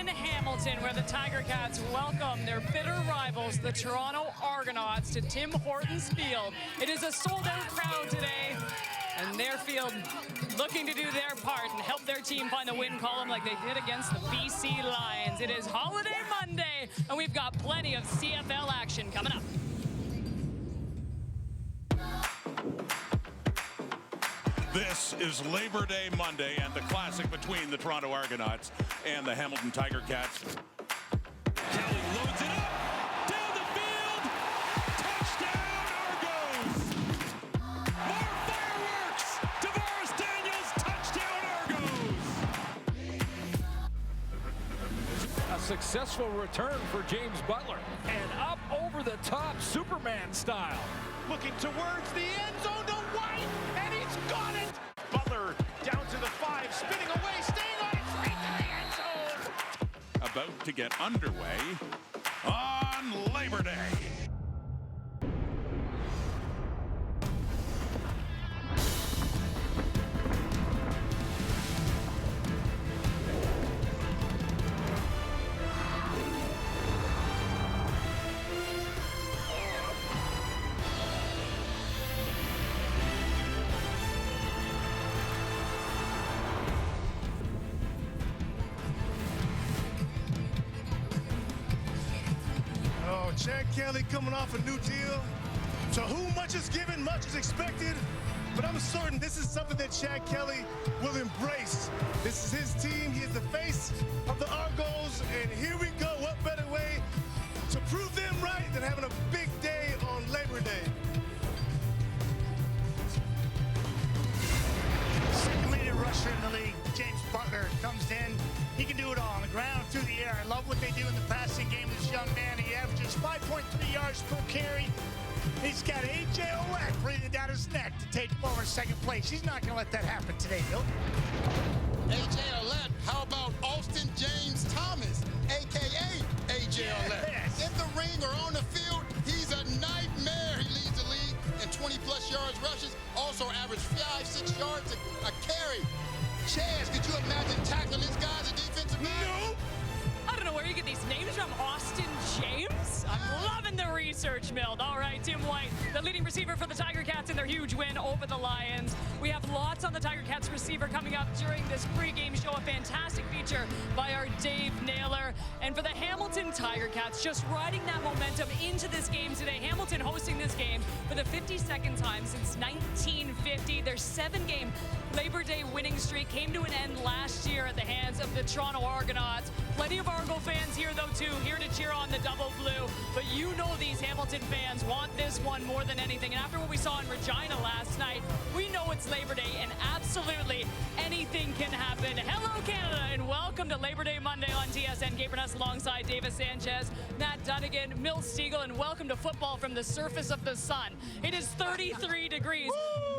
in Hamilton, where the Tiger Cats welcome their bitter rivals, the Toronto Argonauts, to Tim Hortons Field. It is a sold-out crowd today, and their field looking to do their part and help their team find the win column like they did against the BC Lions. It is Holiday Monday, and we've got plenty of CFL action coming up. This is Labor Day Monday and the classic between the Toronto Argonauts and the Hamilton Tiger Cats. Kelly loads it up, down the field, touchdown Argos! More fireworks! Tavares Daniels, touchdown Argos! A successful return for James Butler, and up over the top, Superman style. Looking towards the end zone to White, and he's got it! Butler down to the 5, spinning away, staying on it, straight to the end zone! About to get underway on Labor Day. Chad Kelly coming off a new deal. To whom much is given, much is expected. But I'm certain this is something that Chad Kelly will embrace. This is his team. He is the face of the Argos. And here we go. What better way to prove them right than having a big day on Labor Day? Second leading rusher in the league, James Butler, comes in. He can do it all on the ground, through the air. I love what they do in the passing game. This young man, he averages 5.3 yards per carry. He's got A.J. Olek breathing down his neck to take him over second place. He's not going to let that happen today, Bill. A.J. Olek, how about Austin James Thomas, a.k.a. A.J. Olek? Yes. In the ring or on the field, he's a nightmare. He leads the league in 20-plus yards rushes, also averaged 5-6 yards a carry. Chaz, could you imagine tackling this guy as a defensive man? No. I don't know where you get these names from. Austin James? I'm loving the research, Mild. All right, Tim White, the leading receiver for the Tiger Cats in their huge win over the Lions. We have lots on the Tiger Cats receiver coming up during this pregame show. A fantastic feature by our Dave Naylor. And for the Hamilton Tiger Cats, just riding that momentum into this game today. Hamilton hosting this game for the 52nd time since 1950. Their 7-game Labor Day winning streak came to an end last year at the hands of the Toronto Argonauts. Plenty of Argo fans here, though, too, here to cheer on the double blue. But you know these Hamilton fans want this one more than anything. And after what we saw in Regina last night, we know it's Labor Day, and absolutely anything can happen. Hello, Canada, and welcome to Labor Day Monday on TSN. Gabe Burness alongside Davis Sanchez, Matt Dunnigan, Milt Stiegel, and welcome to football from the surface of the sun. It is 33 degrees.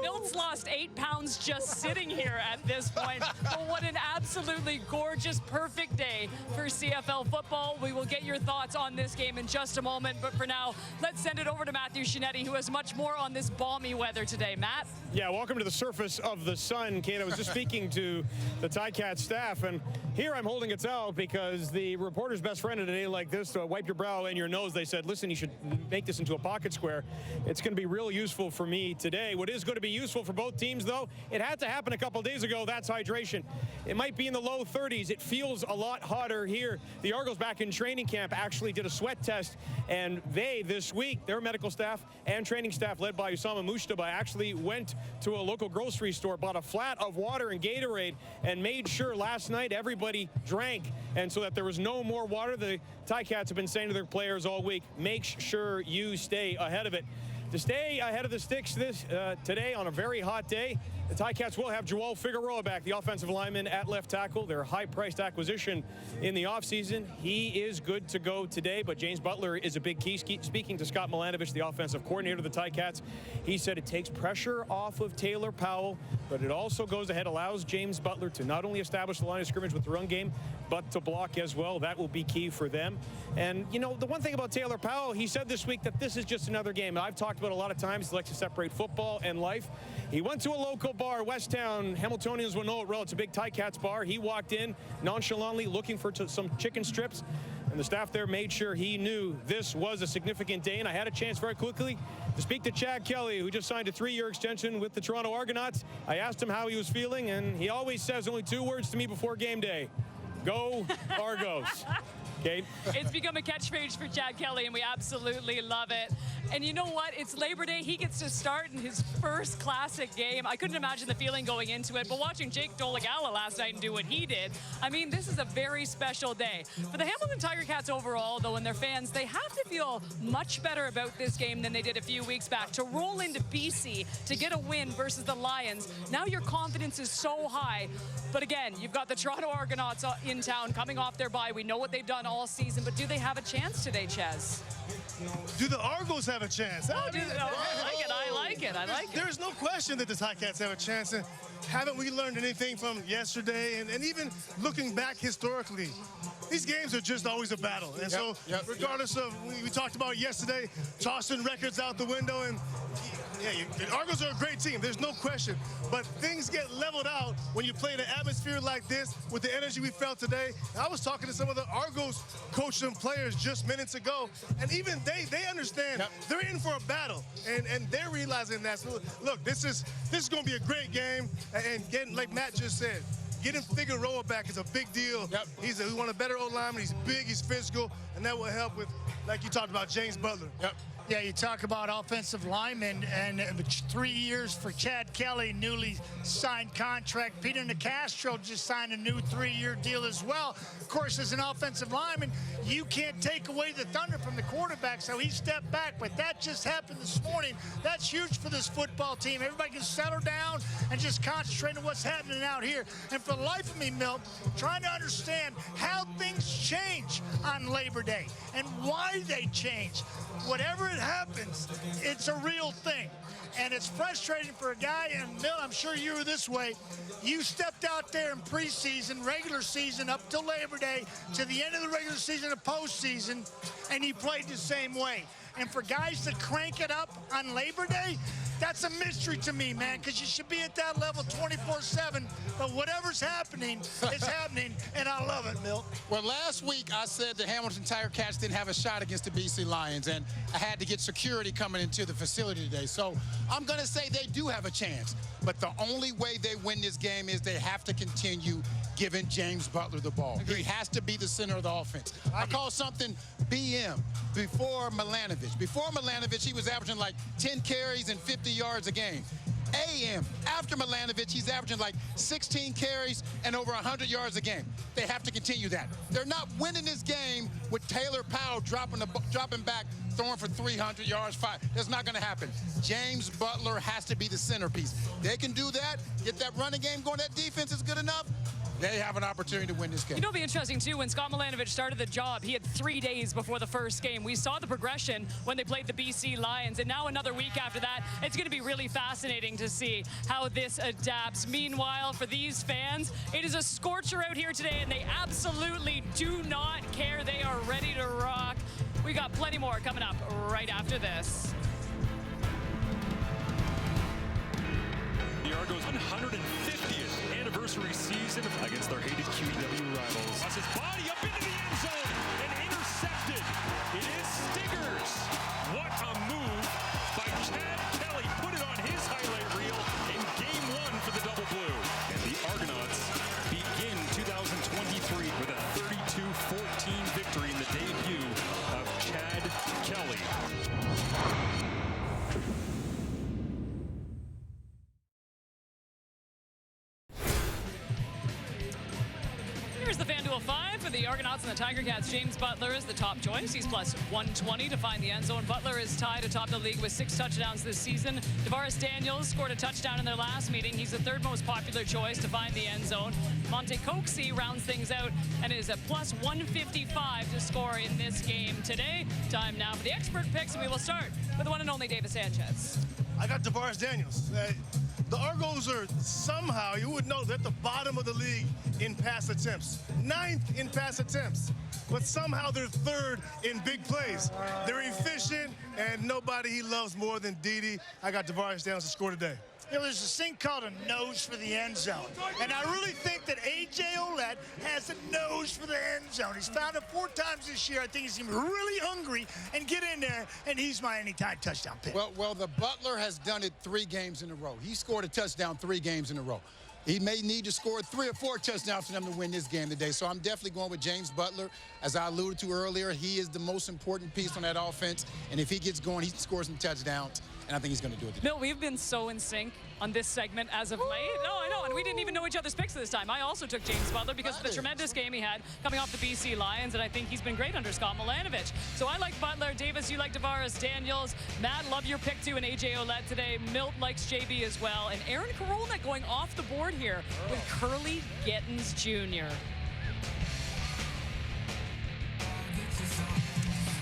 Milt's lost 8 pounds just sitting here at this point. But what an absolutely gorgeous, perfect day for CFL football. We will get your thoughts on this game in just a moment, but for now, let's send it over to Matthew Shinetti, who has much more on this balmy weather today. Matt? Yeah, welcome to the surface of the sun, Kate. I was just speaking to the Ticats staff, and here I'm holding a towel because the reporter's best friend in a day like this, to wipe your brow and your nose, they said, listen, you should make this into a pocket square. It's going to be real useful for me today. What is going to be useful for both teams, though, it had to happen a couple days ago. That's hydration. It might be in the low 30s. It feels a lot hotter here. The Argos back in training camp actually did a sweat test, and they, this week, their medical staff and training staff led by Usama Mushtaba actually went to a local grocery store, bought a flat of water and Gatorade, and made sure last night everybody drank, and so that there was no more water. The Ticats have been saying to their players all week, make sure you stay ahead of it. To stay ahead of the sticks today on a very hot day, the Ticats will have Joel Figueroa back, the offensive lineman at left tackle, their high-priced acquisition in the offseason. He is good to go today, but James Butler is a big key. Speaking to Scott Milanovich, the offensive coordinator of the Ticats, he said it takes pressure off of Taylor Powell, but it also goes ahead, allows James Butler to not only establish the line of scrimmage with the run game, but to block as well. That will be key for them. And, you know, the one thing about Taylor Powell, he said this week that this is just another game. I've talked about a lot of times, he likes to separate football and life. He went to a local bar, Westtown, Hamiltonians will know it well. It's a big Ticats bar. He walked in nonchalantly looking for some chicken strips, and the staff there made sure he knew this was a significant day. And I had a chance very quickly to speak to Chad Kelly, who just signed a 3-year extension with the Toronto Argonauts. I asked him how he was feeling, and he always says only 2 words to me before game day: go Argos. Okay. It's become a catchphrase for Chad Kelly, and we absolutely love it. And you know what? It's Labor Day. He gets to start in his first classic game. I couldn't imagine the feeling going into it, but watching Jake Dolegala last night and do what he did, I mean, this is a very special day. For the Hamilton Tiger Cats overall, though, and their fans, they have to feel much better about this game than they did a few weeks back. To roll into BC, to get a win versus the Lions, now your confidence is so high. But again, you've got the Toronto Argonauts in town coming off their bye. We know what they've done all season, but do they have a chance today, Ches? Do the Argos have a chance? I like it. There's no question that the Ticats have a chance. And haven't we learned anything from yesterday? And even looking back historically, these games are just always a battle. And so regardless of, we talked about yesterday, tossing records out the window, and the Argos are a great team, there's no question. But things get leveled out when you play in an atmosphere like this with the energy we felt today. I was talking to some of the Argos coaches and players just minutes ago, and even they understand they're in for a battle, and they're realizing that. So look, this is going to be a great game, and getting, like Matt just said, getting Figueroa back is a big deal. He's one of the better O-linemen. He's big, he's physical, and that will help with, like you talked about, James Butler. Yeah, you talk about offensive linemen, and 3 years for Chad Kelly, newly signed contract. Peter Nicastro just signed a new 3-year deal as well. Of course, as an offensive lineman, you can't take away the thunder from the quarterback, so he stepped back. But that just happened this morning. That's huge for this football team. Everybody can settle down and just concentrate on what's happening out here. And for the life of me, Milt, trying to understand how things change on Labor Day and why they change. Whatever it happens, it's a real thing. And it's frustrating for a guy, and Mill, I'm sure you were this way. You stepped out there in preseason, regular season, up till Labor Day, to the end of the regular season and postseason, and you played the same way. And for guys to crank it up on Labor Day, that's a mystery to me, man, because you should be at that level 24/7. But whatever's happening, it's happening, and I love it, Milt. Well, last week I said the Hamilton Tiger Cats didn't have a shot against the BC Lions, and I had to get security coming into the facility today. So I'm going to say they do have a chance. But the only way they win this game is they have to continue giving James Butler the ball. He has to be the center of the offense. I call something BM, before Milanovic. Before Milanovic, he was averaging like 10 carries and 50 yards a game. AM, after Milanovic, he's averaging like 16 carries and over 100 yards a game. They have to continue that. They're not winning this game with Taylor Powell dropping back, throwing for 300 yards, 5. That's not going to happen. James Butler has to be the centerpiece. They can do that, get that running game going. That defense is good enough. They have an opportunity to win this game. You know, it'll be interesting, too, when Scott Milanovic started the job, he had 3 days before the first game. We saw the progression when they played the BC Lions, and now another week after that, it's going to be really fascinating to see how this adapts. Meanwhile, for these fans, it is a scorcher out here today, and they absolutely do not care. They are ready to rock. We got plenty more coming up right after this. The Argos' 150th anniversary season against their hated QEW rivals. Toss his body up into the end zone and intercepted. It is Stiggers. What a move by Chad Kelly. Put it on his highlight reel in Game 1 for the Double Blue. And the Argonauts begin 2023 with a 32-14 victory in the debut of Chad Kelly. Here's the FanDuel 5 for the Argonauts and the Tiger Cats. James Butler is the top choice. He's plus 120 to find the end zone. Butler is tied atop the league with 6 touchdowns this season. DeVaris Daniels scored a touchdown in their last meeting. He's the 3rd most popular choice to find the end zone. Monte Coxie rounds things out and is a plus 155 to score in this game today. Time now for the expert picks, and we will start with the one and only David Sanchez. I got DeVaris Daniels. The Argos are somehow, you would know, they're at the bottom of the league in pass attempts. 9th in pass attempts. But somehow they're 3rd in big plays. They're efficient, and nobody he loves more than Dede. I got DeVaris Daniels to score today. You know, there's this thing called a nose for the end zone. And I really think that A.J. Ouellette has a nose for the end zone. He's found it 4 times this year. I think he's going to be really hungry and get in there, and he's my anytime touchdown pick. Well, the Butler has done it 3 games in a row. He scored a touchdown 3 games in a row. He may need to score 3 or 4 touchdowns for them to win this game today. So I'm definitely going with James Butler. As I alluded to earlier, he is the most important piece on that offense. And if he gets going, he scores some touchdowns. And I think he's going to do it today. Bill, we've been so in sync on this segment as of late. No, I know, and we didn't even know each other's picks this time. I also took James Butler because of the tremendous game he had coming off the BC Lions, and I think he's been great under Scott Milanovich. So I like Butler. Davis, you like Tavares Daniels. Matt, love your pick too, and A.J. Ouellette today. Milt likes JB as well. And Aaron Korolnek going off the board here with Curly Gittins Jr.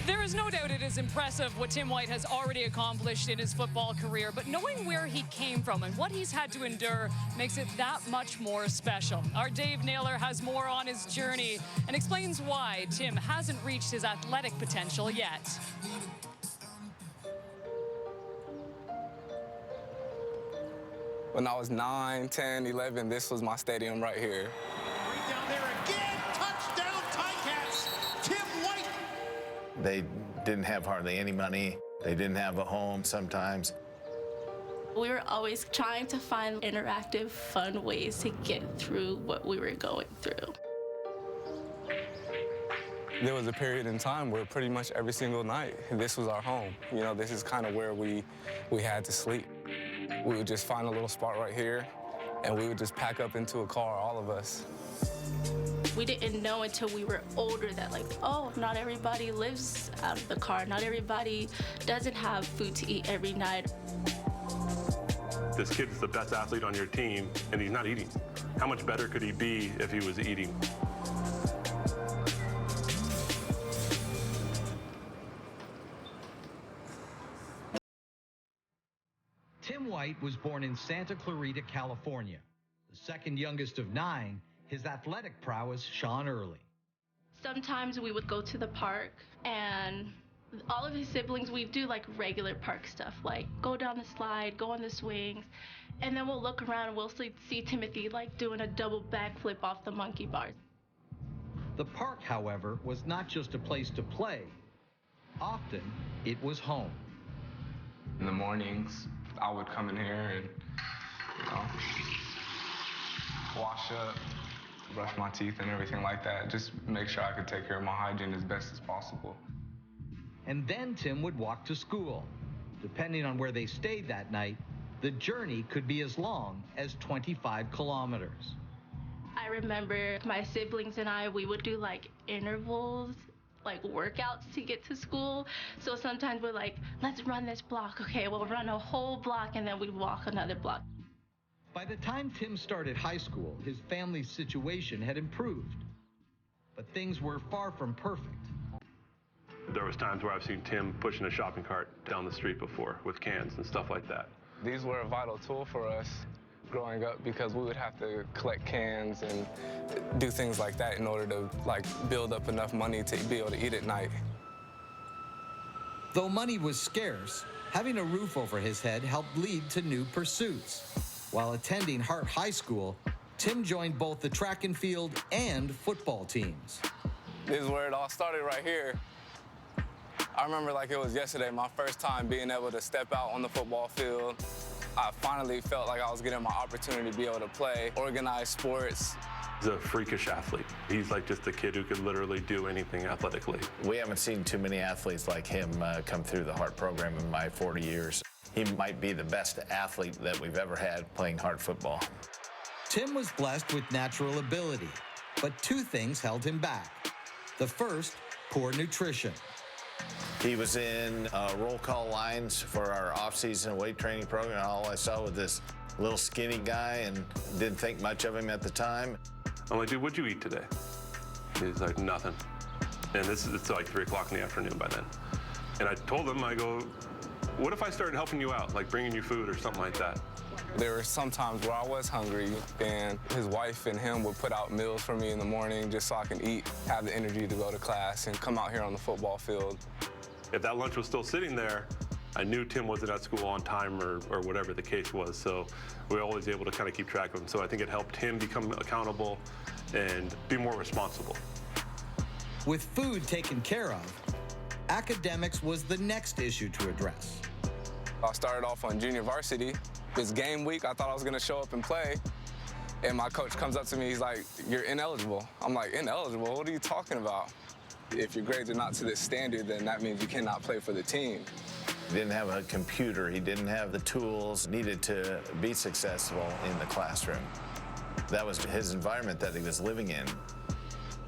There is no doubt it is impressive what Tim White has already accomplished in his football career, but knowing where he came from and what he's had to endure makes it that much more special. Our Dave Naylor has more on his journey and explains why Tim hasn't reached his athletic potential yet. When I was 9, 10, 11, this was my stadium right here. Down there again, touchdown Ticats, Tim White. They didn't have hardly any money. They didn't have a home sometimes. We were always trying to find interactive, fun ways to get through what we were going through. There was a period in time where pretty much every single night, this was our home. You know, this is kind of where we had to sleep. We would just find a little spot right here, and we would just pack up into a car, all of us. We didn't know until we were older that, like, oh, not everybody lives out of the car. Not everybody doesn't have food to eat every night. This kid's the best athlete on your team, and he's not eating. How much better could he be if he was eating? Tim White was born in Santa Clarita, California. The second youngest of 9, his athletic prowess shone early. Sometimes we would go to the park, and all of his siblings, we'd do like regular park stuff, like go down the slide, go on the swings, and then we'll look around and we'll see Timothy like doing a double backflip off the monkey bars. The park, however, was not just a place to play. Often, it was home. In the mornings, I would come in here and, you know, wash up, brush my teeth and everything like that. Just make sure I could take care of my hygiene as best as possible. And then Tim would walk to school. Depending on where they stayed that night, the journey could be as long as 25 kilometers. I remember my siblings and I, we would do like intervals, like workouts to get to school. So sometimes we're like, let's run this block. Okay, we'll run a whole block and then we'd walk another block. By the time Tim started high school, his family's situation had improved. But things were far from perfect. There was times where I've seen Tim pushing a shopping cart down the street before with cans and stuff like that. These were a vital tool for us growing up because we would have to collect cans and do things like that in order to like build up enough money to be able to eat at night. Though money was scarce, having a roof over his head helped lead to new pursuits. While attending Hart High School, Tim joined both the track and field and football teams. This is where it all started right here. I remember like it was yesterday, my first time being able to step out on the football field. I finally felt like I was getting my opportunity to be able to play organized sports. He's a freakish athlete. He's like just a kid who could literally do anything athletically. We haven't seen too many athletes like him come through the Hart program in my 40 years. He might be the best athlete that we've ever had playing Hart football. Tim was blessed with natural ability, but 2 things held him back. The first, poor nutrition. He was in roll call lines for our off-season weight training program. All I saw was this little skinny guy and didn't think much of him at the time. I'm like, dude, what'd you eat today? He's like, nothing. And it's like 3 o'clock in the afternoon by then. And I told him, I go, what if I started helping you out, like bringing you food or something like that? There were some times where I was hungry, and his wife and him would put out meals for me in the morning just so I can eat, have the energy to go to class, and come out here on the football field. If that lunch was still sitting there, I knew Tim wasn't at school on time or whatever the case was, so we were always able to kind of keep track of him. So I think it helped him become accountable and be more responsible. With food taken care of, academics was the next issue to address. I started off on junior varsity. This game week, I thought I was gonna show up and play, and my coach comes up to me, he's like, "You're ineligible." I'm like, "Ineligible? What are you talking about?" If your grades are not to this standard, then that means you cannot play for the team. He didn't have a computer. He didn't have the tools needed to be successful in the classroom. That was his environment that he was living in.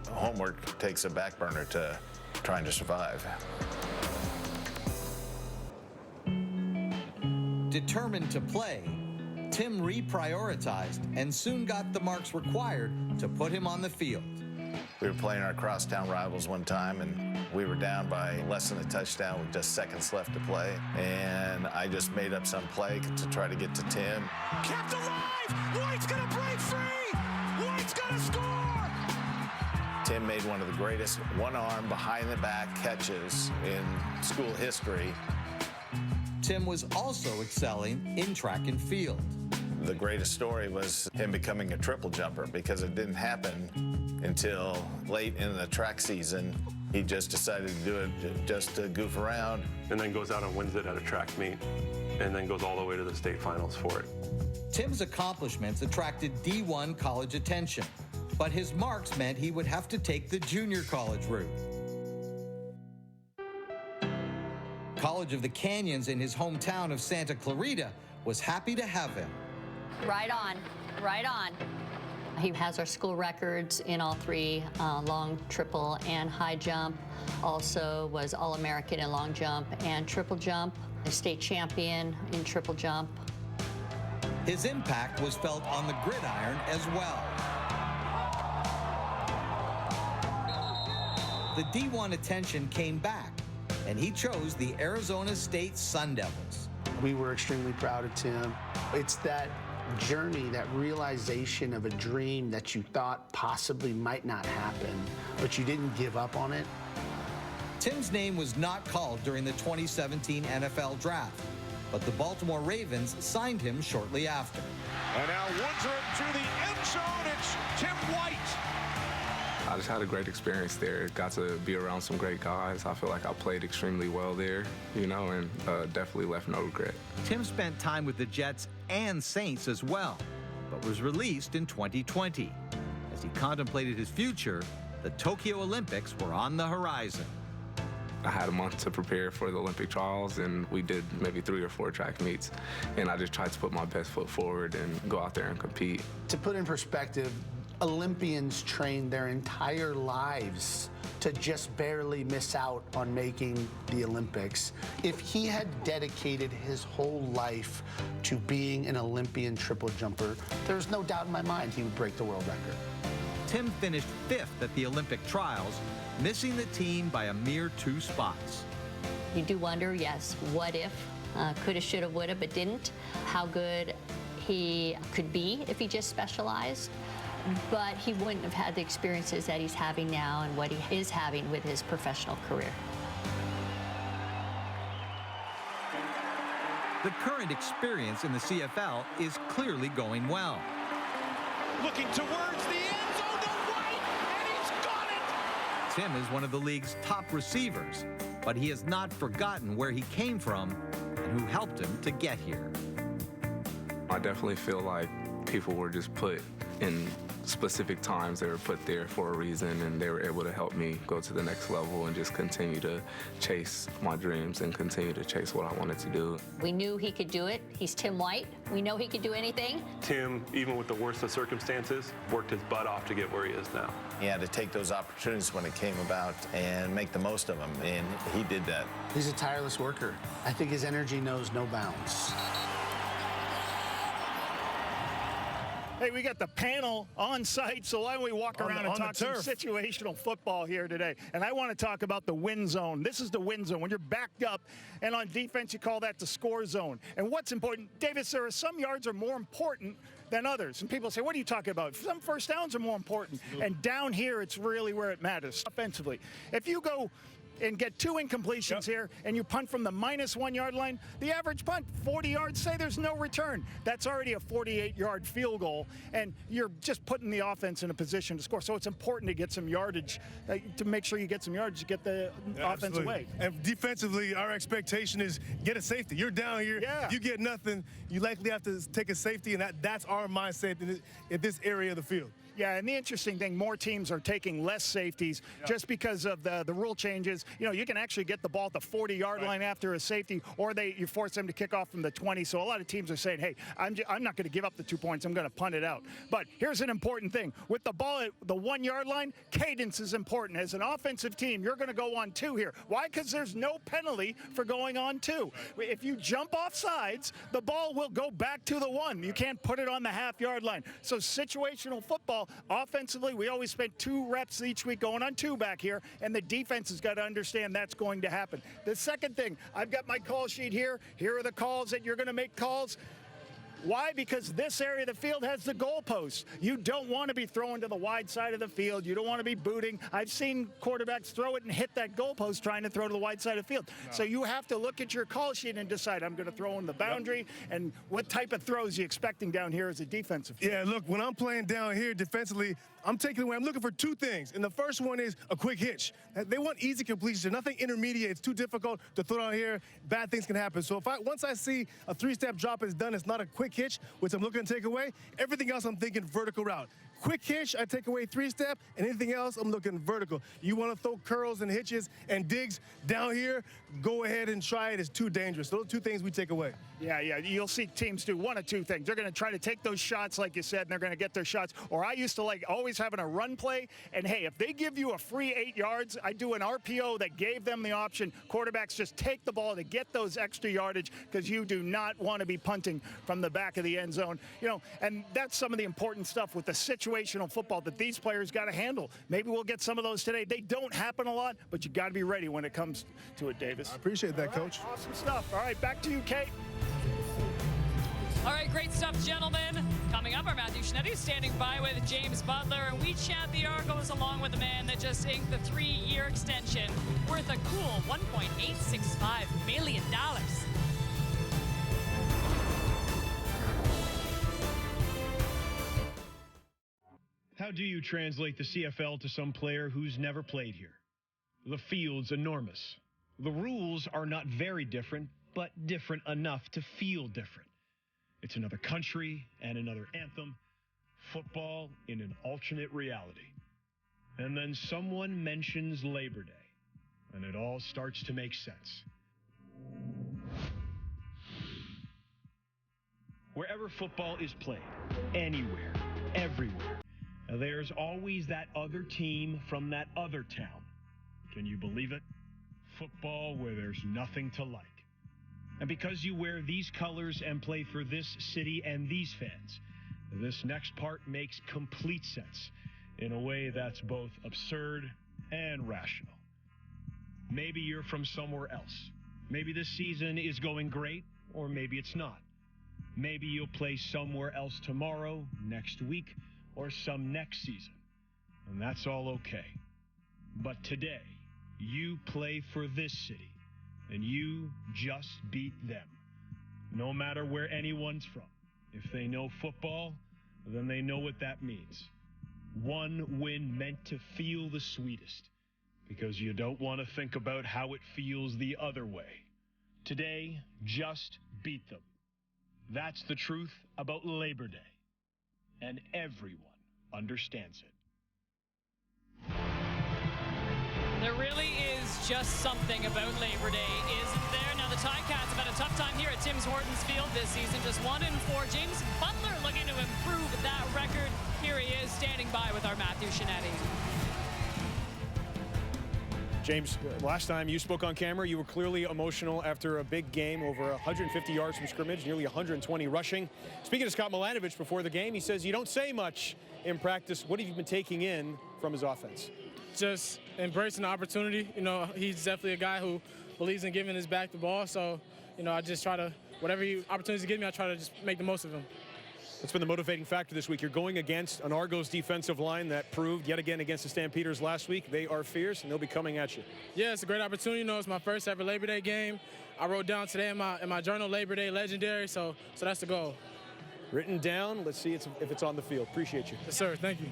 Homework takes a back burner to trying to survive. Determined to play, Tim reprioritized and soon got the marks required to put him on the field. We were playing our crosstown rivals one time, and we were down by less than a touchdown with just seconds left to play. And I just made up some play to try to get to Tim. Kept alive! White's gonna break free! White's gonna score! Tim made one of the greatest one-arm, behind-the-back catches in school history. Tim was also excelling in track and field. The greatest story was him becoming a triple jumper because it didn't happen until late in the track season. He just decided to do it just to goof around. And then goes out and wins it at a track meet, and then goes all the way to the state finals for it. Tim's accomplishments attracted D1 college attention, but his marks meant he would have to take the junior college route. College of the Canyons in his hometown of Santa Clarita was happy to have him. Right on, right on. He has our school records in all three, long, triple, and high jump. Also was All-American in long jump and triple jump, a state champion in triple jump. His impact was felt on the gridiron as well. The D1 attention came back, and he chose the Arizona State Sun Devils. We were extremely proud of Tim. It's that journey, that realization of a dream that you thought possibly might not happen, but you didn't give up on it. Tim's name was not called during the 2017 NFL Draft, but the Baltimore Ravens signed him shortly after. And now Woodruff to the end zone. It's Tim White. I just had a great experience there. Got to be around some great guys. I feel like I played extremely well there, you know, and definitely left no regret. Tim spent time with the Jets and Saints as well, but was released in 2020. As he contemplated his future, the Tokyo Olympics were on the horizon. I had a month to prepare for the Olympic trials, and we did maybe 3 or 4 track meets, and I just tried to put my best foot forward and go out there and compete. To put in perspective, Olympians train their entire lives to just barely miss out on making the Olympics. If he had dedicated his whole life to being an Olympian triple jumper, there's no doubt in my mind he would break the world record. Tim finished 5th at the Olympic trials, missing the team by a mere 2 spots. You do wonder, yes, what if? Coulda, shoulda, woulda, but didn't. How good he could be if he just specialized. But he wouldn't have had the experiences that he's having now and what he is having with his professional career. The current experience in the CFL is clearly going well. Looking towards the end zone to White, and he's got it! Tim is one of the league's top receivers, but he has not forgotten where he came from and who helped him to get here. I definitely feel like people were just put in specific times. They were put there for a reason, and they were able to help me go to the next level and just continue to chase my dreams and continue to chase what I wanted to do. We knew he could do it. He's Tim White. We know he could do anything. Tim, even with the worst of circumstances, worked his butt off to get where he is now. He had to take those opportunities when it came about and make the most of them, and he did that. He's a tireless worker. I think his energy knows no bounds. Hey, we got the panel on site, so why don't we walk around and talk some situational football here today? And I want to talk about the win zone. This is the win zone. When you're backed up, and on defense, you call that the score zone. And what's important, Davis, there are some yards are more important than others. And people say, what are you talking about? Some first downs are more important. And down here, it's really where it matters offensively. If you go and get 2 incompletions here, and you punt from the -1 yard line, the average punt, 40 yards, say there's no return. That's already a 48-yard field goal, and you're just putting the offense in a position to score. So it's important to get some yardage, to make sure you get some yardage to get the offense away. And defensively, our expectation is get a safety. You're down here, you get nothing, you likely have to take a safety, and that's our mindset in this area of the field. Yeah, and the interesting thing, more teams are taking less safeties just because of the rule changes. You know, you can actually get the ball at the 40-yard line after a safety, or you force them to kick off from the 20. So a lot of teams are saying, hey, I'm not going to give up the 2 points. I'm going to punt it out. But here's an important thing. With the ball at the 1 yard line, cadence is important. As an offensive team, you're going to go on 2 here. Why? Because there's no penalty for going on 2. If you jump off sides, the ball will go back to the 1. You can't put it on the half-yard line. So situational football, offensively, we always spend 2 reps each week going on 2 back here, and the defense has got to understand that's going to happen. The second thing, I've got my call sheet here. Here are the calls that you're going to make calls. Why? Because this area of the field has the goalposts. You don't want to be throwing to the wide side of the field. You don't want to be booting. I've seen quarterbacks throw it and hit that goalpost trying to throw to the wide side of the field. No. So you have to look at your call sheet and decide, I'm going to throw in the boundary, and what type of throws are you expecting down here as a defensive field? Yeah, look, when I'm playing down here defensively, I'm taking away, I'm looking for 2 things. And the first one is a quick hitch. They want easy completion, nothing intermediate. It's too difficult to throw down here. Bad things can happen. So once I see a 3-step drop is done, it's not a quick hitch, which I'm looking to take away. Everything else I'm thinking vertical route. Quick hitch, I take away 3-step, and anything else, I'm looking vertical. You want to throw curls and hitches and digs down here, go ahead and try it. It's too dangerous. Those are 2 things we take away. Yeah, you'll see teams do 1 of 2 things. They're going to try to take those shots, like you said, and they're going to get their shots. Or I used to like always having a run play, and hey, if they give you a free 8 yards, I do an RPO that gave them the option. Quarterbacks just take the ball to get those extra yardage, because you do not want to be punting from the back of the end zone. You know, and that's some of the important stuff with the situational football that these players got to handle. Maybe we'll get some of those today. They don't happen a lot, but you got to be ready when it comes to it, Davis. I appreciate that, Coach. Awesome stuff. All right, back to you, Kate. All right, great stuff, gentlemen. Coming up, our Matthew Shinetti standing by with James Butler, and we chat the Argos along with the man that just inked the 3-year extension worth a cool $1.865 million. How do you translate the CFL to some player who's never played here? The field's enormous. The rules are not very different, but different enough to feel different. It's another country and another anthem. Football in an alternate reality. And then someone mentions Labor Day, and it all starts to make sense. Wherever football is played, anywhere, everywhere, there's always that other team from that other town. Can you believe it? Football where there's nothing to like. And because you wear these colors and play for this city and these fans, this next part makes complete sense in a way that's both absurd and rational. Maybe you're from somewhere else. Maybe this season is going great, or maybe it's not. Maybe you'll play somewhere else tomorrow, next week, or some next season. And that's all okay. But today, you play for this city, and you just beat them. No matter where anyone's from. If they know football, then they know what that means. One win meant to feel the sweetest, because you don't want to think about how it feels the other way. Today, just beat them. That's the truth about Labor Day. And everyone understands it. There really is just something about Labor Day, isn't there? Now, the Ticats have had a tough time here at Tim Hortons Field this season, just 1-4. James Butler looking to improve that record. Here he is, standing by with our Matthew Shinetti. James, last time you spoke on camera, you were clearly emotional after a big game, over 150 yards from scrimmage, nearly 120 rushing. Speaking to Scott Milanovic before the game, he says you don't say much in practice. What have you been taking in from his offense? Just embracing the opportunity. You know, he's definitely a guy who believes in giving his back the ball. So, you know, I just try to, whatever opportunities he gives me, I try to just make the most of them. That's been the motivating factor this week. You're going against an Argos defensive line that proved yet again against the Stampeders last week. They are fierce, and they'll be coming at you. Yeah, it's a great opportunity. You know, it's my first ever Labor Day game. I wrote down today in my journal, Labor Day legendary, so that's the goal. Written down. Let's see if it's on the field. Appreciate you. Yes, sir. Thank you.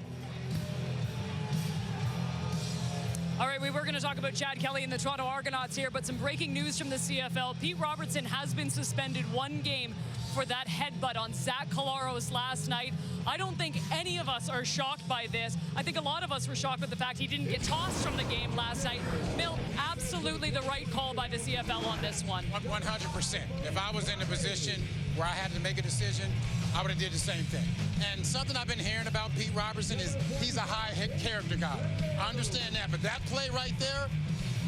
All right, we were going to talk about Chad Kelly and the Toronto Argonauts here, but some breaking news from the CFL. Pete Robertson has been suspended 1 game for that headbutt on Zach Collaros last night. I don't think any of us are shocked by this. I think a lot of us were shocked with the fact he didn't get tossed from the game last night. Mill, absolutely the right call by the CFL on this one. 100%. If I was in a position where I had to make a decision, I would have did the same thing. And something I've been hearing about Pete Robertson is he's a high-hit character guy. I understand that, but that play right there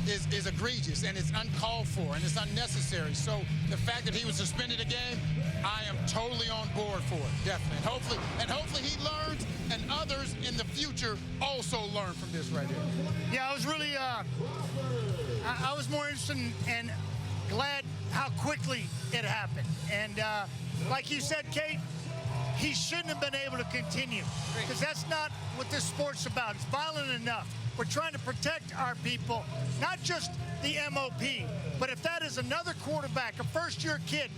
is egregious, and it's uncalled for, and it's unnecessary. So the fact that he was suspended a game, I am totally on board for it, definitely. And hopefully he learns, and others in the future also learn from this right here. Yeah, I was really, I was more interested and glad how quickly it happened. And like you said, Kate, he shouldn't have been able to continue, because that's not what this sport's about. It's violent enough. We're trying to protect our people, not just the MOP, but if that is another quarterback, a first-year kid,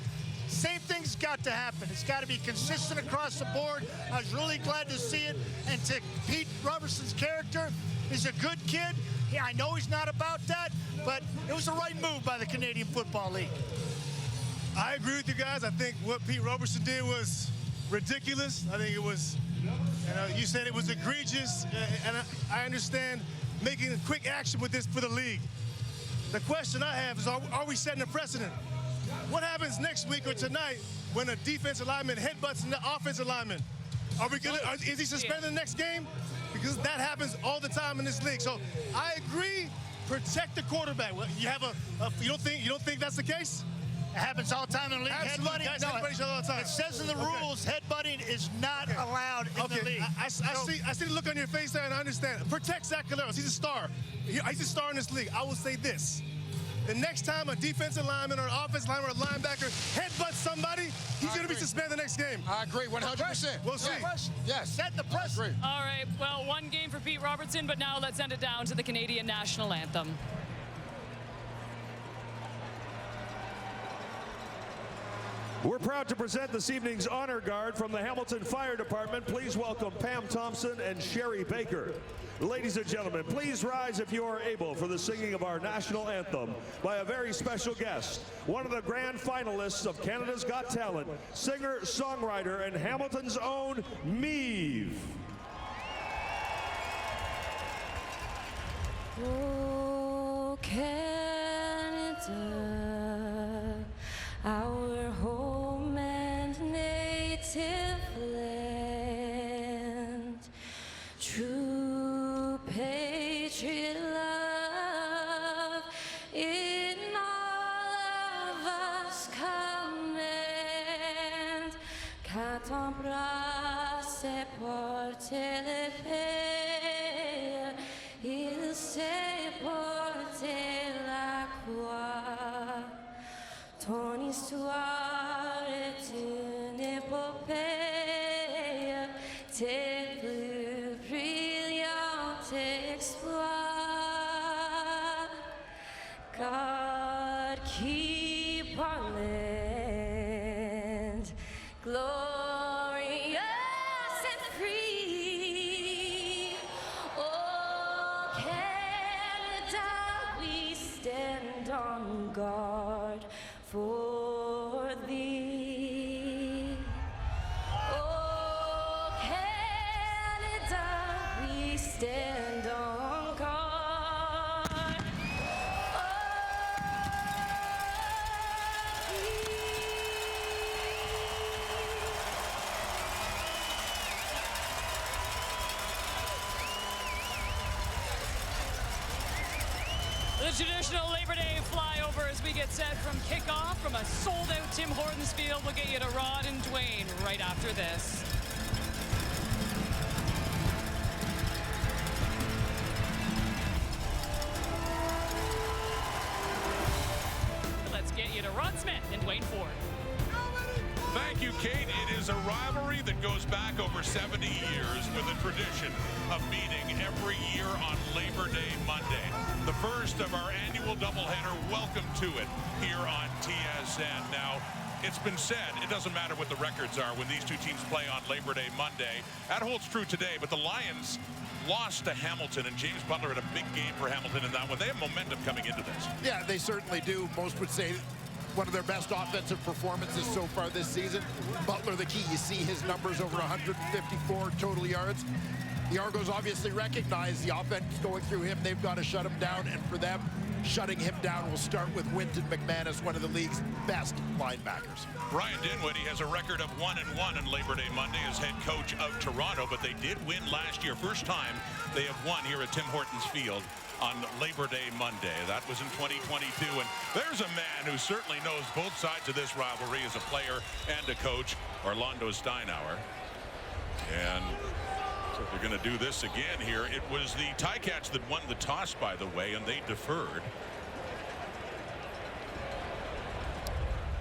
same thing's got to happen. It's got to be consistent across the board. I was really glad to see it. And to Pete Robertson's character, he's a good kid. Yeah, I know he's not about that, but it was the right move by the Canadian Football League. I agree with you guys. I think what Pete Robertson did was ridiculous. I think it was, you said it was egregious, and I understand making a quick action with this for the league. The question I have is, are we setting a precedent? What happens next week or tonight when a defensive lineman headbutts the offensive lineman? Are we gonna? Is he suspended the next game? Because that happens all the time in this league. So I agree. Protect the quarterback. Well, you have you don't think that's the case? It happens all the time in the league. Absolutely. Headbutting, Guys headbutt each other all the time. It says in the rules, headbutting is not allowed in the league. I see the look on your face there, and I understand. Protect Zach Collaros. He's a star. He's a star in this league. I will say this. The next time a defensive lineman or an offensive lineman or a linebacker headbutts somebody, he's going to be suspended the next game. I agree, 100%. We'll see. Yes. Set the precedent. All right, well, 1 game for Pete Robertson, but now let's send it down to the Canadian national anthem. We're proud to present this evening's honor guard from the Hamilton Fire Department. Please welcome Pam Thompson and Sherry Baker. Ladies and gentlemen, please rise if you are able for the singing of our national anthem by a very special guest, one of the grand finalists of Canada's Got Talent, singer, songwriter, and Hamilton's own Meave. Oh, Canada, our home and native land, true patriot love in all of us command. Quand embrasse porter le pays, il sait porter la croix. Ton histoire est une épopée, tes plus brillants exploits. God keep our land glorious and free. Oh, Canada, we stand on guard for thee. Oh, Canada, we stand on guard for The traditional Labor Day flyover as we get set from kickoff from a sold-out Tim Hortons Field. We'll get you to Rod and Dwayne right after this. Let's get you to Rod Smith and Dwayne Ford. Thank you, Kate. It is a rivalry that goes back over 70 years with a tradition of meeting every year on Labor Day Monday. The first of our annual doubleheader. Welcome to it here on TSN. Now, it's been said, it doesn't matter what the records are when these two teams play on Labor Day Monday. That holds true today, but the Lions lost to Hamilton, and James Butler had a big game for Hamilton in that one. They have momentum coming into this. Yeah, they certainly do. Most would say one of their best offensive performances so far this season. Butler the key. You see his numbers, over 154 total yards. The Argos obviously recognize the offense going through him. They've got to shut him down, and for them, shutting him down will start with Winton McManus, one of the league's best linebackers. Brian Dinwiddie has a record of 1-1 on Labor Day Monday as head coach of Toronto, but they did win last year. First time they have won here at Tim Hortons Field on Labor Day Monday. That was in 2022, and there's a man who certainly knows both sides of this rivalry as a player and a coach, Orlando Steinauer. And so they're going to do this again here. It was the Ticats that won the toss, by the way, and they deferred.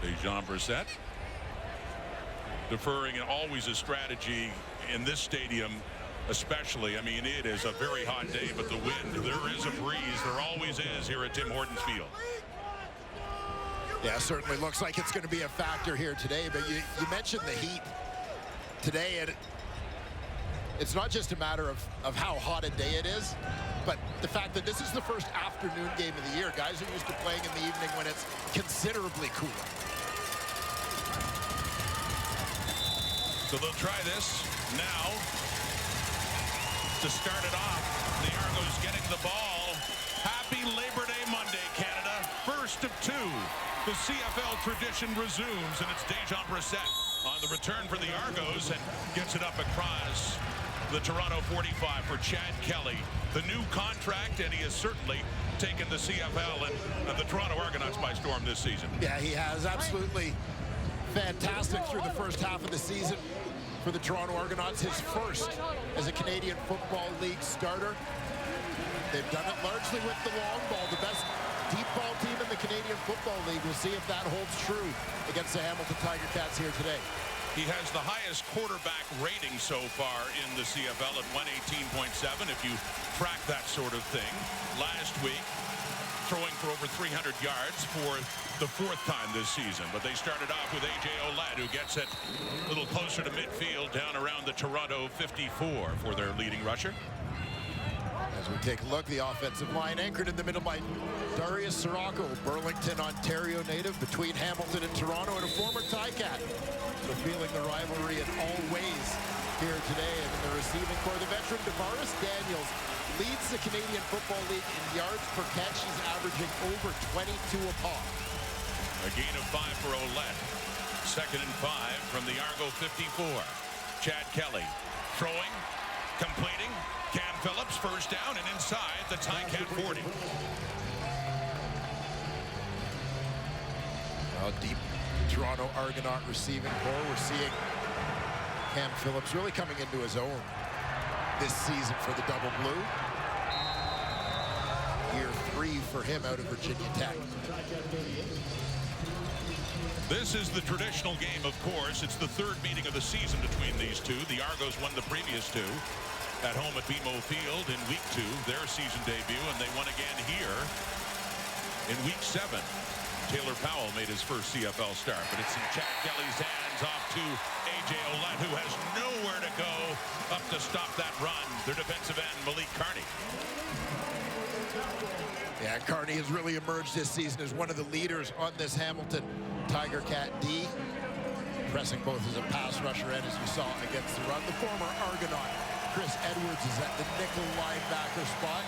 Dejan Brissett deferring, and always a strategy in this stadium especially. I mean, it is a very hot day, but the wind, there is a breeze. There always is here at Tim Hortons Field. Yeah, certainly looks like it's going to be a factor here today, but you mentioned the heat today, and it's not just a matter of how hot a day it is, but the fact that this is the first afternoon game of the year. Guys are used to playing in the evening when it's considerably cooler. So they'll try this now to start it off. The Argos getting the ball. Happy Labor Day Monday, Canada. First of two. The CFL tradition resumes, and it's Dejan Brissett on the return for the Argos and gets it up across the Toronto 45 for Chad Kelly. The new contract, and he has certainly taken the CFL and the Toronto Argonauts by storm this season. Yeah, he has. Absolutely fantastic through the first half of the season for the Toronto Argonauts. His first as a Canadian Football League starter. They've done it largely with the long ball, the best deep ball team in the Canadian Football League. We'll see if that holds true against the Hamilton Tiger Cats here today. He has the highest quarterback rating so far in the CFL at 118.7 if you track that sort of thing. Last week, throwing for over 300 yards for the fourth time this season. But they started off with A.J. Ouellette, who gets it a little closer to midfield, down around the Toronto 54 for their leading rusher. As we take a look, the offensive line anchored in the middle by Darius Sirocco, Burlington, Ontario native, between Hamilton and Toronto, and a former Ticat. So feeling the rivalry in all ways here today. And in the receiving corps, the veteran Davaris Daniels leads the Canadian Football League in yards per catch. He's averaging over 22 a pop. A gain of 5 for Ouellette. 2nd and 5 from the Argo 54. Chad Kelly throwing, completing. Cam Phillips first down and inside the Ticat 40. Deep Toronto Argonaut receiving corps. We're seeing Cam Phillips really coming into his own this season for the Double Blue. Year 3 for him out of Virginia Tech. This is the traditional game, of course. It's the third meeting of the season between these two. The Argos won the previous two at home at BMO Field in week 2, their season debut, and they won again here in week 7. Taylor Powell made his first CFL start, but it's in Chad Kelly's hands off to A.J. Ouellette, who has nowhere to go up to stop that run. Their defensive end, Malik Carney. Yeah, Carney has really emerged this season as one of the leaders on this Hamilton Tiger Cat D, pressing both as a pass rusher and, as you saw, against the run. The former Argonaut Chris Edwards is at the nickel linebacker spot.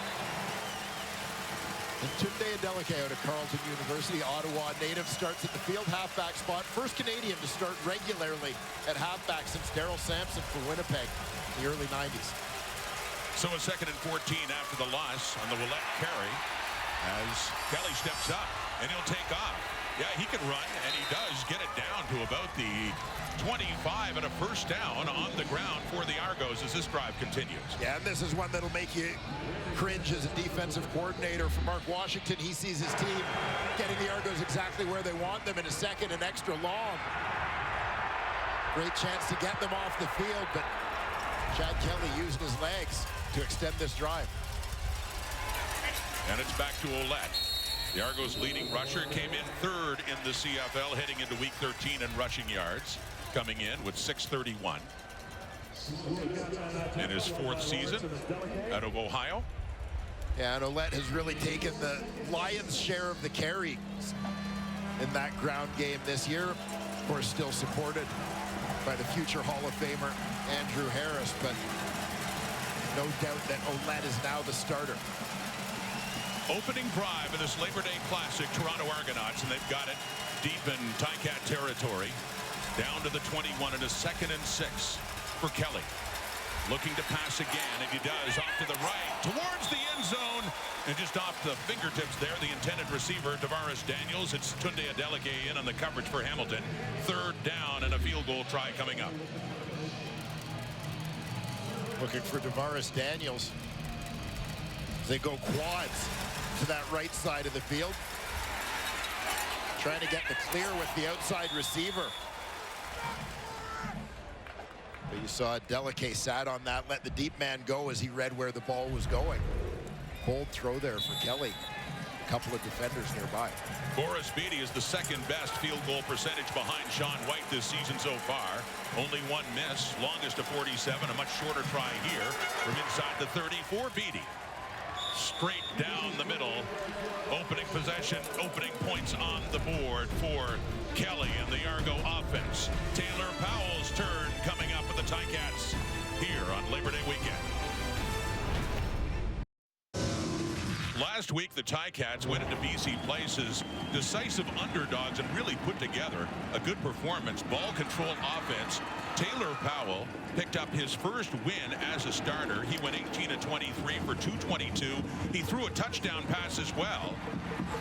And Tunde Adeleke out of Carleton University, Ottawa native, starts at the field halfback spot. First Canadian to start regularly at halfback since Daryl Sampson for Winnipeg in the early 90s. So a 2nd and 14 after the loss on the Ouellette carry as Kelly steps up, and he'll take off. Yeah, he can run, and he does get it down to about the 25 and a first down on the ground for the Argos as this drive continues. Yeah, and this is one that'll make you cringe as a defensive coordinator. For Mark Washington, he sees his team getting the Argos exactly where they want them in a 2nd and extra long. Great chance to get them off the field, but Chad Kelly used his legs to extend this drive. And it's back to Ouellette. The Argos' leading rusher came in third in the CFL heading into week 13 in rushing yards, coming in with 631. In his fourth season out of Ohio. Yeah, and Ouellette has really taken the Lions' share of the carries in that ground game this year. Of course, still supported by the future Hall of Famer Andrew Harris, but no doubt that Ouellette is now the starter. Opening drive of this Labor Day Classic, Toronto Argonauts, and they've got it deep in Ticat territory. Down to the 21 and a 2nd and 6 for Kelly. Looking to pass again, and he does, off to the right, towards the end zone, and just off the fingertips there, the intended receiver, Tavares Daniels. It's Tunde Adeleke in on the coverage for Hamilton. 3rd down and a field goal try coming up. Looking for Tavares Daniels. They go quads to that right side of the field. Trying to get the clear with the outside receiver. But you saw Adeleke sat on that, let the deep man go as he read where the ball was going. Bold throw there for Kelly. A couple of defenders nearby. Boris Beatty is the 2nd best field goal percentage behind Sean White this season so far. Only 1 miss, longest of 47, a much shorter try here from inside the 30 for Beatty. Straight down the middle. Opening possession, opening points on the board for Kelly and the Argo offense. Taylor Powell's turn coming up with the Ticats here on Labor Day weekend. Last week, the Ticats went into BC Place's decisive underdogs and really put together a good performance. Ball control offense. Taylor Powell picked up his first win as a starter. He went 18 of 23 for 222. He threw a touchdown pass as well.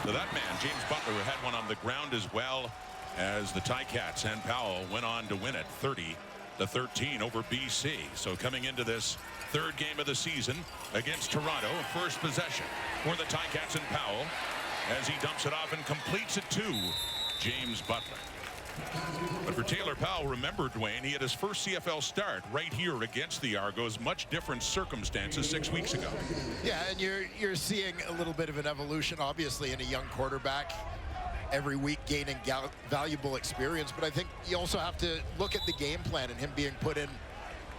So that man, James Butler, had one on the ground as well, as the Ticats and Powell went on to win it 30-13 over BC. So coming into this 3rd game of the season against Toronto, first possession for the Ticats and Powell as he dumps it off and completes it to James Butler. But for Taylor Powell, remember, Dwayne, he had his first CFL start right here against the Argos. Much different circumstances 6 weeks ago. Yeah, and you're seeing a little bit of an evolution, obviously, in a young quarterback. Every week gaining valuable experience, but I think you also have to look at the game plan and him being put in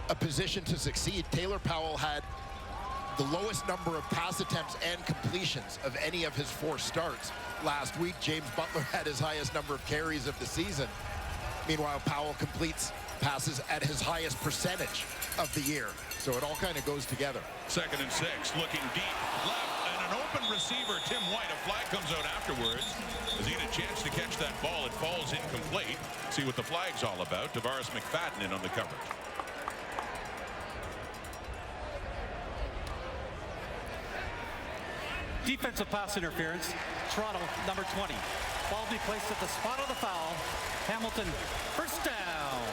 a position to succeed. Taylor Powell had the lowest number of pass attempts and completions of any of his 4 starts. Last week, James Butler had his highest number of carries of the season. Meanwhile, Powell completes passes at his highest percentage of the year. So it all kind of goes together. 2nd and 6, looking deep left, and an open receiver, Tim White. A flag comes out afterwards as he had a chance to catch that ball. It falls incomplete. See what the flag's all about. Tavares McFadden in on the coverage. Defensive pass interference. Toronto, number 20. Ball be placed at the spot of the foul. Hamilton, first down.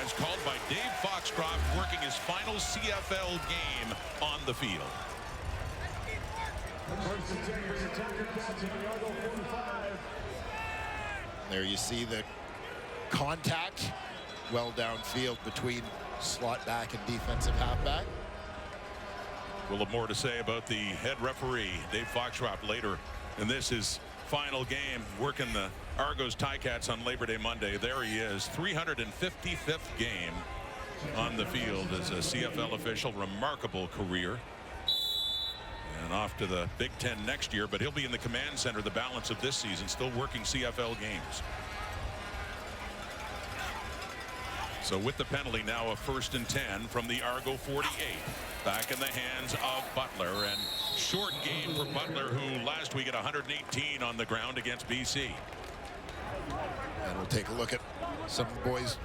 As called by Dave Foxcroft, working his final CFL game on the field. There you see the contact well downfield between slot back and defensive halfback. We'll have more to say about the head referee, Dave Foxcroft, later in this, his final game, working the Argos Ticats on Labor Day Monday. There he is, 355th game on the field as a CFL official. Remarkable career. And off to the Big Ten next year, but he'll be in the command center the balance of this season, still working CFL games. So with the penalty now, a 1st and 10 from the Argo 48. Back in the hands of Butler, and short game for Butler, who last week at 118 on the ground against BC. And we'll take a look at some boys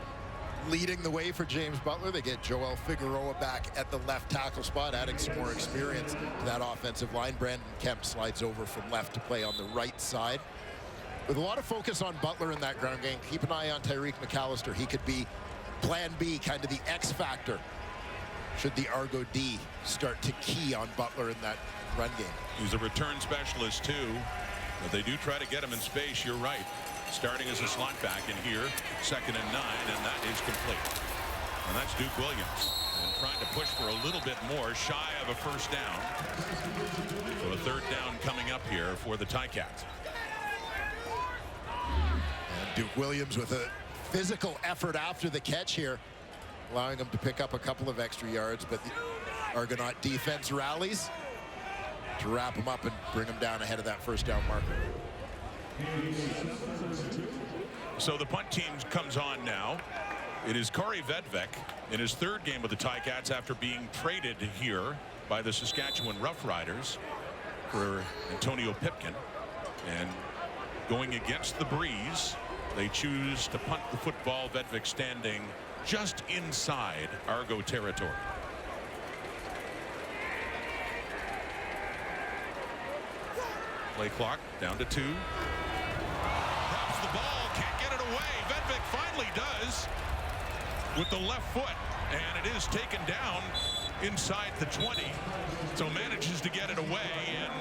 leading the way for James Butler. They get Joel Figueroa back at the left tackle spot, adding some more experience to that offensive line. Brandon Kemp slides over from left to play on the right side. With a lot of focus on Butler in that ground game, keep an eye on Tyreek McAllister. He could be plan B, kind of the X factor, should the Argo D start to key on Butler in that run game. He's a return specialist too, but they do try to get him in space. You're right. starting as a slot back in here, 2nd and 9, and that is complete. And that's Duke Williams. And trying to push for a little bit more, shy of a first down. So a 3rd down coming up here for the Ticats. And Duke Williams with a physical effort after the catch here, allowing them to pick up a couple of extra yards, but the Argonaut defense rallies to wrap them up and bring them down ahead of that first down marker. So the punt team comes on now. It is Corey Vedvik in his 3rd game with the Ticats after being traded here by the Saskatchewan Roughriders for Antonio Pipkin. And going against the breeze, they choose to punt the football. Vedvik standing just inside Argo territory. Play clock down to 2. Drops the ball, can't get it away. Vedvik finally does with the left foot, and it is taken down inside the 20. So manages to get it away and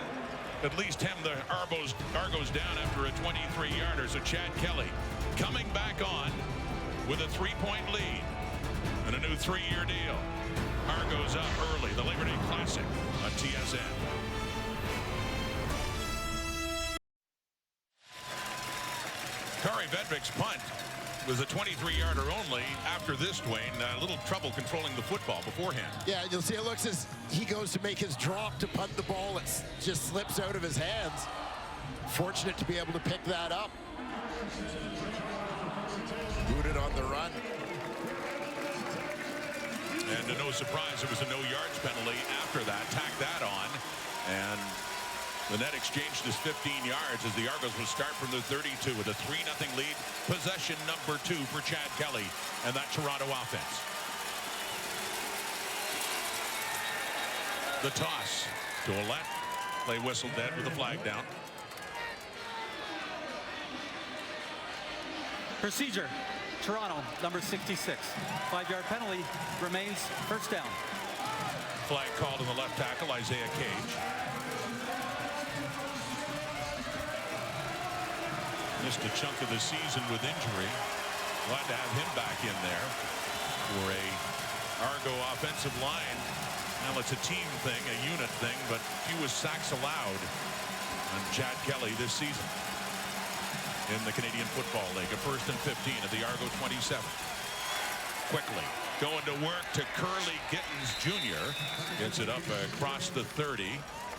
at least hem the Argos down after a 23-yarder. So Chad Kelly coming back on with a 3-point lead and a new 3-year deal. Argos up early, the Labor Day Classic on TSN. Corey Vedvik's punt was a 23-yarder only. After this, Dwayne, a little trouble controlling the football beforehand. Yeah, you'll see it looks as he goes to make his drop to punt the ball. It just slips out of his hands. Fortunate to be able to pick that up. Booted on the run. And to no surprise, it was a no yards penalty after that. Tack that on. And the net exchanged is 15 yards as the Argos will start from the 32 with a 3-0 lead. Possession number 2 for Chad Kelly and that Toronto offense. The toss to Ouellette. Play whistle dead with the flag down. Procedure. Toronto, number 66. 5-yard penalty remains first down. Flag called on the left tackle, Isaiah Cage. Missed a chunk of the season with injury. Glad to have him back in there for a Argo offensive line. Now it's a team thing, a unit thing, but fewest sacks allowed on Chad Kelly this season in the Canadian Football League. A 1st and 15 at the Argo 27. Quickly going to work to Curly Gittens Jr. Gets it up across the 30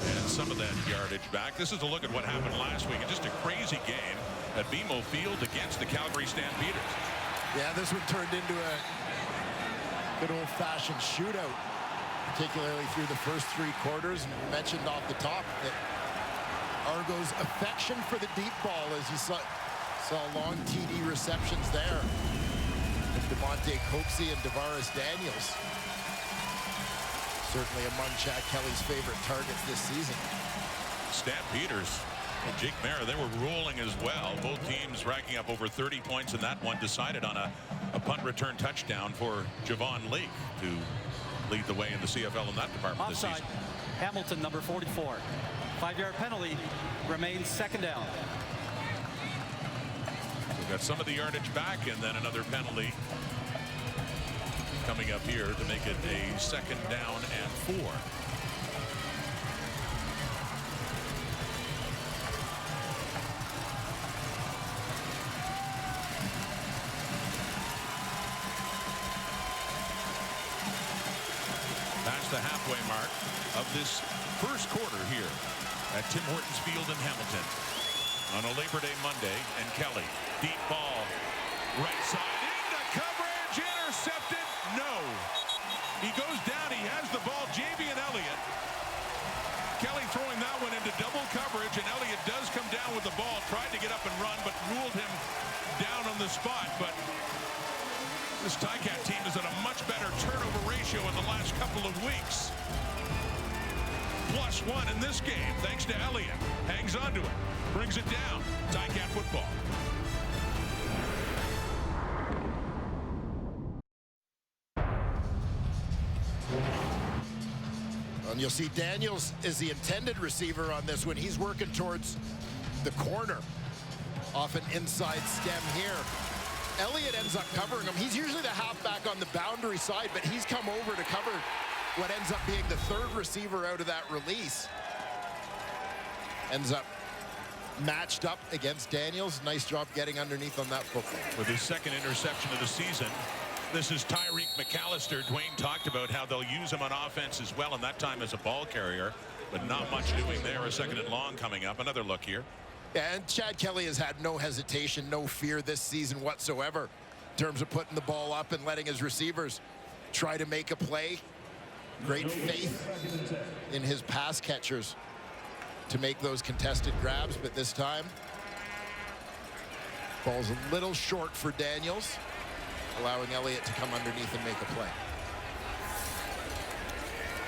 and some of that yardage back. This is a look at what happened last week. Just a crazy game at BMO Field against the Calgary Stampeders. Yeah, this one turned into a good old-fashioned shootout, particularly through the first 3 quarters. And we mentioned off the top that Argo's affection for the deep ball, as you saw long TD receptions there. DeMonte Coxey and Davaris Daniels. Certainly among Chad Kelly's favorite targets this season. Stampeders, Jake Mayer, they were rolling as well. Both teams racking up over 30 points in that one. Decided on a punt return touchdown for Javon Leake to lead the way in the CFL in that department this season. Hamilton, number 44. 5-yard penalty remains second down. We've got some of the yardage back and then another penalty coming up here to make it a 2nd down and 4. Past the halfway mark of this first quarter here at Tim Hortons Field in Hamilton on a Labor Day Monday. And Kelly, deep ball, right side into coverage, intercepted. No, he goes down. He has the ball. Javian Elliott. Kelly throwing that one into double coverage, and Elliott does come down with the ball. Tried to get up and run, but ruled him down on the spot. But this Ticat team is at a much better turnover ratio in the last couple of weeks. +1 in this game, thanks to Elliott. Hangs on to it, brings it down. Ticat football. And you'll see Daniels is the intended receiver on this one. He's working towards the corner. Off an inside stem here. Elliott ends up covering him. He's usually the halfback on the boundary side, but he's come over to cover what ends up being the third receiver out of that release. Ends up matched up against Daniels. Nice job getting underneath on that football. With his second interception of the season. This is Tyreek McAllister. Dwayne talked about how they'll use him on offense as well, and that time as a ball carrier, but not much doing there. A second and long coming up. Another look here. Yeah, and Chad Kelly has had no hesitation, no fear this season whatsoever in terms of putting the ball up and letting his receivers try to make a play. Great faith in his pass catchers to make those contested grabs, but this time ball's a little short for Daniels, allowing Elliott to come underneath and make a play.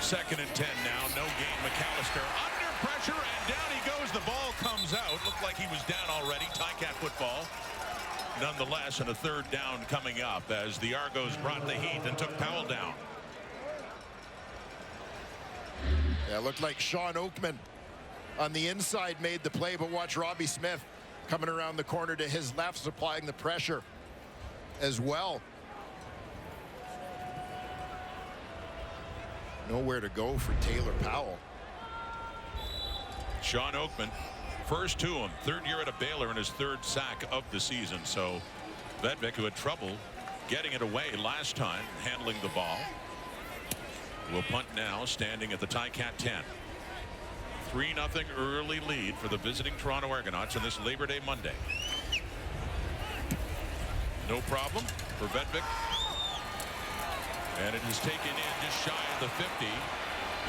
Second and 10 now. No gain. McAllister under pressure, and down he goes. The ball comes out. Looked like he was down already. Ticat football. Nonetheless, and a third down coming up as the Argos brought the heat and took Powell down. Yeah, it looked like Sean Oakman on the inside made the play, but watch Robbie Smith coming around the corner to his left, supplying the pressure as well. Nowhere to go for Taylor Powell. Sean Oakman, first to him, third year at a Baylor, and his third sack of the season. So Vedvik, who had trouble getting it away last time, handling the ball, will punt now, standing at the Ticat 10. 3-0 early lead for the visiting Toronto Argonauts on this Labor Day Monday. No problem for Vedvik. And it is taken in just shy of the 50.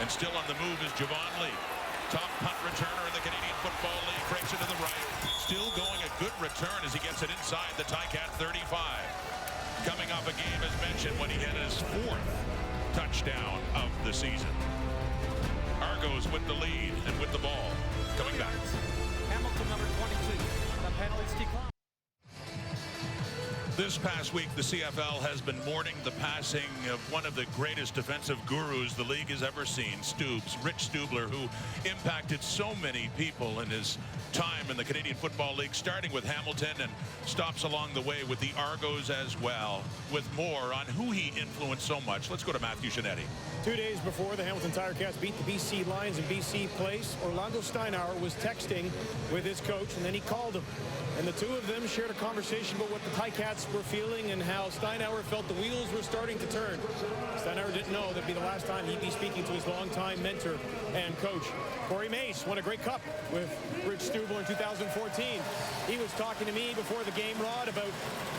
And still on the move is Javon Lee. Top punt returner in the Canadian Football League. Breaks it to the right. Still going a good return as he gets it inside the Ticat 35. Coming off a game, as mentioned, when he had his fourth touchdown of the season. Argos with the lead and with the ball. Coming back. Hamilton, number 22. The penalties decline. This past week, the CFL has been mourning the passing of one of the greatest defensive gurus the league has ever seen, Rich Stubler, who impacted so many people in his time in the Canadian Football League, starting with Hamilton and stops along the way with the Argos as well. With more on who he influenced so much, let's go to Matthew Shinetti. 2 days before the Hamilton Tiger-Cats beat the BC Lions in BC Place, Orlando Steinauer was texting with his coach, and then he called him. And the two of them shared a conversation about what the Ticats were feeling and how Steinauer felt the wheels were starting to turn. Steinauer didn't know that'd be the last time he'd be speaking to his longtime mentor and coach. Corey Mace won a Grey Cup with Rich Stubler in 2014. He was talking to me before the game, Rod, about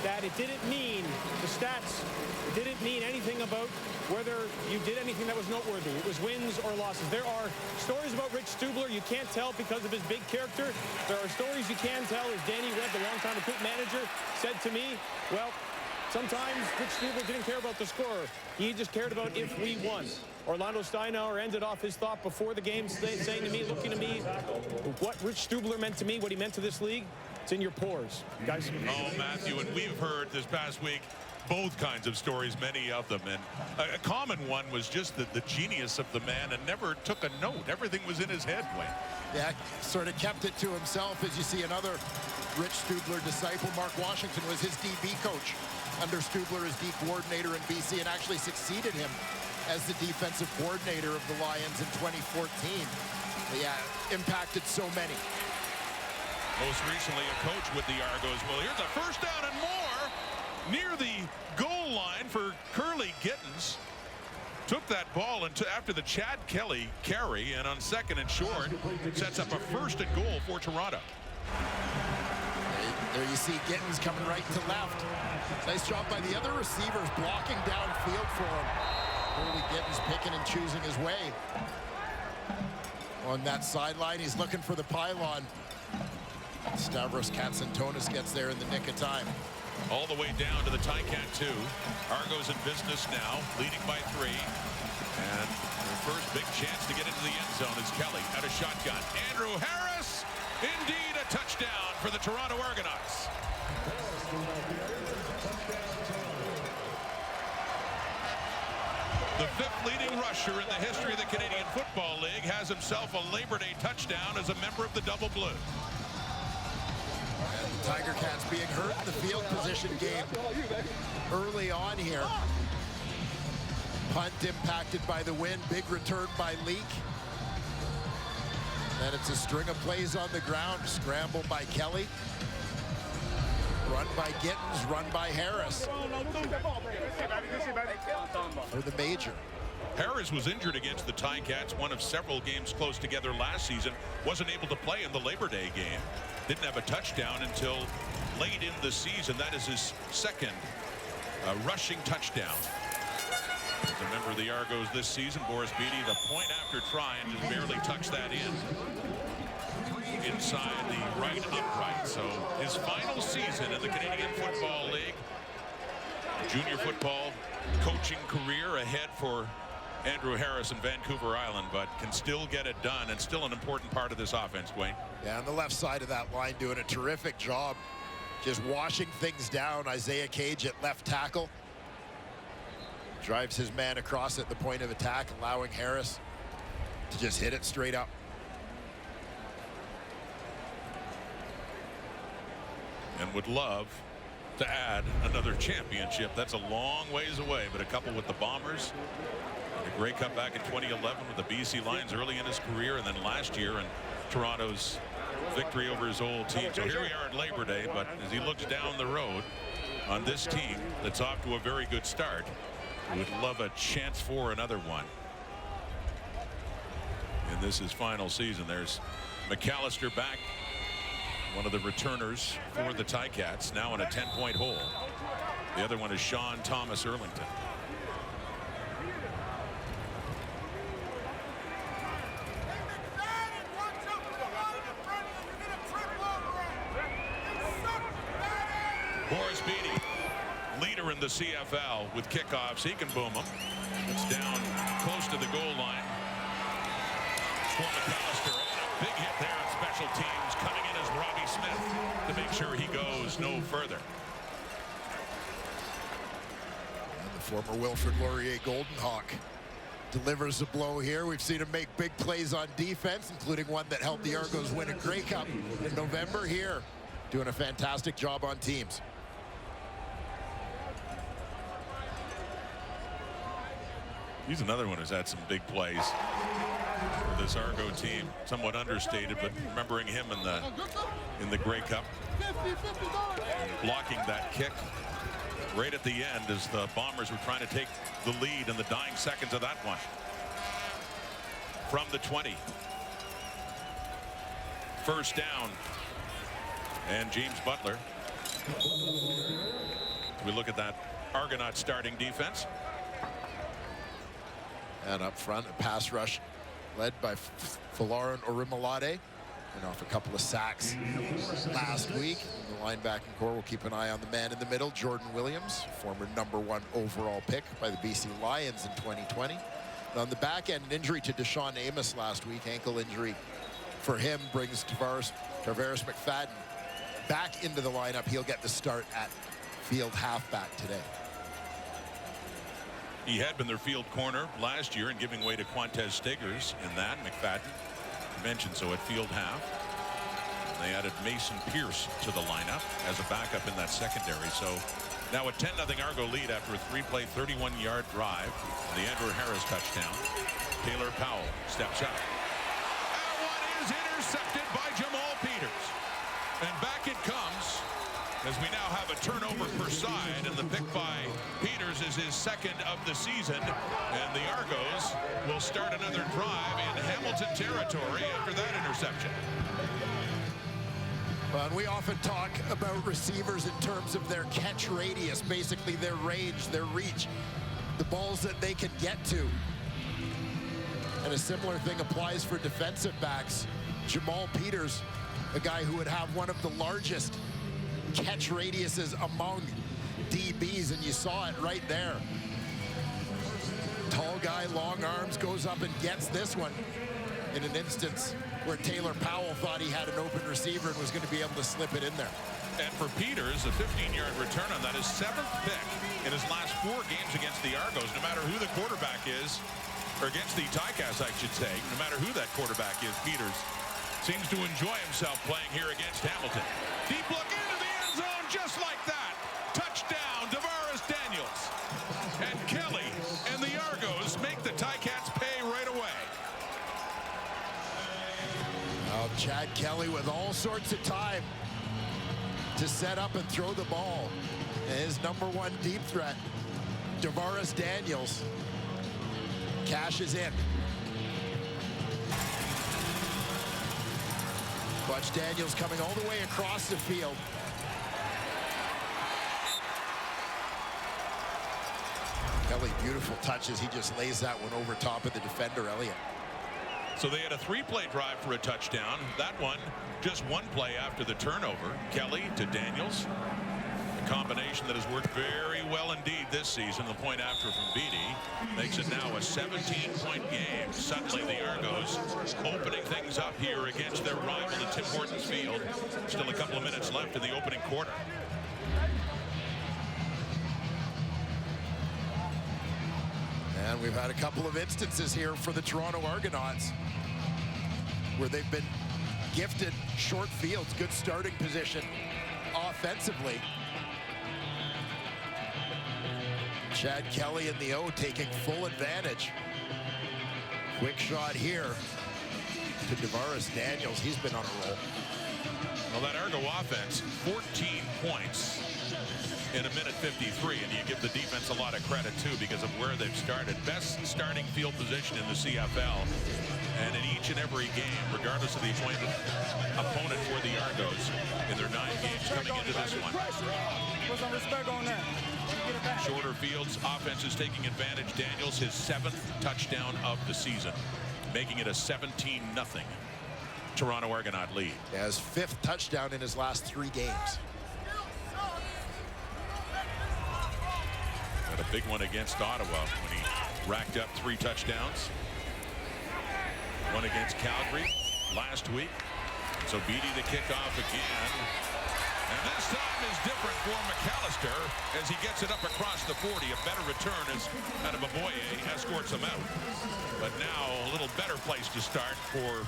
that it didn't mean the stats. It didn't mean anything about whether you did anything that was noteworthy. It was wins or losses. There are stories about Rich Stubler you can't tell because of his big character. There are stories you can tell, as Danny Webb, the longtime recruit manager, said to me, well, sometimes Rich Stubler didn't care about the score. He just cared about if we won. Orlando Steinauer ended off his thought before the game saying to me, looking to me, what Rich Stubler meant to me, what he meant to this league, it's in your pores, guys. Oh, Matthew, and we've heard this past week both kinds of stories, many of them, and a common one was just the genius of the man and never took a note. Everything was in his head, Wayne. Yeah, sort of kept it to himself. As you see, another Rich Stubler disciple, Mark Washington, was his DB coach under Stubler as D coordinator in BC and actually succeeded him as the defensive coordinator of the Lions in 2014. But yeah, impacted so many. Most recently a coach with the Argos. Well, here's a first down and more near the goal line for Curly Gittins. Took that ball into after the Chad Kelly carry, and on second and short sets up a first and goal for Toronto. There you see Gittins coming right to left. Nice job by the other receivers blocking downfield for him. Curly Gittins picking and choosing his way. On that sideline, he's looking for the pylon. Stavros Katsantonis gets there in the nick of time. All the way down to the Ticat 2. Argos in business now, leading by 3. And their first big chance to get into the end zone is Kelly out of shotgun. Andrew Harris, indeed a touchdown for the Toronto Argonauts. The fifth leading rusher in the history of the Canadian Football League has himself a Labor Day touchdown as a member of the Double Blue. And the Tiger Cats being hurt in the field position game early on here. Punt impacted by the wind. Big return by Leak. And it's a string of plays on the ground. Scramble by Kelly. Run by Gittins. Run by Harris. For the major. Harris was injured against the Ticats, one of several games close together last season. Wasn't able to play in the Labor Day game. Didn't have a touchdown until late in the season. That is his second rushing touchdown. As a member of the Argos this season, Boris Beatty, the point after try, and just barely tucks that in. Inside the right upright. So his final season in the Canadian Football League. Junior football coaching career ahead for Andrew Harris in Vancouver Island, but can still get it done and still an important part of this offense, Dwayne. Yeah, on the left side of that line doing a terrific job just washing things down. Isaiah Cage at left tackle. Drives his man across at the point of attack, allowing Harris to just hit it straight up. And would love to add another championship. That's a long ways away, but a couple with the Bombers. A Grey Cup back in 2011 with the BC Lions early in his career, and then last year in Toronto's victory over his old team. So here we are at Labor Day, but as he looks down the road on this team that's off to a very good start, he would love a chance for another one. And this is final season. There's McAllister back, one of the returners for the Ticats, now in a 10-point hole. The other one is Sean Thomas Erlington. Boris Beatty, leader in the CFL with kickoffs. He can boom them. It's down close to the goal line. For McAllister, and a big hit there on special teams. Coming in as Robbie Smith to make sure he goes no further. And the former Wilfrid Laurier Golden Hawk delivers a blow here. We've seen him make big plays on defense, including one that helped the Argos win a Grey Cup in November. Here, doing a fantastic job on teams. He's another one who's had some big plays for this Argo team. Somewhat understated, but remembering him in the Grey Cup, blocking that kick right at the end as the Bombers were trying to take the lead in the dying seconds of that one. From the 20. First down. And James Butler. We look at that Argonaut starting defense. And up front, a pass rush led by Folarin Orimalade, and off a couple of sacks last week. In the linebacking core, we'll keep an eye on the man in the middle, Jordan Williams, former #1 overall pick by the BC Lions in 2020. And on the back end, an injury to Deshaun Amos last week, ankle injury for him, brings Tarvaris McFadden back into the lineup. He'll get the start at field halfback today. He had been their field corner last year and giving way to Quantez Stigers in that. McFadden mentioned so at field half. They added Mason Pierce to the lineup as a backup in that secondary. So now a 10-0 Argo lead after a 3-play 31-yard drive. The Andrew Harris touchdown. Taylor Powell steps out. That one is intercepted by Jamal Peters. And back it comes as we now have a turnover per side, and the pick by Peters is his second of the season, and the Argos will start another drive in Hamilton territory after that interception. Well, and we often talk about receivers in terms of their catch radius, basically their range, their reach, the balls that they can get to. And a similar thing applies for defensive backs. Jamal Peters, a guy who would have one of the largest catch radiuses among DBs, and you saw it right there. Tall guy, long arms, goes up and gets this one in an instance where Taylor Powell thought he had an open receiver and was going to be able to slip it in there. And for Peters, a 15-yard return on that, his 7th pick in his last 4 games against the Argos, no matter who the quarterback is, or against the Ticats, I should say, no matter who that quarterback is, Peters seems to enjoy himself playing here against Hamilton. Deep look into the end zone just like that. Touchdown, Tavares Daniels. And Kelly and the Argos make the Ticats pay right away. Well, Chad Kelly with all sorts of time to set up and throw the ball. And his #1 deep threat, Tavares Daniels, cashes in. Watch Daniels coming all the way across the field. Kelly, beautiful touches. He just lays that one over top of the defender, Elliott. So they had a 3-play drive for a touchdown. That one, just 1 play after the turnover. Kelly to Daniels. A combination that has worked very well indeed this season. The point after from Beattie makes it now a 17-point game. Suddenly the Argos opening things up here against their rival at Tim Hortons Field. Still a couple of minutes left in the opening quarter. And we've had a couple of instances here for the Toronto Argonauts where they've been gifted short fields, good starting position offensively. Chad Kelly in the O taking full advantage. Quick shot here to Tavares Daniels. He's been on a roll. Well, that Argo offense, 14 points in a minute 53, and you give the defense a lot of credit too because of where they've started. Best starting field position in the CFL, and in each and every game, regardless of the opponent for the Argos in their 9 games coming into this one. Put some respect on that. Shorter fields, offense is taking advantage. Daniels, his 7th touchdown of the season, making it a 17-0 Toronto Argonaut lead. Yeah, his 5th touchdown in his last 3 games. Had a big one against Ottawa when he racked up 3 touchdowns. One against Calgary last week. So Beattie the kickoff again. And this time is different for McAllister as he gets it up across the 40. A better return as Adamaboye escorts him out. But now a little better place to start for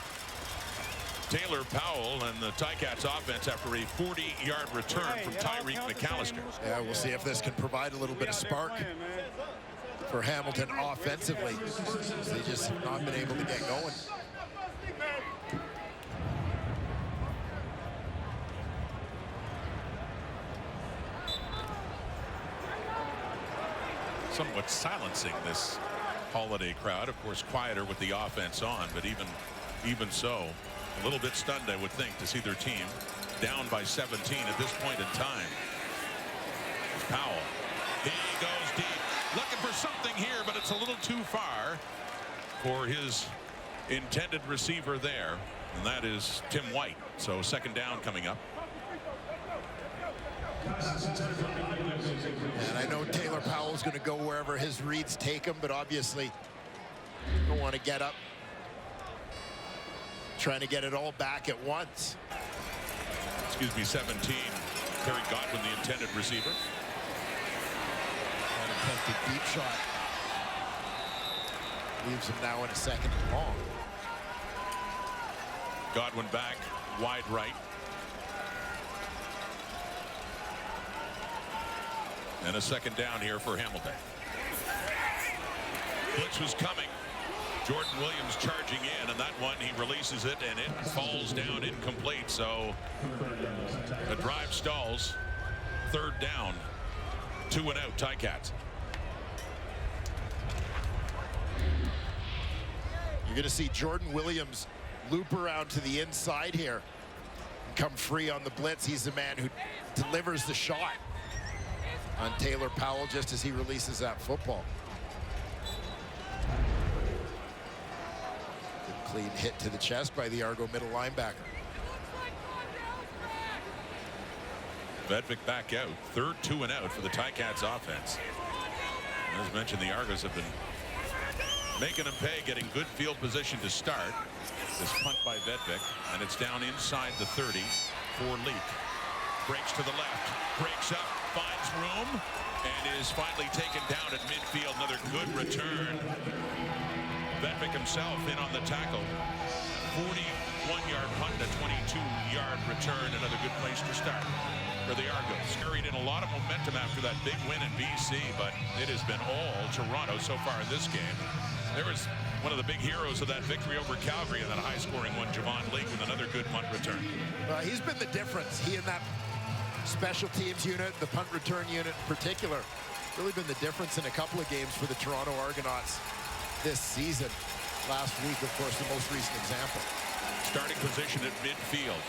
Taylor Powell and the Ticats offense after a 40-yard return from Tyreek McAllister. Yeah, we'll see if this can provide a little bit of spark for Hamilton offensively. They just have not been able to get going. Somewhat silencing this holiday crowd. Of course, quieter with the offense on, but even so, a little bit stunned, I would think, to see their team down by 17 at this point in time. Powell, he goes deep, looking for something here, but it's a little too far for his intended receiver there, and that is Tim White. So 2nd down coming up. And I know Taylor Powell's going to go wherever his reads take him, but obviously don't want to get up trying to get it all back at once. Excuse me, 17. Terry Godwin, the intended receiver. An attempted deep shot. Leaves him now in a 2nd and long. Godwin back, wide right. And a 2nd down here for Hamilton. Blitz was coming. Jordan Williams charging in, and that one he releases it, and it falls down incomplete. So the drive stalls. 3rd down. 2 and out, Ticats. You're going to see Jordan Williams loop around to the inside here. Come free on the blitz. He's the man who delivers the shot on Taylor Powell just as he releases that football. Good clean hit to the chest by the Argo middle linebacker. Vedvik back out. 3rd 2 and out for the Ticats offense. As mentioned, the Argos have been making them pay, getting good field position to start. This punt by Vedvik, and it's down inside the 30 for Leak. Breaks to the left, breaks up, finds room, and is finally taken down at midfield. Another good return. Vedvik himself in on the tackle. 40 1-yard punt, a 22-yard return. Another good place to start for the Argos. Carried in a lot of momentum after that big win in BC, but it has been all Toronto so far in this game. There was one of the big heroes of that victory over Calgary in that high-scoring one, Javon Leake, with another good punt return. He's been the difference. He and that special teams unit, the punt return unit in particular, really been the difference in a couple of games for the Toronto Argonauts this season. Last week, of course, the most recent example. Starting position at midfield,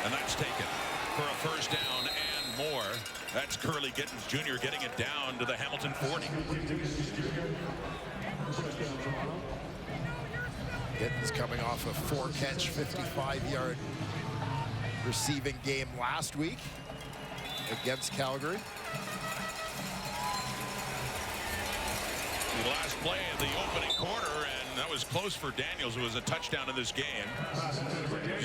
and that's taken for a first down and more. That's Curly Gittins Jr. getting it down to the Hamilton 40. Gittins coming off a 4-catch, 55-yard receiving game last week against Calgary. The last play of the opening quarter, and that was close for Daniels. It was a touchdown in this game.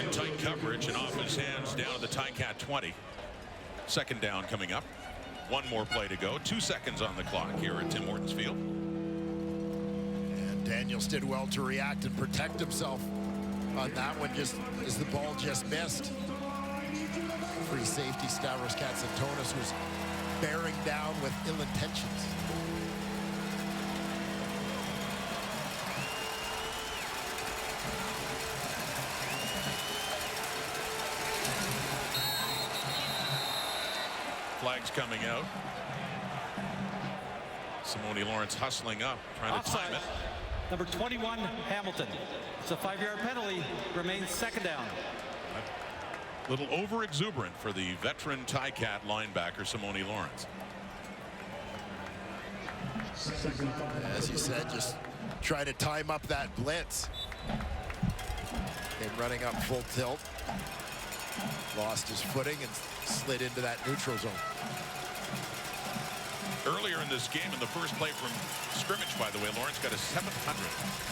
In tight coverage and off his hands down to the Ticat 20. Second down coming up. One more play to go. 2 seconds on the clock here at Tim Hortons Field. And Daniels did well to react and protect himself on that one, just as the ball just missed. Free safety Stavros Katsantonis was bearing down with ill intentions. Flags coming out. Simone Lawrence hustling up, trying Offside. to time it. Number 21, Hamilton. It's a 5-yard penalty. Remains second down. A little over-exuberant for the veteran Ticat linebacker, Simone Lawrence. As you said, just try to time up that blitz. Came running up full tilt. Lost his footing and slid into that neutral zone. Earlier in this game, in the first play from scrimmage, by the way, Lawrence got a 700th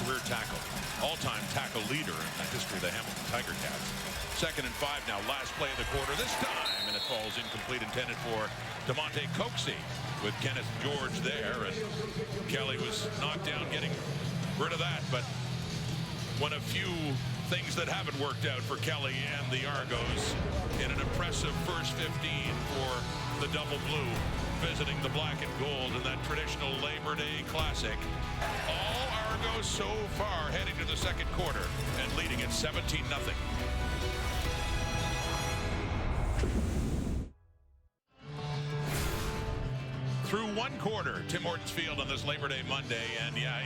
career tackle. All-time tackle leader in the history of the Hamilton Tiger Cats. 2nd and 5 now, last play of the quarter this time, and it falls incomplete, intended for DeMonte Coxey with Kenneth George there, and Kelly was knocked down getting rid of that, but one of few things that haven't worked out for Kelly and the Argos in an impressive first 15 for the Double Blue, visiting the black and gold in that traditional Labor Day Classic. All Argos so far heading to the second quarter and leading at 17-0. Through one quarter, Tim Hortons Field on this Labor Day Monday, and yeah,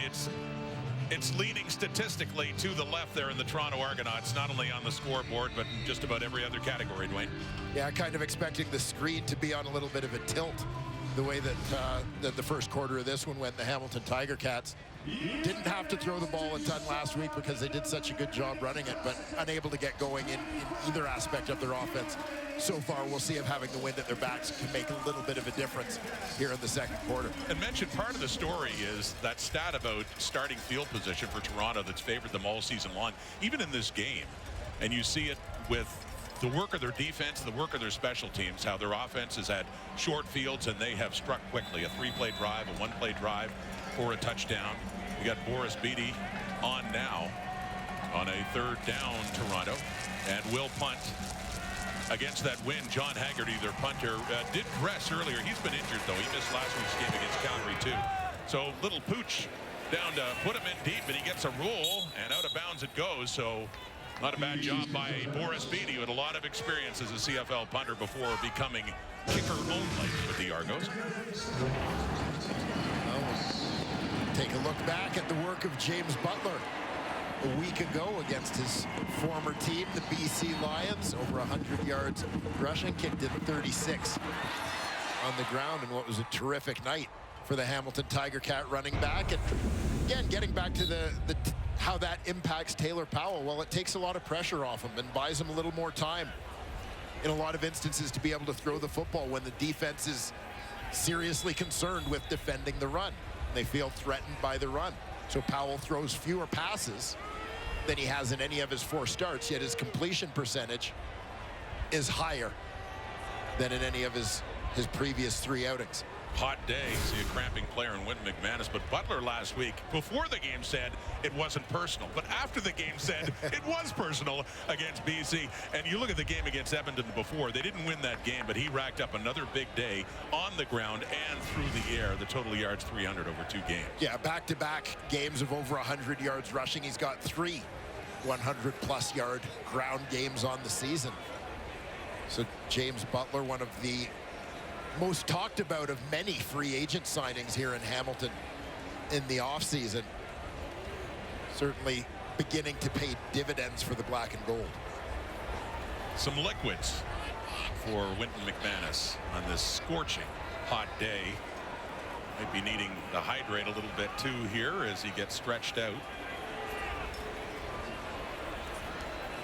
it's leaning statistically to the left there in the Toronto Argonauts, not only on the scoreboard, but in just about every other category, Dwayne. Yeah, kind of expecting the screen to be on a little bit of a tilt, the way that the first quarter of this one went. The Hamilton Tiger Cats didn't have to throw the ball a ton last week because they did such a good job running it, but unable to get going in either aspect of their offense. So far, we'll see if having the wind at their backs can make a little bit of a difference here in the second quarter. And mentioned, part of the story is that stat about starting field position for Toronto that's favored them all season long, even in this game. And you see it with the work of their defense, the work of their special teams, how their offense has had short fields and they have struck quickly. A 3-play drive, a 1-play drive for a touchdown. We got Boris Beatty on now on a 3rd down, Toronto, and will punt. Against that win, John Haggerty, their punter, did dress earlier. He's been injured, though. He missed last week's game against Calgary, too. So little Pooch down to put him in deep, and he gets a roll, and out of bounds it goes. So not a bad job by Boris Beatty, with a lot of experience as a CFL punter before becoming kicker only with the Argos. Take a look back at the work of James Butler a week ago against his former team, the BC Lions. Over 100 yards rushing, kicked in 36 on the ground in what was a terrific night for the Hamilton Tiger Cat running back. And again, getting back to how that impacts Taylor Powell. Well, it takes a lot of pressure off him and buys him a little more time in a lot of instances to be able to throw the football when the defense is seriously concerned with defending the run. They feel threatened by the run. So Powell throws fewer passes than he has in any of his 4 starts, yet his completion percentage is higher than in any of his previous 3 outings. hot day. See a cramping player in Winton McManus, but Butler last week before the game said it wasn't personal, but after the game said it was personal against BC. And you look at the game against Edmonton before, they didn't win that game, but he racked up another big day on the ground and through the air. The total yards 300 over 2 games. Yeah, back-to-back games of over 100 yards rushing. He's got 3 100-plus yard ground games on the season. So James Butler, one of the most talked about of many free agent signings here in Hamilton in the offseason. Certainly beginning to pay dividends for the black and gold. Some liquids for Winton McManus on this scorching hot day. Might be needing to hydrate a little bit too here as he gets stretched out.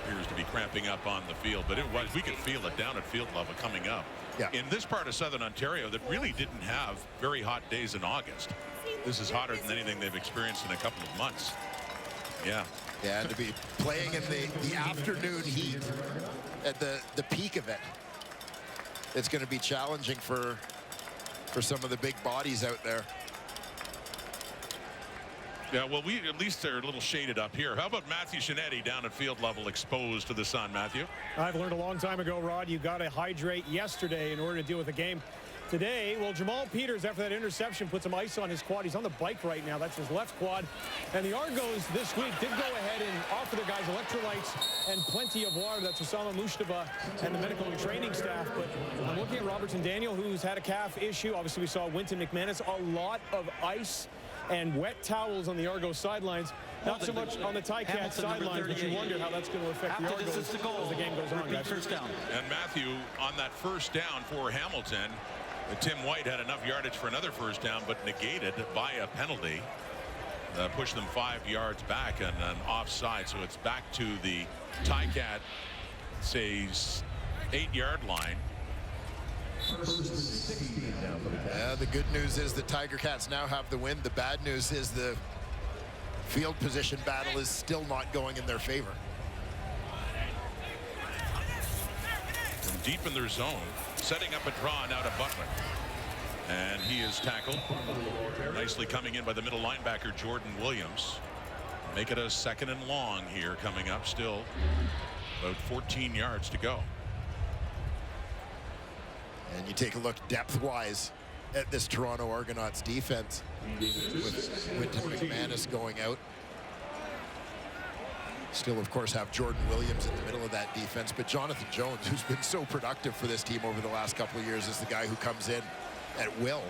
Appears to be cramping up on the field, but we could feel it down at field level coming up. Yeah. In this part of Southern Ontario that really didn't have very hot days in August. This is hotter than anything they've experienced in a couple of months. Yeah. Yeah, and to be playing in the afternoon heat at the peak of it, it's going to be challenging for some of the big bodies out there. Yeah, well, we at least are a little shaded up here. How about Matthew Shinetti down at field level exposed to the sun, Matthew? I've learned a long time ago, Rod, you got to hydrate yesterday in order to deal with the game today. Well, Jamal Peters, after that interception, put some ice on his quad. He's on the bike right now. That's his left quad. And the Argos this week did go ahead and offer their guys electrolytes and plenty of water. That's Osama Mushtaba and the medical and training staff. But I'm looking at Robertson Daniel, who's had a calf issue. Obviously, we saw Winton McManus. A lot of ice and wet towels on the Argos sidelines. Not so much on the Ticats sidelines, but you wonder how that's going to affect the Argos as the game goes on, guys. And Matthew, on that first down for Hamilton, Tim White had enough yardage for another first down, but negated by a penalty. Pushed them 5 yards back and an offside, so it's back to the Ticat, say, 8-yard line. Yeah, the good news is the Tiger Cats now have the win. The bad news is the field position battle is still not going in their favor. From deep in their zone, setting up a draw now to Butler. And he is tackled. Nicely coming in by the middle linebacker, Jordan Williams. Make it a 2nd and long here coming up. Still about 14 yards to go. And you take a look depth-wise at this Toronto Argonauts defense with Winton McManus going out. Still, of course, have Jordan Williams in the middle of that defense, but Jonathan Jones, who's been so productive for this team over the last couple of years, is the guy who comes in at will.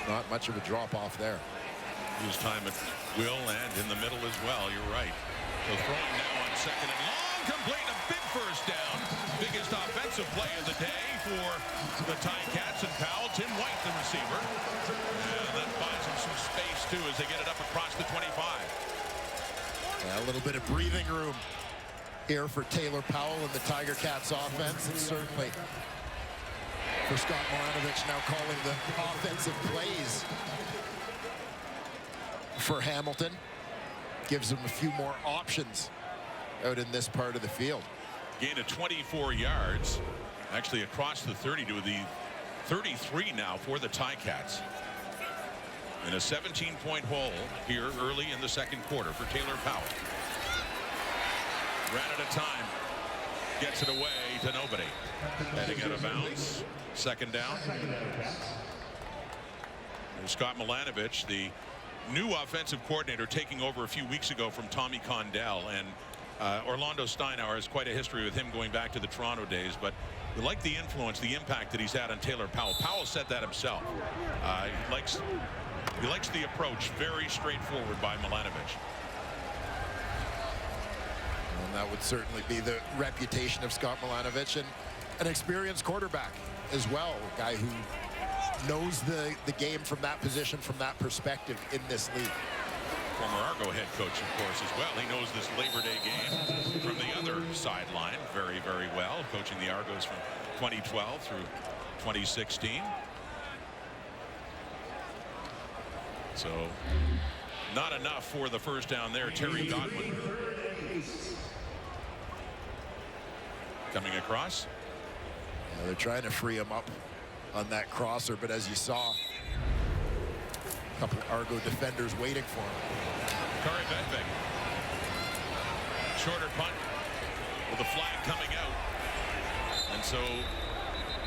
Not much of a drop-off there. His time at will and in the middle as well. You're right. So throwing now on 2nd and long, complete, a big first down. Biggest offensive play of the day for the Ticats, and Powell, Tim White, the receiver. And that buys him some space, too, as they get it up across the 25. Yeah, a little bit of breathing room here for Taylor Powell and the Tiger Cats offense, and certainly for Scott Milanovic now calling the offensive plays for Hamilton. Gives them a few more options out in this part of the field. Gain of 24 yards, actually across the 30 to the 33 now for the Ticats. In a 17-point hole here early in the 2nd quarter for Taylor Powell. Ran at a time. Gets it away to nobody. Heading out of bounds. 2nd down. And Scott Milanovic, the new offensive coordinator, taking over a few weeks ago from Tommy Condell. And Orlando Steinauer has quite a history with him going back to the Toronto days, but we like the influence, the impact that he's had on Taylor Powell. Powell said that himself. He likes the approach, very straightforward by Milanovic. And that would certainly be the reputation of Scott Milanovic, and an experienced quarterback as well, a guy who knows the game from that position, from that perspective in this league. Former Argo head coach, of course, as well. He knows this Labor Day game from the other sideline very, very well, coaching the Argos from 2012 through 2016. So not enough for the first down there. Terry Godwin coming across. Yeah, they're trying to free him up on that crosser, but as you saw, a couple of Argo defenders waiting for him. Corey Bedvig. Shorter punt with the flag coming out. And so,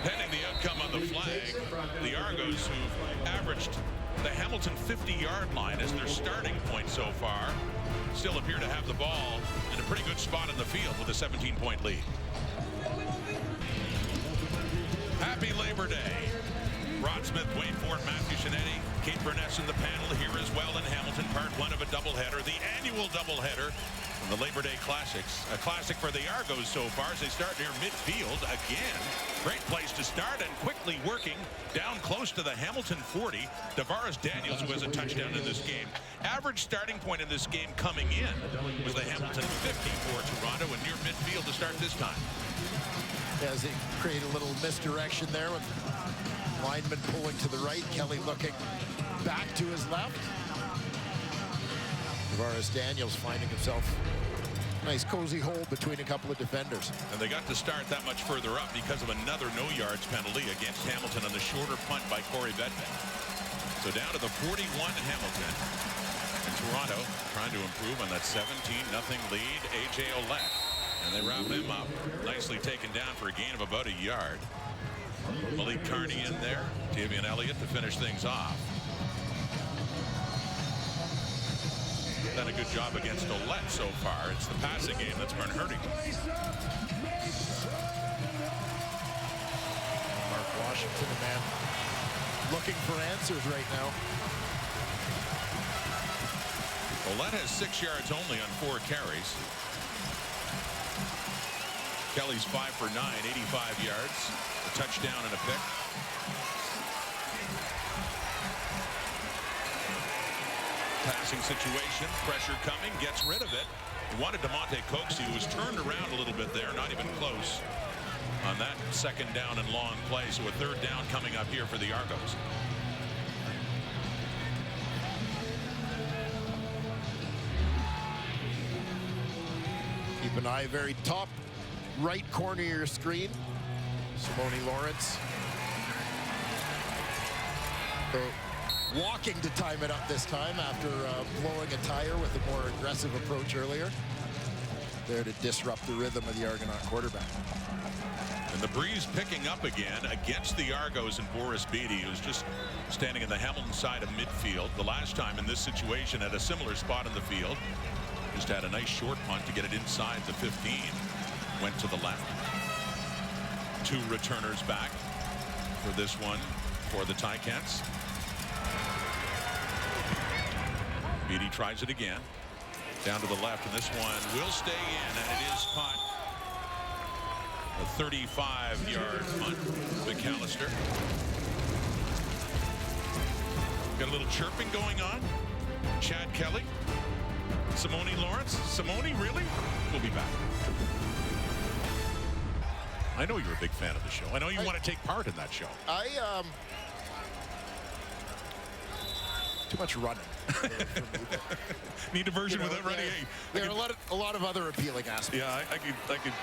pending the outcome on the flag, the Argos, who've averaged the Hamilton 50-yard line as their starting point so far, still appear to have the ball in a pretty good spot in the field with a 17-point lead. Happy Labor Day. Rod Smith, Wayne Ford, Matthew Shinetti, Kate Burness in the panel here as well in Hamilton, part one of a doubleheader, the annual doubleheader from the Labor Day Classics. A classic for the Argos so far as they start near midfield again. Great place to start and quickly working down close to the Hamilton 40. Tavares Daniels, who has a touchdown in this game. Average starting point in this game coming in was the Hamilton 50 for Toronto and near midfield to start this time. As they create a little misdirection there with lineman pulling to the right, Kelly looking back to his left. Tavares Daniels finding himself a nice cozy hole between a couple of defenders. And they got to start that much further up because of another no-yards penalty against Hamilton on the shorter punt by Corey Bedvig. So down to the 41 Hamilton. And Toronto trying to improve on that 17-0 lead. A.J. Olette. And they wrap him up. Nicely taken down for a gain of about a yard. Malik Carney in there. Tavian Elliott to finish things off. Done a good job against Olette so far. It's the passing game that's been hurting. Mark Washington, a man looking for answers right now. Olette has 6 yards only on 4 carries. Kelly's 5 for 9, 85 yards, a touchdown and a pick. Passing situation, pressure coming, gets rid of it. He wanted DeMonte Coxie, who was turned around a little bit there, not even close on that second down and long play. So a third down coming up here for the Argos. Keep an eye very top right corner of your screen. Simone Lawrence. So walking to time it up this time after blowing a tire with a more aggressive approach earlier. There to disrupt the rhythm of the Argonaut quarterback. And the breeze picking up again against the Argos and Boris Beatty, who's just standing in the Hamilton side of midfield. The last time in this situation at a similar spot in the field. Just had a nice short punt to get it inside the 15. Went to the left. 2 returners back for this one for the Ticats. Beatty tries it again. Down to the left, and this one will stay in, and it is caught. A 35-yard punt. McAllister. Got a little chirping going on. Chad Kelly. Simone Lawrence. Simone, really? We'll be back. I know you're a big fan of the show. I know you want to take part in that show. Too much running. Need diversion without running. There are a lot of other appealing aspects. Yeah, I could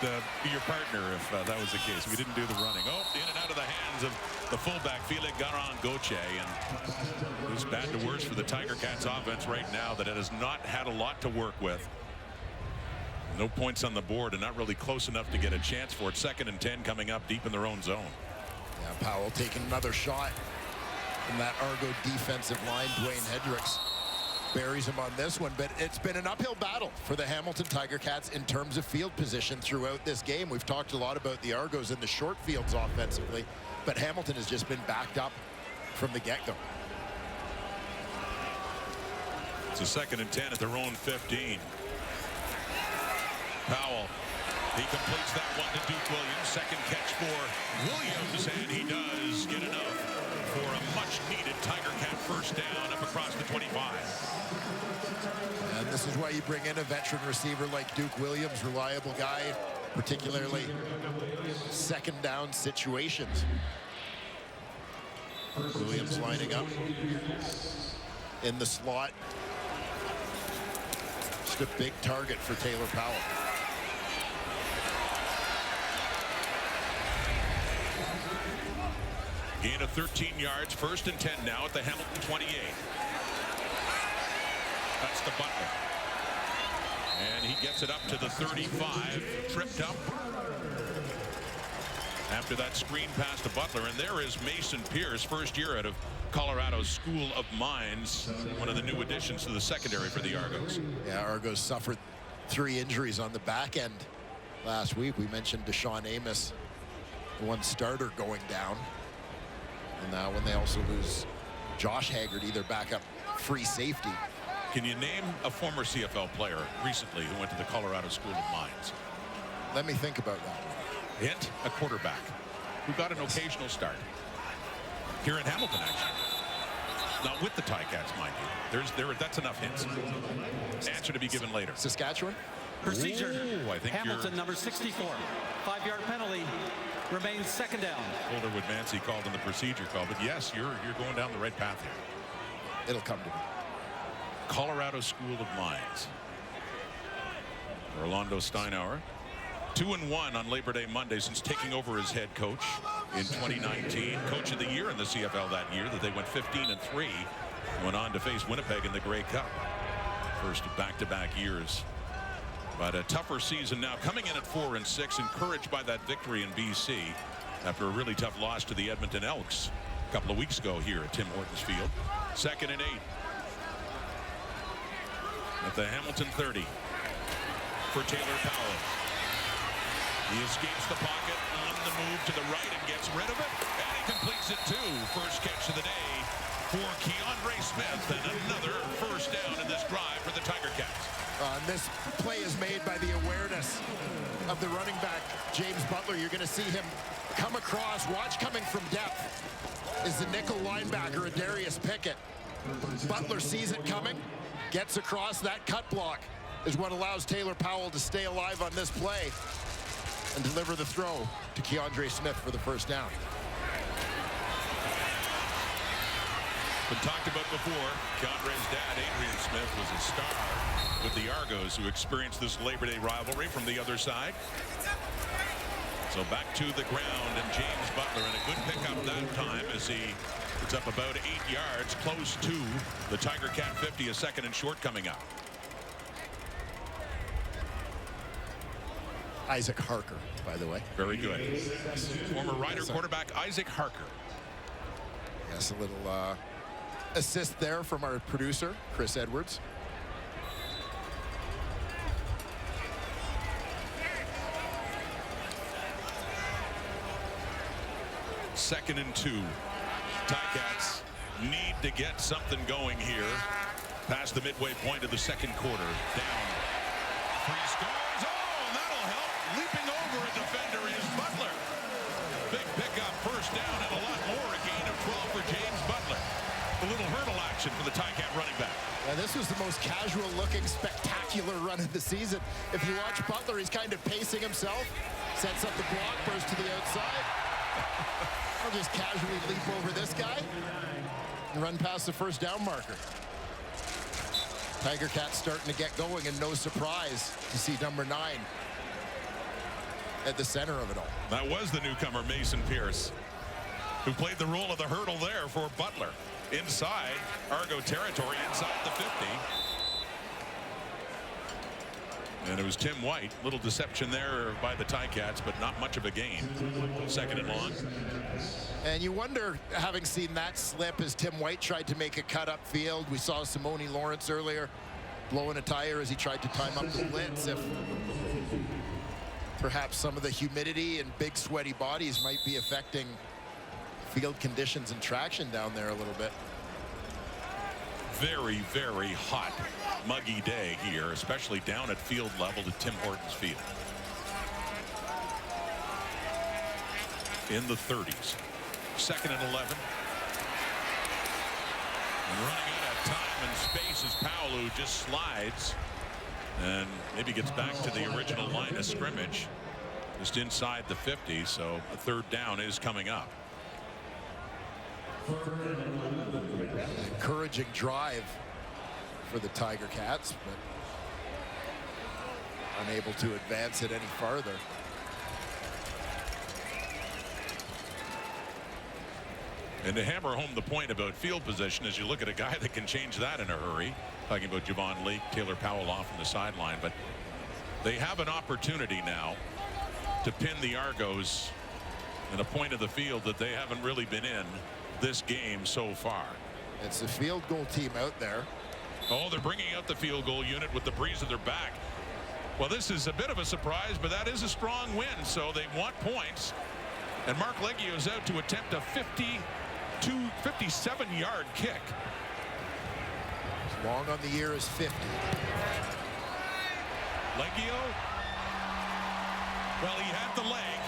be your partner if that was the case. We didn't do the running. Oh, in and out of the hands of the fullback, Felix Garan-Goche. And it was bad to worse for the Tiger Cats offense right now that it has not had a lot to work with. No points on the board and not really close enough to get a chance for it. 2nd and 10 coming up deep in their own zone. Yeah, Powell taking another shot from that Argo defensive line. Dwayne Hendricks buries him on this one, but it's been an uphill battle for the Hamilton Tiger Cats in terms of field position throughout this game. We've talked a lot about the Argos in the short fields offensively, but Hamilton has just been backed up from the get-go. It's a 2nd and 10 at their own 15. Powell, he completes that one to Duke Williams. 2nd catch for Williams, and he does get enough for a much-needed Tiger Cat first down up across the 25. And this is why you bring in a veteran receiver like Duke Williams, reliable guy, particularly 2nd down situations. Williams lining up in the slot. Just a big target for Taylor Powell. Gain of 13 yards, 1st and 10 now at the Hamilton 28. That's the Butler. And he gets it up to the 35, tripped up after that screen pass to Butler. And there is Mason Pierce, first year out of Colorado School of Mines, one of the new additions to the secondary for the Argos. Yeah, Argos suffered 3 injuries on the back end last week. We mentioned Deshaun Amos, the one starter, going down. And now when they also lose Josh Haggerty, their backup free safety. Can you name a former CFL player recently who went to the Colorado School of Mines? Let me think about that. Hint, a quarterback who got an occasional start. Here in Hamilton, actually. Not with the Ticats, mind you. That's enough hints. Answer to be given later. Saskatchewan? Procedure. Ooh, I think Hamilton, number 64. 5-yard penalty. Remains 2nd down. Calderwood Mancy called in the procedure call, but yes, you're going down the right path here. It'll come to me. Colorado School of Mines. Orlando Steinauer, 2-1 on Labor Day Monday since taking over as head coach in 2019. Coach of the year in the CFL that year that they went 15-3. Went on to face Winnipeg in the Grey Cup. First of back-to-back years. But a tougher season now, coming in at 4-6, encouraged by that victory in BC after a really tough loss to the Edmonton Elks a couple of weeks ago here at Tim Hortons Field. 2nd and 8 at the Hamilton 30 for Taylor Powell. He escapes the pocket on the move to the right and gets rid of it, and he completes it too. First catch of the day for Keandre Smith, and another first down in this drive for the Tiger Cats. This play is made by the awareness of the running back, James Butler. You're going to see him come across. Watch, coming from depth is the nickel linebacker, Adarius Pickett. Butler sees it coming, gets across. That cut block is what allows Taylor Powell to stay alive on this play and deliver the throw to Keandre Smith for the first down. Been talked about before. Keandre's dad, Adrian Smith, was a star with the Argos, who experienced this Labor Day rivalry from the other side. So back to the ground, and James Butler in a good pickup that time as he gets up about 8 yards, close to the Tiger Cat 50, a 2nd and short coming up. Isaac Harker, by the way. Very good. Former Rider quarterback Isaac Harker. Yes, a little assist there from our producer, Chris Edwards. Second and 2. Ticats need to get something going here. Past the midway point of the second quarter. Down. 3 scores. Oh, and that'll help. Leaping over a defender is Butler. Big pickup, first down, and a lot more. A gain of 12 for James Butler. A little hurdle action for the Ticat running back. Yeah, this was the most casual-looking, spectacular run of the season. If you watch Butler, he's kind of pacing himself. Sets up the block, burst to the outside. I'll just casually leap over this guy and run past the first down marker. Tiger Cats starting to get going, and no surprise to see number 9 at the center of it all. That was the newcomer, Mason Pierce, who played the role of the hurdle there for Butler. Inside Argo territory, inside the 50. And it was Tim White. Little deception there by the Ticats, but not much of a gain. 2nd and long. And you wonder, having seen that slip as Tim White tried to make a cut upfield. We saw Simone Lawrence earlier blowing a tire as he tried to time up the blitz. If perhaps some of the humidity and big sweaty bodies might be affecting field conditions and traction down there a little bit. Very, very hot, muggy day here, especially down at field level at Tim Hortons Field. In the 30s. 2nd and 11. And running out of time and space is Powell, who just slides and maybe gets back to the original line of scrimmage just inside the 50. So a 3rd down is coming up. Encouraging drive for the Tiger Cats, but unable to advance it any farther. And to hammer home the point about field position, as you look at a guy that can change that in a hurry, talking about Javon Leake, Taylor Powell off on the sideline, but they have an opportunity now to pin the Argos in a point of the field that they haven't really been in this game so far. It's the field goal team out there. Oh, they're bringing out the field goal unit with the breeze of their back. Well, this is a bit of a surprise, but that is a strong win, so they want points. And Mark Leggio is out to attempt a 57-yard kick. Long on the year is 50. Leggio, well, he had the leg,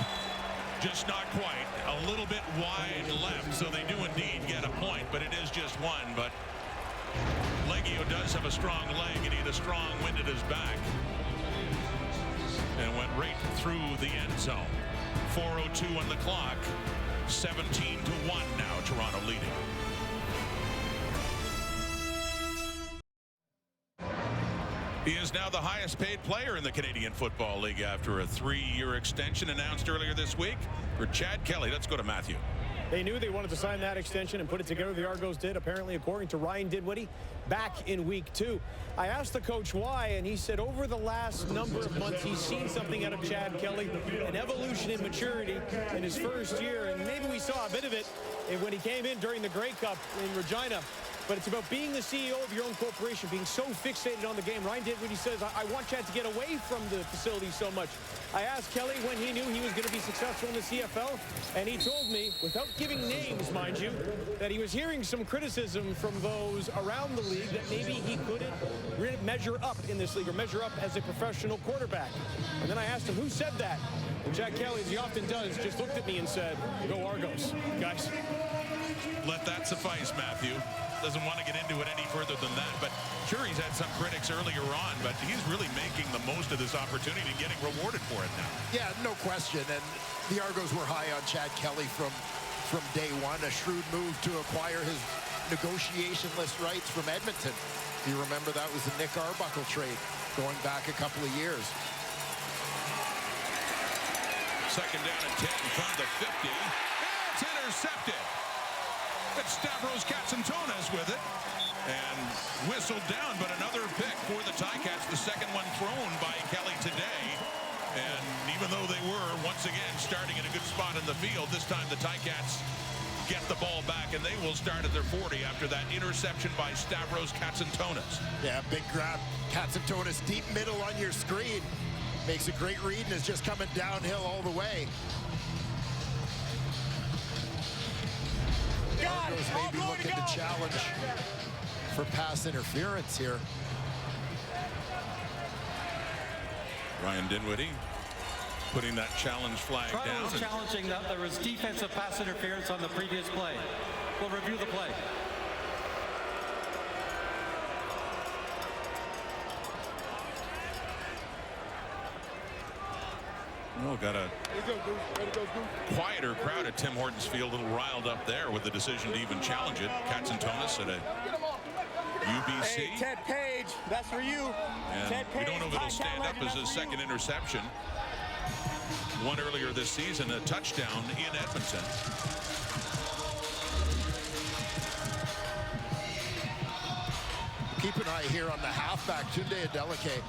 just not quite. A little bit wide left, so they do indeed get a point, but it is just one. But Leggio does have a strong leg, and he had a strong wind at his back. And went right through the end zone. 4:02 on the clock. 17-1 now, Toronto leading. He is now the highest paid player in the Canadian Football League after a 3-year extension announced earlier this week for Chad Kelly. Let's go to Matthew. They knew they wanted to sign that extension and put it together. The Argos did, apparently, according to Ryan Dinwiddie, back in week 2. I asked the coach why, and he said over the last number of months, he's seen something out of Chad Kelly, an evolution in maturity in his first year, and maybe we saw a bit of it when he came in during the Grey Cup in Regina. But it's about being the CEO of your own corporation, being so fixated on the game. Ryan Dinwiddie says, I want Chad to get away from the facility so much. I asked Kelly when he knew he was going to be successful in the CFL, and he told me, without giving names, mind you, that he was hearing some criticism from those around the league that maybe he couldn't really measure up in this league or measure up as a professional quarterback. And then I asked him, who said that? And Chad Kelly, as he often does, just looked at me and said, go Argos, guys. Let that suffice, Matthew. Doesn't want to get into it any further than that, but sure, he's had some critics earlier on, but he's really making the most of this opportunity and getting rewarded for it now. Yeah, no question. And the Argos were high on Chad Kelly from day one. A shrewd move to acquire his negotiation list rights from Edmonton. If you remember, that was the Nick Arbuckle trade going back a couple of years. Second down and 10 from the 50. It's intercepted. It's Stavros Katsantonis with it. And whistled down, but another pick for the Ticats. The second one thrown by Kelly today. And even though they were, once again, starting in a good spot in the field, this time the Ticats get the ball back, and they will start at their 40 after that interception by Stavros Katsantonis. Yeah, big grab. Katsantonis deep middle on your screen. Makes a great read and is just coming downhill all the way. Argos maybe looking to challenge for pass interference here. Ryan Dinwiddie putting that challenge flag Toronto down. was challenging that there was defensive pass interference on the previous play. We'll review the play. Oh, got a quieter crowd at Tim Hortons Field, a little riled up there with the decision to even challenge it. Katsantonis at a UBC. Hey, Ted Page, that's for you. And Ted we Page, don't know if it'll stand up as his second interception. One earlier this season, a touchdown in Edmonton. Keep an eye here on the halfback, Tunde Adeleke,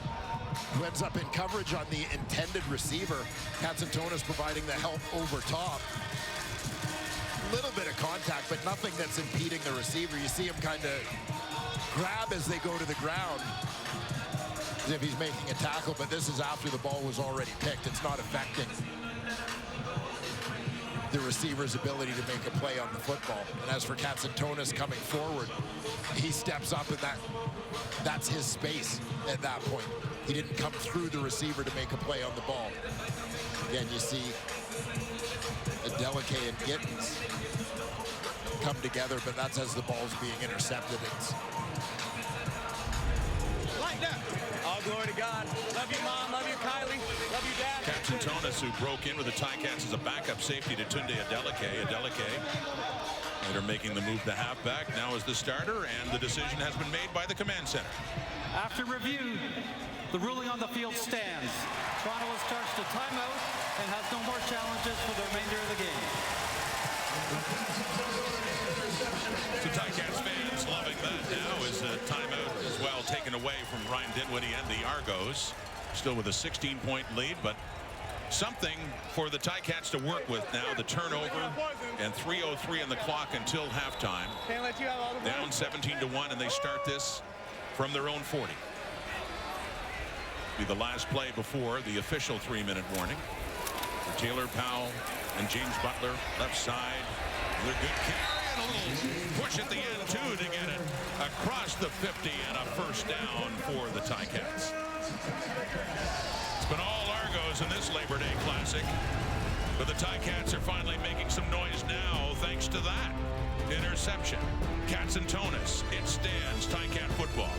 who ends up in coverage on the intended receiver. Katsantonis providing the help over top. Little bit of contact, but nothing that's impeding the receiver. You see him kind of grab as they go to the ground, as if he's making a tackle, but this is after the ball was already picked. It's not affecting the receiver's ability to make a play on the football. And as for Katsantonis coming forward, he steps up, and that's his space at that point. He didn't come through the receiver to make a play on the ball. Again, you see Adeleke and Gittins come together, but that's as the ball's being intercepted. It's like that. All glory to God. Love you, Mom. Love you, Kylie. Love you, Dad. Katsantonis, who broke in with the Ticats as a backup safety to Tunde Adeleke. Adeleke later making the move to halfback, now as the starter, and the decision has been made by the command center. After review, the ruling on the field stands. Toronto is charged a timeout and has no more challenges for the remainder of the game. taken away from Ryan Dinwiddie and the Argos. Still with a 16-point lead, but something for the Ticats to work with now. The turnover and 3:03 on the clock until halftime. Can't let you have all the Down 17-1, and they start this from their own 40. Be the last play before the official 3-minute warning. For Taylor Powell and James Butler, left side. They're good carry and a little push at the end too to get it across the 50 and a first down for the Ticats. It's been all Argos in this Labor Day Classic, but the Ticats are finally making some noise now thanks to that interception. Cats and Tonis, it stands Ticat football.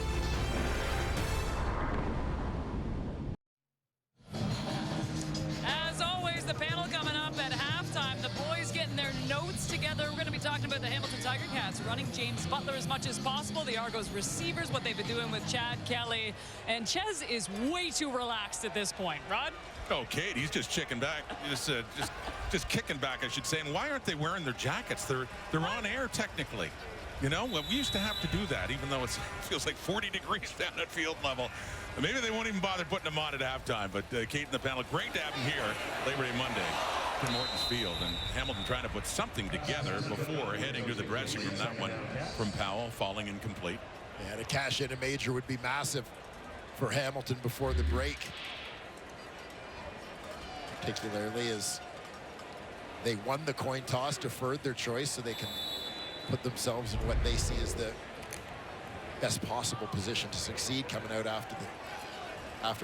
As always, the panel coming up at halftime. The boys getting their notes together. We're going to be talking about the Hamilton Tiger Cats running James Butler as much as possible. The Argos receivers, what they've been doing with Chad Kelly. And Ches is way too relaxed at this point. Rod? Oh, Kate, he's just kicking back. Just kicking back, I should say. And why aren't they wearing their jackets? They're on air technically. You know, well, we used to have to do that, even though it feels like 40 degrees down at field level. Maybe they won't even bother putting them on at halftime. But Kate and the panel, great to have them here Labor Day Monday in Morton's Field. And Hamilton trying to put something together before heading to the dressing room. That one from Powell falling incomplete. Yeah, to cash in a major would be massive for Hamilton before the break. Particularly as they won the coin toss, deferred their choice so they can put themselves in what they see as the best possible position to succeed coming out after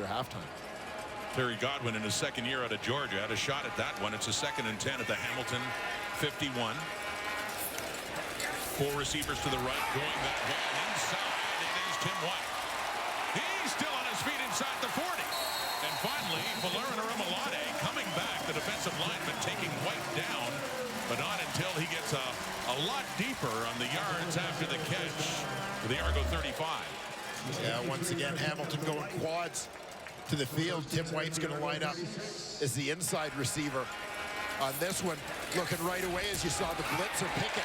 halftime. Terry Godwin in his second year out of Georgia had a shot at that one. It's a 2nd and 10 at the Hamilton 51. 4 receivers to the right going that way. Inside it is Tim White. He's still on his feet inside the 40. And finally, Valerian Remalade coming back. The defensive lineman taking White down, but not until he gets a lot deeper on the yards after the catch for the Argo 35. Yeah, once again, Hamilton going quads to the field. Tim White's going to line up as the inside receiver on this one. Looking right away as you saw the blitzer Pickett.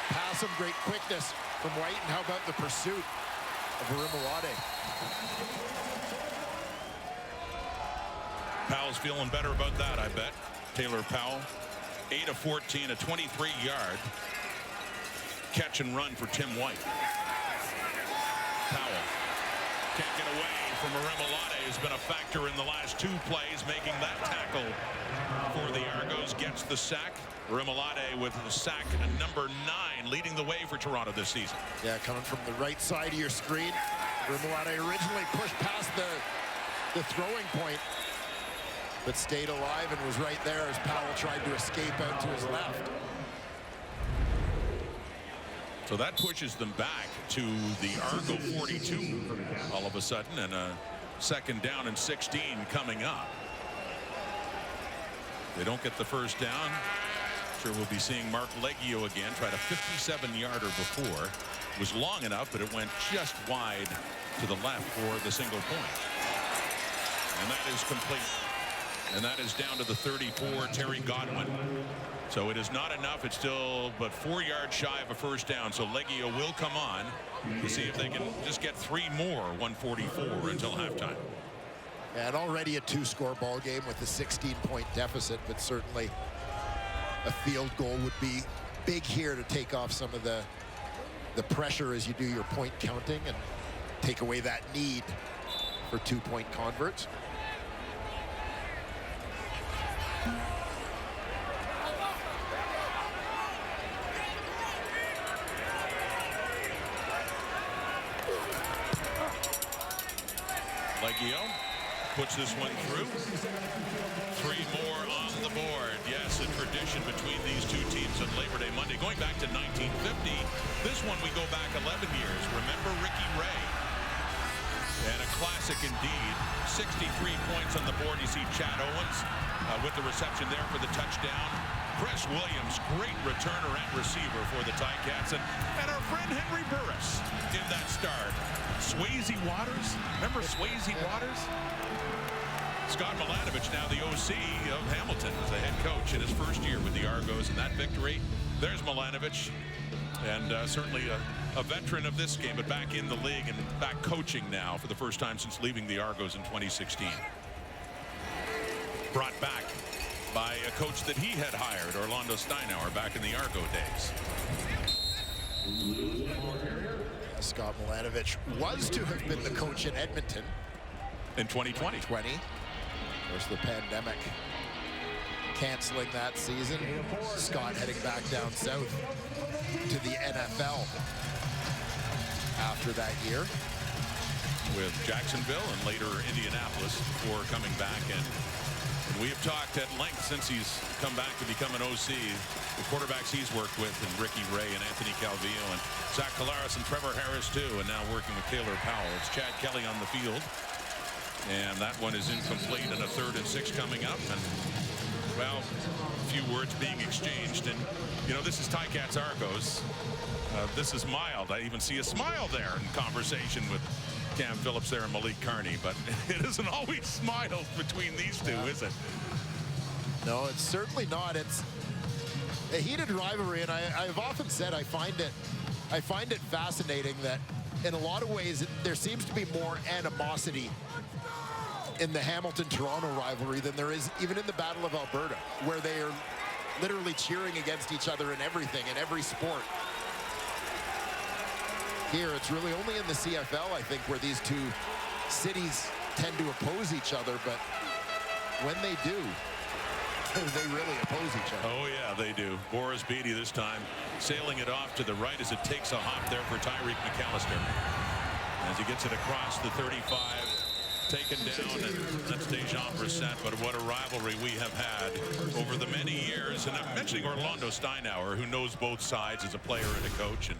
Pass him, great quickness from White. And how about the pursuit of Remalade? Powell's feeling better about that, I bet. Taylor Powell, 8 of 14, a 23-yard catch and run for Tim White. Powell can't get away from Remalade, who's been a factor in the last 2 plays, making that tackle for the Argos. Gets the sack. Remalade with the sack number 9, leading the way for Toronto this season. Yeah, coming from the right side of your screen. Remalade originally pushed past the throwing point, but stayed alive and was right there as Powell tried to escape out to his left. So that pushes them back to the Argo 42 all of a sudden, and a 2nd down and 16 coming up. They don't get the first down. Sure, we'll be seeing Mark Leggio again. Tried a 57-yarder before. It was long enough, but it went just wide to the left for the single point. And that is complete. And that is down to the 34, Terry Godwin. So it is not enough. It's still but 4 yards shy of a first down. So Leggio will come on to see if they can just get 3 more, 144 until halftime. And already a 2-score ball game with a 16-point deficit, but certainly a field goal would be big here to take off some of the pressure as you do your point counting and take away that need for 2-point converts. Leggio puts this one through. 3 more on the board. Yes, a tradition between these 2 teams on Labor Day Monday. Going back to 1950, this one we go back 11 years. Remember Ricky Ray? And a classic indeed. 63 points on the board. You see Chad Owens with the reception there for the touchdown. Chris Williams, great returner and receiver for the Ticats. And our friend Henry Burris in that start. Swayze Waters. Remember Swayze Waters? Scott Milanovich, now the OC of Hamilton, as a head coach in his first year with the Argos. And that victory, there's Milanovich. And certainly a veteran of this game, but back in the league and back coaching now for the first time since leaving the Argos in 2016. Brought back by a coach that he had hired, Orlando Steinauer, back in the Argo days. Scott Milanovich was to have been the coach in Edmonton in 2020. Of course, the pandemic canceling that season. Scott heading back down south to the NFL after that year. With Jacksonville and later Indianapolis before coming back. And we have talked at length since he's come back to become an OC. The quarterbacks he's worked with, and Ricky Ray and Anthony Calvillo and Zach Collaros and Trevor Harris too, and now working with Taylor Powell. It's Chad Kelly on the field. And that one is incomplete, and a 3rd and 6 coming up. And, well, a few words being exchanged. And, you know, this is Ticats Argos. This is mild. I even see a smile there in conversation with Cam Phillips there and Malik Carney. But it isn't always smiles between these two, is it? No, it's certainly not. It's a heated rivalry, and I've often said I find it fascinating that in a lot of ways there seems to be more animosity in the Hamilton-Toronto rivalry than there is even in the Battle of Alberta, where they are literally cheering against each other in everything, in every sport. Here, it's really only in the CFL, I think, where these two cities tend to oppose each other, but when they do, they really oppose each other. Oh, yeah, they do. Boris Beatty this time sailing it off to the right as it takes a hop there for Tyreek McAllister. As he gets it across the 35, taken down, and that's Dejan Brissett. But what a rivalry we have had over the many years. And I'm mentioning Orlando Steinauer, who knows both sides as a player and a coach.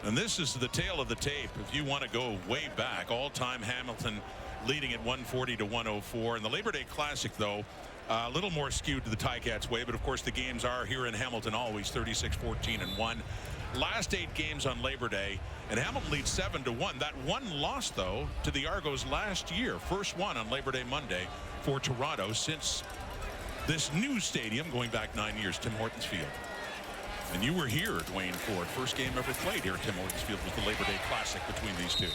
And this is the tale of the tape. If you want to go way back, all-time Hamilton leading at 140-104. And the Labor Day Classic, though, a little more skewed to the Ticats way, but of course the games are here in Hamilton always 36-14-1. Last 8 games on Labor Day, and Hamilton leads 7-1. That one loss, though, to the Argos last year. First one on Labor Day Monday for Toronto since this new stadium going back 9 years, Tim Hortons Field. And you were here at Wayne Ford. First game ever played here at Tim Hortons Field was the Labor Day Classic between these two.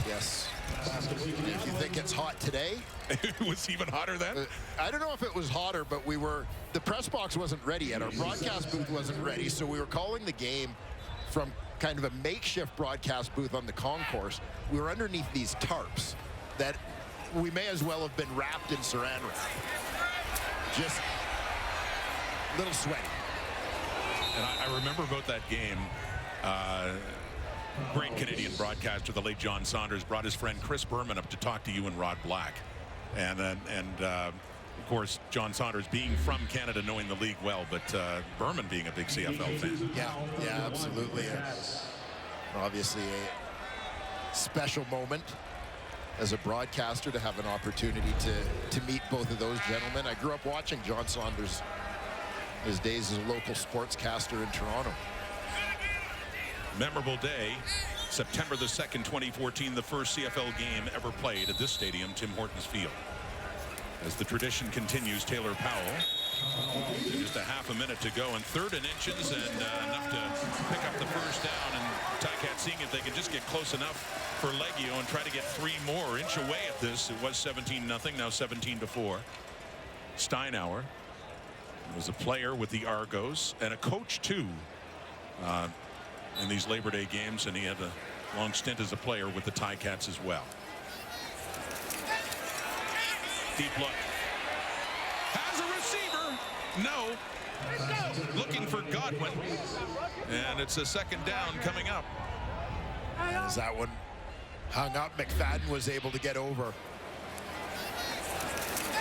Yes. If you think it's hot today. It was even hotter then? I don't know if it was hotter, but the press box wasn't ready yet. Our broadcast booth wasn't ready, so we were calling the game from kind of a makeshift broadcast booth on the concourse. We were underneath these tarps that we may as well have been wrapped in saran wrap. Just a little sweaty. And I remember about that game, great Canadian broadcaster, the late John Saunders, brought his friend Chris Berman up to talk to you and Rod Black. And of course, John Saunders being from Canada, knowing the league well, but Berman being a big CFL fan. Yeah, absolutely. Obviously a special moment as a broadcaster to have an opportunity to meet both of those gentlemen. I grew up watching John Saunders his days as a local sportscaster in Toronto. Memorable day, September the 2nd, 2014, the first CFL game ever played at this stadium, Tim Hortons Field. As the tradition continues, Taylor Powell, just a half a minute to go, and 3rd and inches, and enough to pick up the first down, and Ticats seeing if they can just get close enough for Leggio and try to get 3 more. Inch away at this. It was 17-0, now 17-4. Steinauer was a player with the Argos and a coach too in these Labor Day games, and he had a long stint as a player with the Ticats as well. Deep look. Has a receiver. No. Looking for Godwin. And it's a 2nd down coming up. As that one hung up, McFadden was able to get over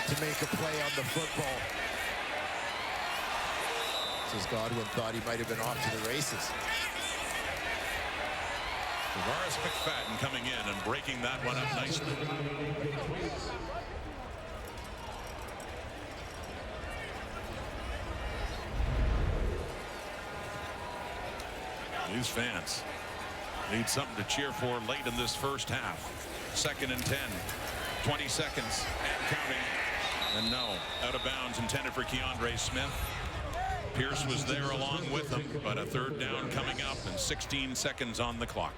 to make a play on the football. As Godwin thought he might have been off to the races. Tavares McFadden coming in and breaking that one up nicely. These fans need something to cheer for late in this first half. 2nd and 10, 20 seconds and counting. And no, out of bounds, intended for Keandre Smith. Pierce was there along with him, but a third down coming up and 16 seconds on the clock.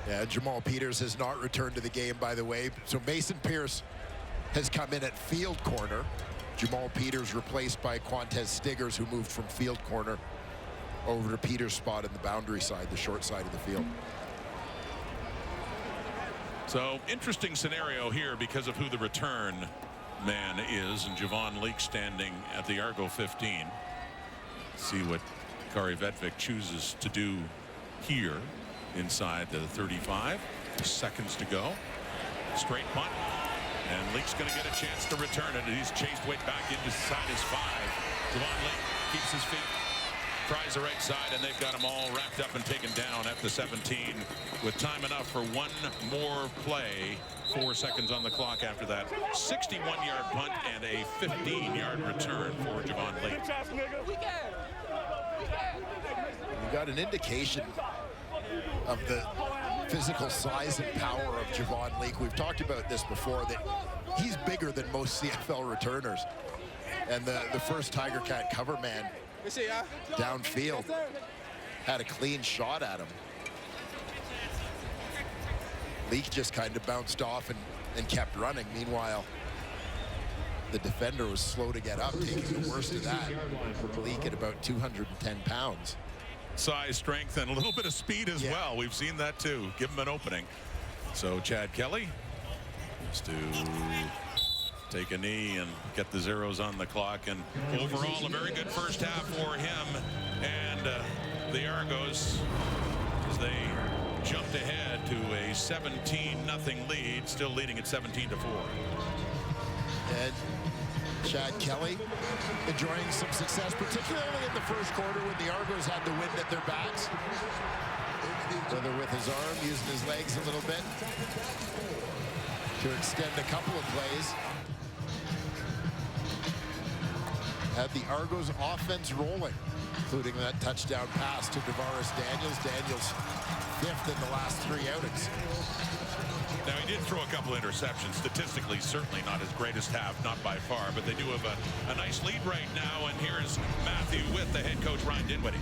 Yeah, Jamal Peters has not returned to the game, by the way. So Mason Pierce has come in at field corner. Jamal Peters replaced by Quantez Stiggers, who moved from field corner over to Peters' spot in the boundary side, the short side of the field. So interesting scenario here because of who the return man is, and Javon Leake standing at the Argo 15. See what Kari Vedvik chooses to do here inside the 35. Seconds to go. Straight punt. And Leake's going to get a chance to return it. He's chased way back inside his 5. Javon Leake keeps his feet. Tries the right side, and they've got him all wrapped up and taken down at the 17 with time enough for one more play. 4 seconds on the clock after that 61-yard punt and a 15-yard return for Javon Leake. You got an indication of the physical size and power of Javon Leake. We've talked about this before, that he's bigger than most CFL returners. And the first Tiger Cat cover man downfield had a clean shot at him. Leake just kind of bounced off and kept running. Meanwhile, the defender was slow to get up, taking the worst of that. Leake at about 210 pounds. Size, strength, and a little bit of speed as well. We've seen that too. Give him an opening. So Chad Kelly has to take a knee and get the zeros on the clock. And overall, a very good first half for him and the Argos as they jumped ahead to a 17-0 lead, still leading at 17-4. And Chad Kelly enjoying some success, particularly in the first quarter when the Argos had the wind at their backs. Whether with his arm, using his legs a little bit to extend a couple of plays. Had the Argos offense rolling, including that touchdown pass to Davaris Daniels. Daniels 5th in the last 3 outings. Now, he did throw a couple interceptions. Statistically, certainly not his greatest half, not by far, but they do have a nice lead right now. And here's Matthew with the head coach, Ryan Dinwiddie.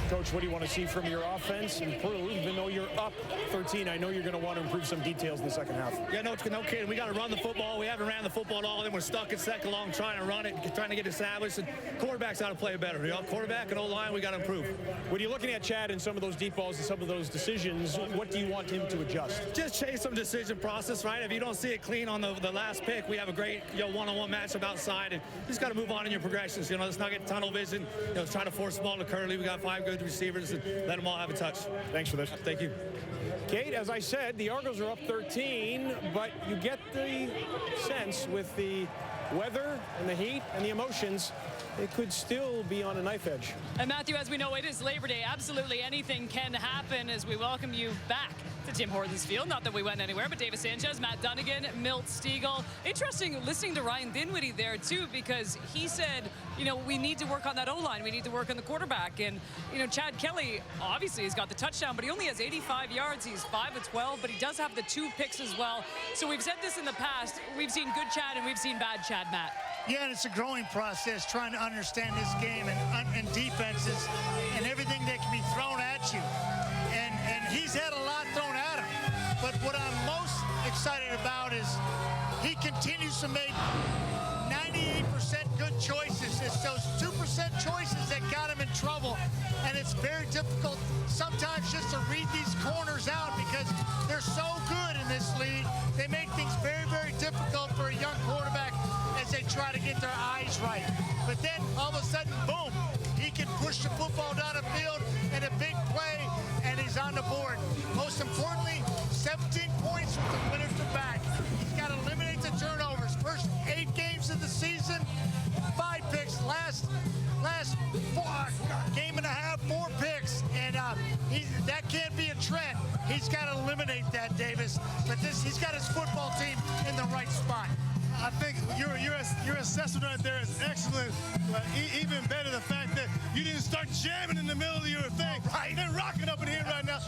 Coach, what do you want to see from your offense improve? Even though you're up 13, I know you're going to want to improve some details in the second half. Yeah, no kidding. We got to run the football. We haven't ran the football at all. Then we're stuck at second long trying to run it, trying to get established. And quarterbacks got to play better. You know, quarterback and O-line, we got to improve. When you're looking at Chad and some of those deep balls and some of those decisions, what do you want him to adjust? Just change some decision process, right? If you don't see it clean on the last pick, we have a great one-on-one matchup outside, and you just got to move on in your progressions. You know, let's not get tunnel vision. You know, trying to force the ball to Curley. We got 5 good receivers, and let them all have a touch. Thanks for this. Thank you. Kate, as I said, the Argos are up 13, but you get the sense with the weather and the heat and the emotions, it could still be on a knife edge. And Matthew, as we know, it is Labor Day. Absolutely anything can happen as we welcome you back to Tim Hortons Field. Not that we went anywhere, but David Sanchez, Matt Dunnigan, Milt Stiegel. Interesting listening to Ryan Dinwiddie there, too, because he said, you know, we need to work on that O-line. We need to work on the quarterback. And, you know, Chad Kelly, obviously, he's got the touchdown, but he only has 85 yards. He's 5 of 12, but he does have the 2 picks as well. So we've said this in the past. We've seen good Chad and we've seen bad Chad, Matt. Yeah, and it's a growing process trying to understand this game and defenses and everything that can be thrown at you. And he's had a lot thrown at him. But what I'm most excited about is he continues to make 98% good choices. It's those 2% choices that got him in trouble. And it's very difficult sometimes just to read these corners out because they're so good in this league. They make things very, very difficult for a young quarterback as they try to get their eyes right. But then all of a sudden, boom, he can push the football down the field in a big play, and he's on the board. Most importantly, 17 points with the winners to back. He's got to eliminate the turnovers. First 8 games of the season, 5 picks. Last game and a half, 4 picks. And that can't be a trend. He's got to eliminate that, Davis. But he's got his football team in the right spot. I think your assessment right there is excellent. But even better, the fact that you didn't start jamming in the middle of your thing. Right. They're rocking up in here right now.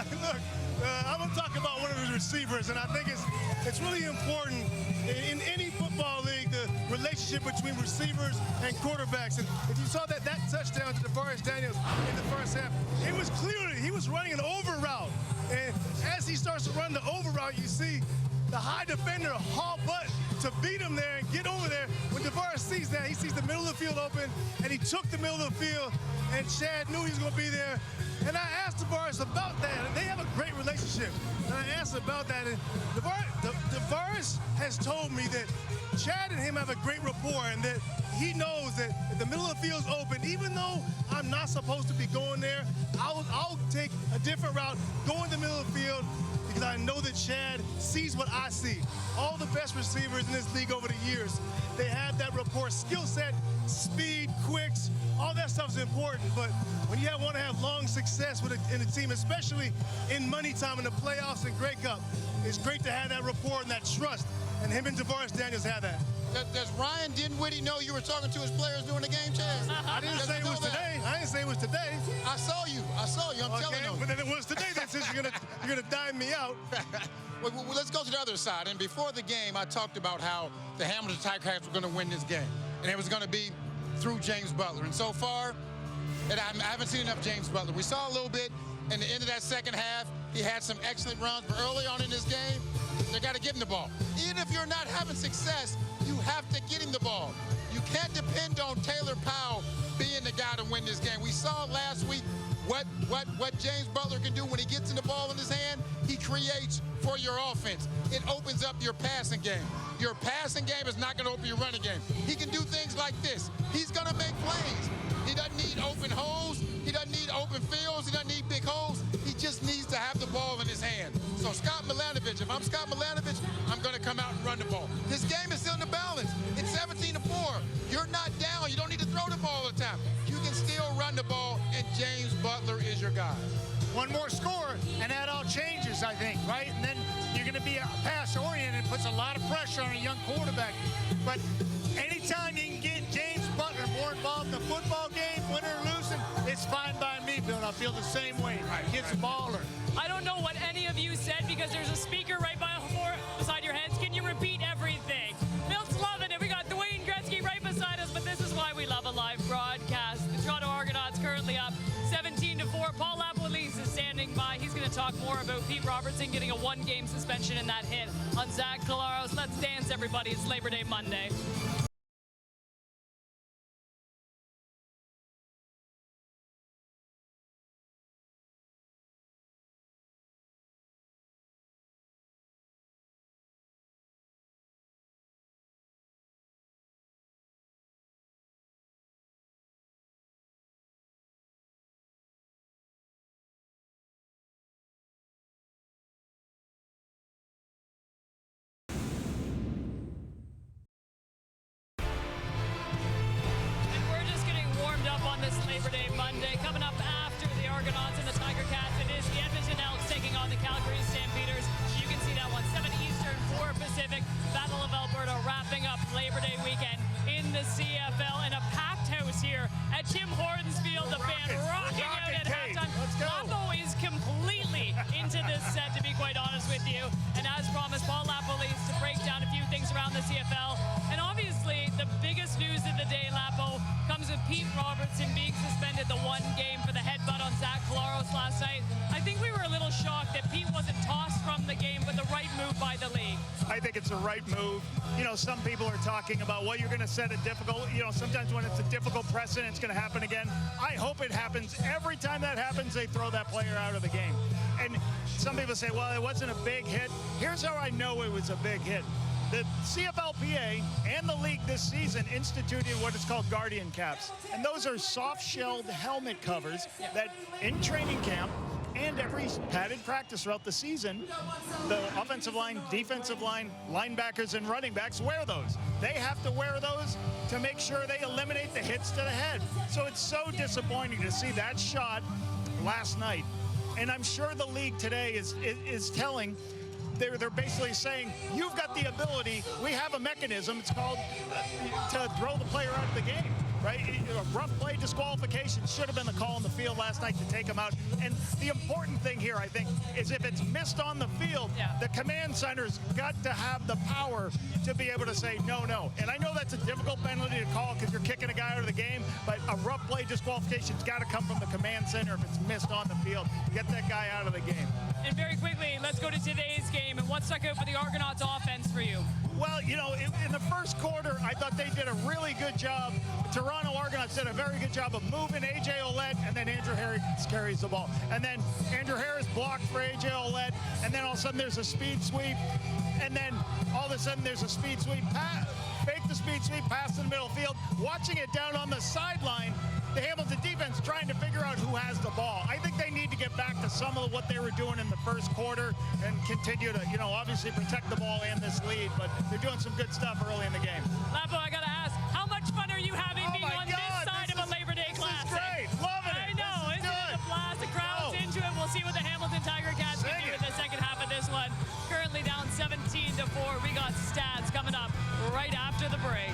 Look, I'm going to talk about one of his receivers, and I think it's really important in any football league, the relationship between receivers and quarterbacks. And if you saw that touchdown to DeVaris Daniels in the first half, it was clearly he was running an over route. And as he starts to run the over route, you see the high defender haul butt to beat him there and get over there. When DeVaris sees that, he sees the middle of the field open, and he took the middle of the field, and Chad knew he was going to be there. And I asked DeVaris about that, and they have a great relationship. And I asked about that, and DeVaris has told me that Chad and him have a great rapport, and that he knows that if the middle of the field's open, even though I'm not supposed to be going there, I'll take a different route, go in the middle of the field, because I know that Chad sees what I see. All the best receivers in this league over the years, they have that rapport, skill set, speed, quicks, all that stuff is important. But when you want to have long success in a team, especially in money time in the playoffs and Grey Cup, it's great to have that rapport and that trust. And him and DeVaris Daniels have that. Does Ryan Dinwiddie know you were talking to his players during the game, Chad? I didn't say it was today. I didn't say it was today. I saw you. I'm telling you. But then it was today. That says you're gonna dime me out. Well, let's go to the other side. And before the game, I talked about how the Hamilton Ticats were going to win this game, and it was going to be through James Butler. And so far, I haven't seen enough James Butler. We saw a little bit in the end of that second half. He had some excellent runs, but early on in this game, they got to give him the ball. Even if you're not having success, you have to get him the ball. You can't depend on Taylor Powell being the guy to win this game. We saw last week what James Butler can do when he gets in the ball in his hand. He creates for your offense. It opens up your passing game. Your passing game is not going to open your running game. He can do things like this. He's going to make plays. He doesn't need open holes. He doesn't need open fields. He doesn't need big holes. He just needs to have the ball in his hand. So Scott Milanovich, if I'm Scott Milanovich, I'm going to come out and run the ball. This game is still in the balance. It's 17-4. You're not down. You don't need to throw the ball all the time. You can still run the ball, and James Butler is your guy. One more score, and that all changes, I think, right? And then you're going to be pass-oriented, puts a lot of pressure on a young quarterback. But anytime you can get James Butler more involved in the football game, win or losing, it's fine by me, Bill. I feel the same way. Kid's a baller. I don't know what any of you said because there's a speaker right beside your heads. Can you repeat everything? Milt's loving it. We got Dwayne Gretzky right beside us, but this is why we love a live broadcast. The Toronto Argonauts currently up 17-4. Paul Lapalese is standing by. He's going to talk more about Pete Robertson getting a one-game suspension in that hit on Zach Collaros. Let's dance, everybody. It's Labor Day Monday. On this Labor Day Monday. Coming up after the Argonauts and the Tiger Cats, it is the Edmonton Elks taking on the Calgary Stampeders. You can see that one, 7 Eastern, 4 Pacific. Battle of Alberta wrapping up Labor Day weekend in the CFL, and a packed house here at Tim Hortons Field. The band rocking out at halftime. Lapo is completely into this set, to be quite honest with you. And as promised, Paul Lapalese to break down a few things around the CFL. And obviously, the biggest news of the day, Lapo, comes with Pete Robertson being suspended the one game for the headbutt on Zach Collaros last night. I think we were a little shocked that Pete wasn't tossed from the game, but the right move by the league. I think it's the right move. You know, some people are talking about, well, you're going to set a difficult, sometimes when it's a difficult precedent, it's going to happen again. I hope it happens. Every time that happens, they throw that player out of the game. And some people say, well, it wasn't a big hit. Here's how I know it was a big hit. The CFLPA and the league this season instituted what is called guardian caps. And those are soft-shelled helmet covers that in training camp and every padded practice throughout the season, the offensive line, defensive line, linebackers, and running backs wear those. They have to wear those to make sure they eliminate the hits to the head. So it's so disappointing to see that shot last night. And I'm sure the league today is telling, they're basically saying, you've got the ability, we have a mechanism, it's called to throw the player out of the game. right? A rough play disqualification should have been the call on the field last night to take him out. And the important thing here, I think, is if it's missed on the field, the command center's got to have the power to be able to say no. And I know that's a difficult penalty to call because you're kicking a guy out of the game, but a rough play disqualification's got to come from the command center if it's missed on the field. Get that guy out of the game. And very quickly, let's go to today's game. And what stuck out for the Argonauts offense for you? Well, you know, in the first quarter, I thought they did a really good job. Toronto Argonauts did a very good job of moving A.J. Ouellette, and then Andrew Harris carries the ball. And then Andrew Harris blocked for A.J. Ouellette, and then all of a sudden there's a speed sweep, and then all of a sudden there's a speed sweep, fake the speed sweep, pass in the middle field. Watching it down on the sideline, the Hamilton defense trying to figure out who has the ball. I think they need to get back to some of what they were doing in the first quarter and continue to, you know, obviously protect the ball and this lead, but they're doing some good stuff early in the game. Lapo, I got to ask, how much fun are you having being on this side of a Labor Day Classic? This is great. Loving it. I know. Isn't it a blast? The crowd's into it. We'll see what the Hamilton Tiger Cats can do in the second half of this one. Currently down 17-4. We got stats coming up right after the break.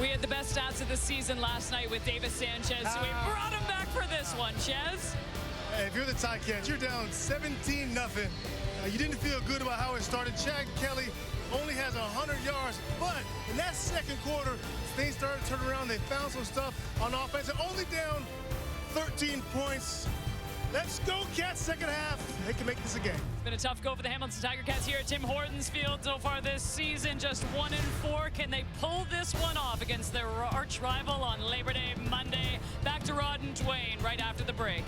We had the best stats of the season last night with Davis Sanchez. So we brought him back for this one, Chez. Hey, if you're the Ticats, you're down 17-0. You didn't feel good about how it started. Chad Kelly only has 100 yards, but in that second quarter, things started to turn around. They found some stuff on offense. They're only down 13 points. Let's go, Cats, second half. They can make this a game. It's been a tough go for the Hamilton Tiger Cats here at Tim Hortons Field so far this season, just 1-4. Can they pull this one off against their arch rival on Labor Day Monday? Back to Rod and Dwayne right after the break.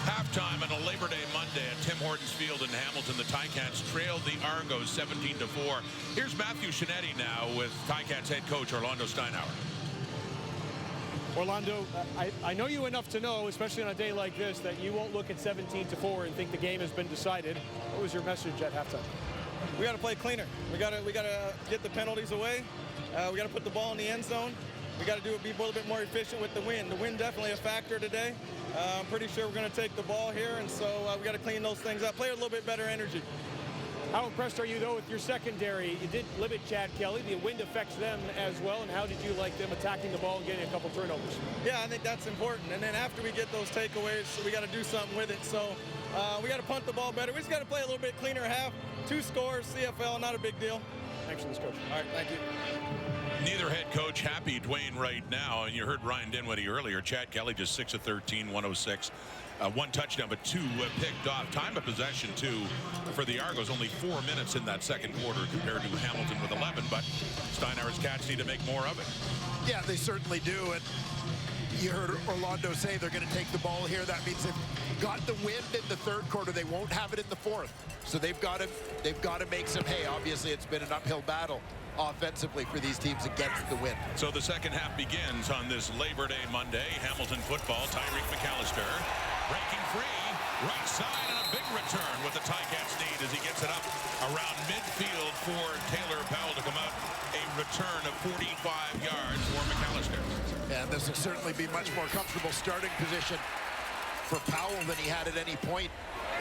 Halftime on a Labor Day Monday at Tim Hortons Field in Hamilton. The Ticats trailed the Argos 17-4. Here's Matthew Shinetti now with Ticats head coach Orlando Steinauer. Orlando, I know you enough to know, especially on a day like this, that you won't look at 17-4 and think the game has been decided. What was your message at halftime? We got to play cleaner. We got to get the penalties away. We got to put the ball in the end zone. We got to be a little bit more efficient with the wind. The wind definitely a factor today. I'm pretty sure we're going to take the ball here, and so we got to clean those things up. Play with a little bit better energy. How impressed are you, though, with your secondary? You did limit Chad Kelly. The wind affects them as well, and how did you like them attacking the ball and getting a couple turnovers? Yeah, I think that's important. And then after we get those takeaways, we got to do something with it. So we got to punt the ball better. We just got to play a little bit cleaner half. 2 scores, CFL, not a big deal. Thanks for this, Coach. All right, thank you. Neither head coach happy, Dwayne, right now. And you heard Ryan Dinwiddie earlier. Chad Kelly just 6 of 13, 106. 1 touchdown, but 2 picked off. Time of possession, too, for the Argos. Only 4 minutes in that second quarter compared to Hamilton with 11. But Steinauer's Cats need to make more of it. Yeah, they certainly do. And you heard Orlando say they're going to take the ball here. That means they've got the wind in the third quarter. They won't have it in the fourth. So they've got to make some hay. Obviously, it's been an uphill battle offensively for these teams against the wind. So the second half begins on this Labor Day Monday. Hamilton football, Tyreek McAllister breaking free, right side, and a big return with the Ticats lead as he gets it up around midfield for Taylor Powell to come out. A return of 45 yards for McAllister. And this will certainly be much more comfortable starting position for Powell than he had at any point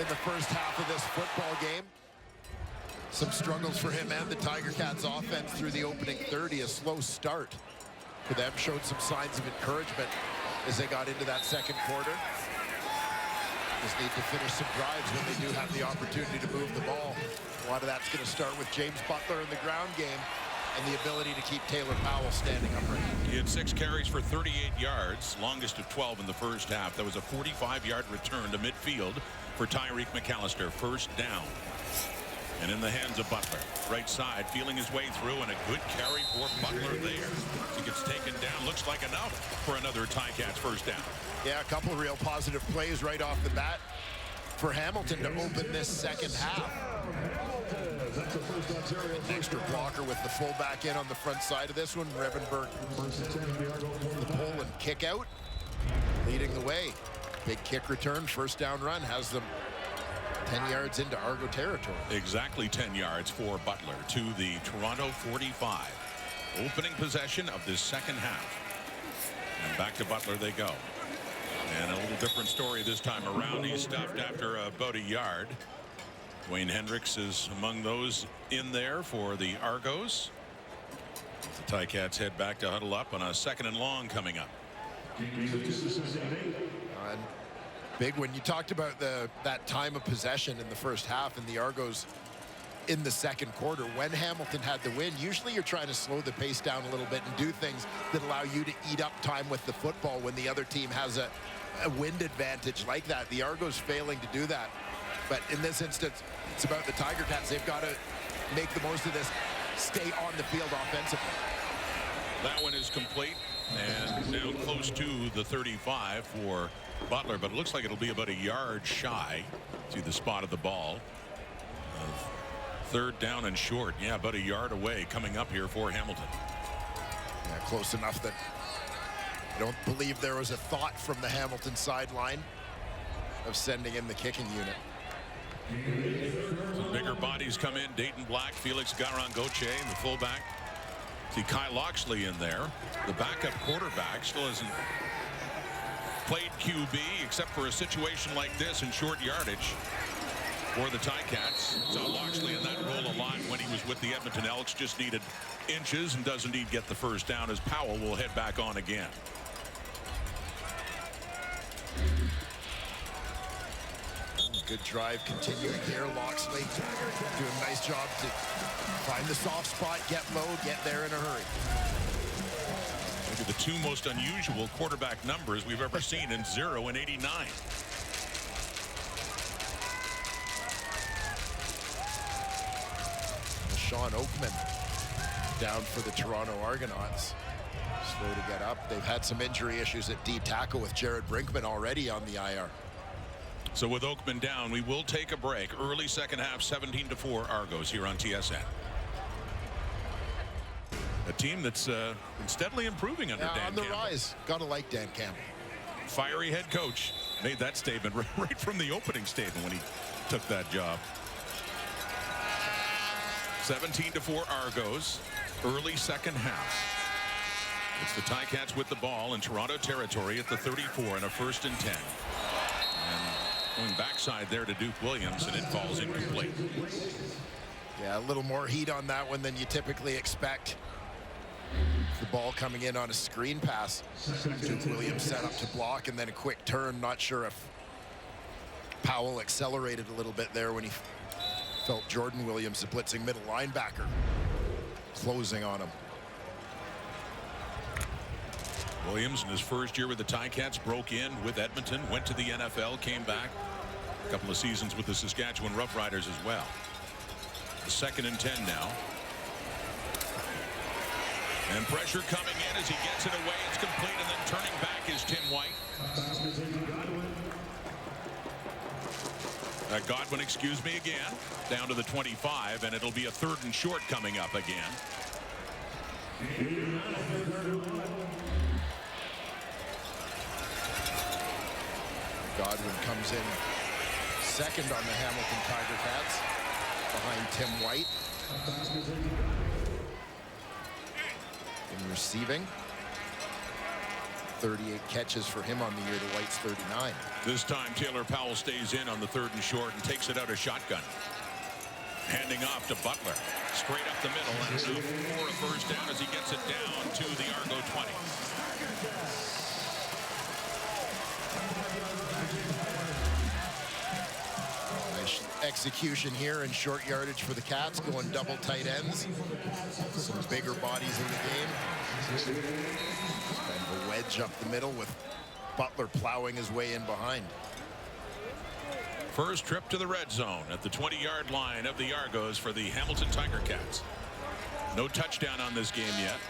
in the first half of this football game. Some struggles for him and the Tiger Cats offense through the opening 30. A slow start for them. Showed some signs of encouragement as they got into that second quarter. Just need to finish some drives when they do have the opportunity to move the ball. A lot of that's going to start with James Butler in the ground game and the ability to keep Taylor Powell standing upright. He had 6 carries for 38 yards, longest of 12 in the first half. That was a 45-yard return to midfield for Tyreek McAllister. First down. And in the hands of Butler. Right side, feeling his way through, and a good carry for Butler there. He gets taken down. Looks like enough for another Ticats first down. Yeah, a couple of real positive plays right off the bat for Hamilton to open this second half. An extra blocker with the fullback in on the front side of this one. Revenberg, the pull and kick out, leading the way. Big kick return, first down run, has them 10 yards into Argo territory. Exactly 10 yards for Butler to the Toronto 45. Opening possession of this second half. And back to Butler they go. And a little different story this time around. He's stuffed after about a yard. Wayne Hendricks is among those in there for the Argos. The Ticats head back to huddle up on a 2nd and long coming up. Big when you talked about that time of possession in the first half and the Argos in the second quarter. When Hamilton had the win, usually you're trying to slow the pace down a little bit and do things that allow you to eat up time with the football when the other team has a wind advantage like that. The Argos failing to do that. But in this instance, it's about the Tiger Cats. They've got to make the most of this, stay on the field offensively. That one is complete and now close to the 35 for Butler, but it looks like it'll be about a yard shy to the spot of the ball. 3rd down and short. Yeah, about a yard away coming up here for Hamilton. Yeah, close enough that I don't believe there was a thought from the Hamilton sideline of sending in the kicking unit. Some bigger bodies come in. Dayton Black, Felix Garan-Gauthier, the fullback. See Kyle Loxley in there. The backup quarterback still hasn't played QB except for a situation like this in short yardage for the Ticats. Saw Loxley in that role a lot when he was with the Edmonton Elks. Just needed inches and does indeed get the first down as Powell will head back on again. Good drive continuing here. Loxley doing a nice job to find the soft spot, get low, get there in a hurry. Maybe the 2 most unusual quarterback numbers we've ever seen in 0 and 89. Sean Oakman down for the Toronto Argonauts. Slow to get up. They've had some injury issues at D tackle with Jared Brinkman already on the IR. So with Oakman down, we will take a break. Early second half, 17-4 Argos here on TSN. A team that's been steadily improving under Dan on the Campbell. rise. Gotta like Dan Campbell. Fiery head coach made that statement right from the opening statement when he took that job. 17-4 Argos. Early second half. It's the Ticats with the ball in Toronto territory at the 34 and a 1st and 10. Going backside there to Duke Williams, and it falls incomplete. Yeah, a little more heat on that one than you typically expect. The ball coming in on a screen pass. Duke Williams set up to block and then a quick turn. Not sure if Powell accelerated a little bit there when he felt Jordan Williams, the blitzing middle linebacker, closing on him. Williams in his first year with the Ticats broke in with Edmonton, went to the NFL, came back. A couple of seasons with the Saskatchewan Roughriders as well. 2nd and 10 now. And pressure coming in as he gets it away. It's complete, and then turning back is Tim White. Godwin, excuse me, again. Down to the 25, and it'll be a 3rd and short coming up again. Godwin comes in second on the Hamilton Tiger Cats behind Tim White. In receiving, 38 catches for him on the year to White's 39. This time Taylor Powell stays in on the 3rd and short and takes it out of shotgun. Handing off to Butler. Straight up the middle and for a 1st down as he gets it down to the Argo 20. Nice execution here in short yardage for the Cats, going double tight ends. Some bigger bodies in the game. Kind of a wedge up the middle with Butler plowing his way in behind. First trip to the red zone at the 20-yard line of the Argos for the Hamilton Tiger Cats. No touchdown on this game yet.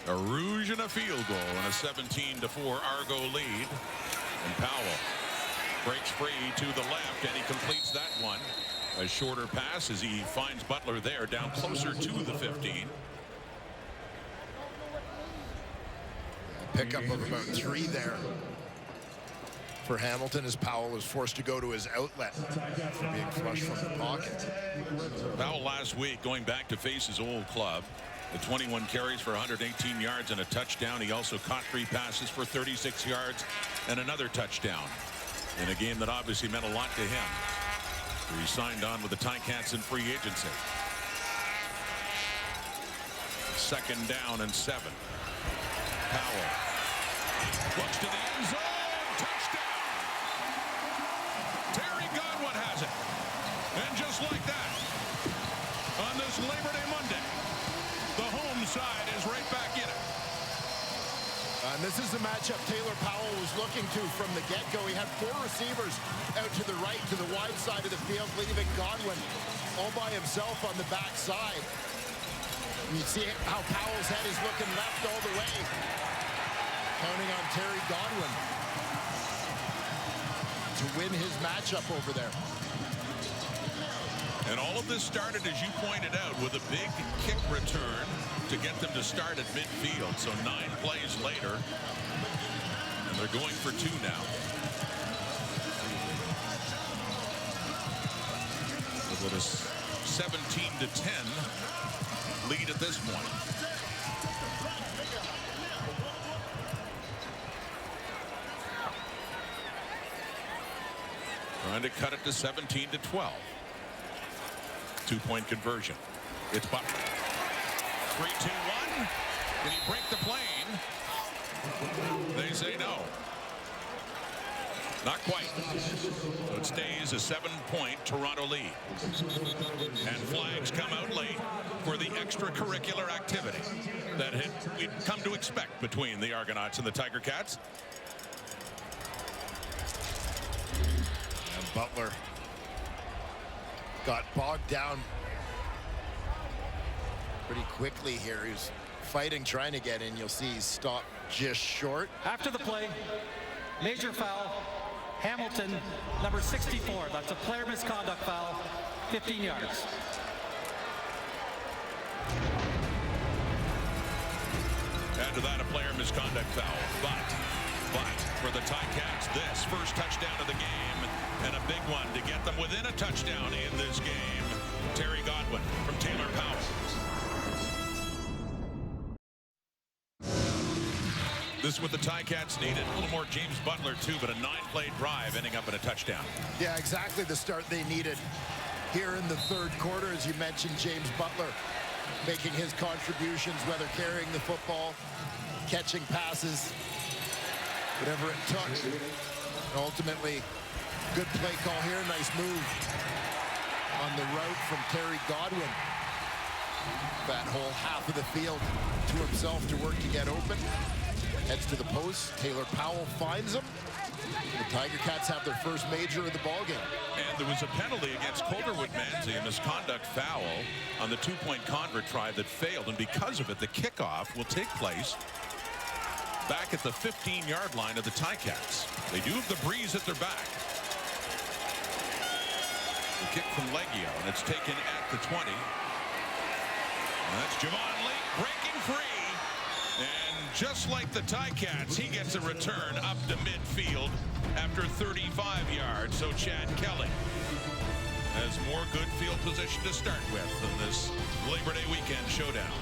A rouge and a field goal and a 17-4 Argo lead. And Powell breaks free to the left, and he completes that one. A shorter pass as he finds Butler there, down closer to the 15. A pickup of about 3 there for Hamilton as Powell is forced to go to his outlet for being flushed from the pocket. Powell last week going back to face his old club. The 21 carries for 118 yards and a touchdown. He also caught 3 passes for 36 yards and another touchdown in a game that obviously meant a lot to him. He signed on with the Ticats in free agency. 2nd down and 7. Powell looks to the end zone. Touchdown. Terry Godwin has it. And just like that, on this Labor Day Monday, the home side is right back in it. And this is the matchup Taylor Powell was looking to from the get-go. He had 4 receivers out to the right, to the wide side of the field, leaving Godwin all by himself on the back side. You see how Powell's head is looking left all the way. Counting on Terry Godwin to win his matchup over there. And all of this started, as you pointed out, with a big kick return to get them to start at midfield. So 9 plays later, and they're going for 2 now. With a 17-10 lead at this point. Trying to cut it to 17-12. 2-point conversion. It's Butler. 3-2-1. Can he break the plane? They say no. Not quite. So it stays a 7-point Toronto lead. And flags come out late for the extracurricular activity that we'd come to expect between the Argonauts and the Tiger Cats. And Butler got bogged down pretty quickly here. He was fighting, trying to get in. You'll see he's stopped just short. After the play, major foul, Hamilton, number 64. That's a player misconduct foul, 15 yards. Add to that a player misconduct foul. But for the Ticats, this first touchdown of the game, and a big one to get them within a touchdown in this game. Terry Godwin from Taylor Powell. This is what the Ticats needed. A little more James Butler, too, but a 9-play drive ending up in a touchdown. Yeah, exactly the start they needed here in the 3rd quarter. As you mentioned, James Butler making his contributions, whether carrying the football, catching passes, whatever it took. And ultimately, good play call here. Nice move on the route from Terry Godwin. That whole half of the field to himself to work to get open. Heads to the post. Taylor Powell finds him. The Tiger Cats have their first major of the ballgame. And there was a penalty against Calderwood-Manzi, a misconduct foul on the 2-point convert try that failed. And because of it, the kickoff will take place back at the 15-yard line of the Ticats. They do have the breeze at their back. The kick from Leggio, and it's taken at the 20. And that's Javon Lee breaking free. And just like the Ticats, he gets a return up to midfield after 35 yards. So Chad Kelly has more good field position to start with in this Labor Day weekend showdown.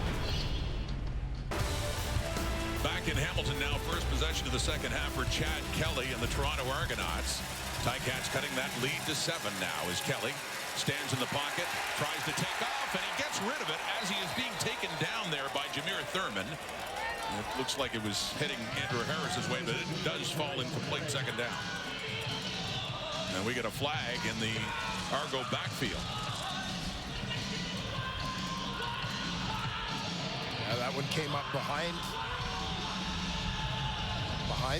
Back in Hamilton now, first possession of the second half for Chad Kelly and the Toronto Argonauts. Ticats cutting that lead to 7 now as Kelly stands in the pocket, tries to take off, and he gets rid of it as he is being taken down there by Jameer Thurman. It looks like it was heading Andrew Harris's way, but it does fall incomplete, 2nd down. And we get a flag in the Argo backfield. Yeah, that one came up behind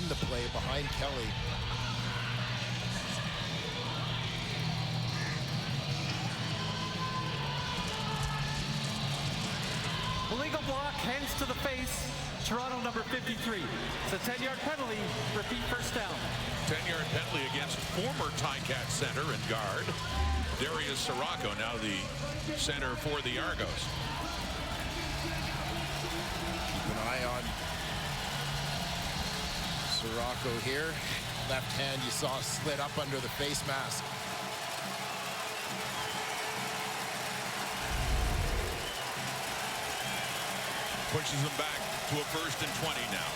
the play, behind Kelly. Illegal block, hands to the face, Toronto number 53. It's a 10-yard penalty, repeat first down. 10-yard penalty against former Ticat center and guard, Darius Sirocco, now the center for the Argos. Keep an eye on Sirocco here. left hand you saw slid up under the face mask. Pushes them back to a 1st and 20 now.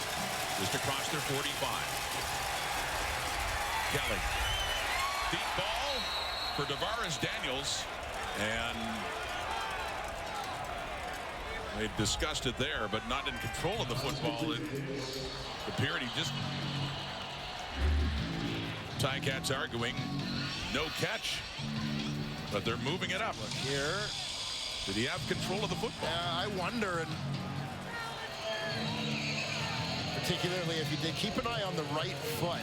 Just across their 45. Kelly. Deep ball for Davaris Daniels. And they discussed it there, but not in control of the football. It appeared he just... Ticats arguing no catch, but they're moving it up. Look here. Did he have control of the football? I wonder, and particularly if he did, keep an eye on the right foot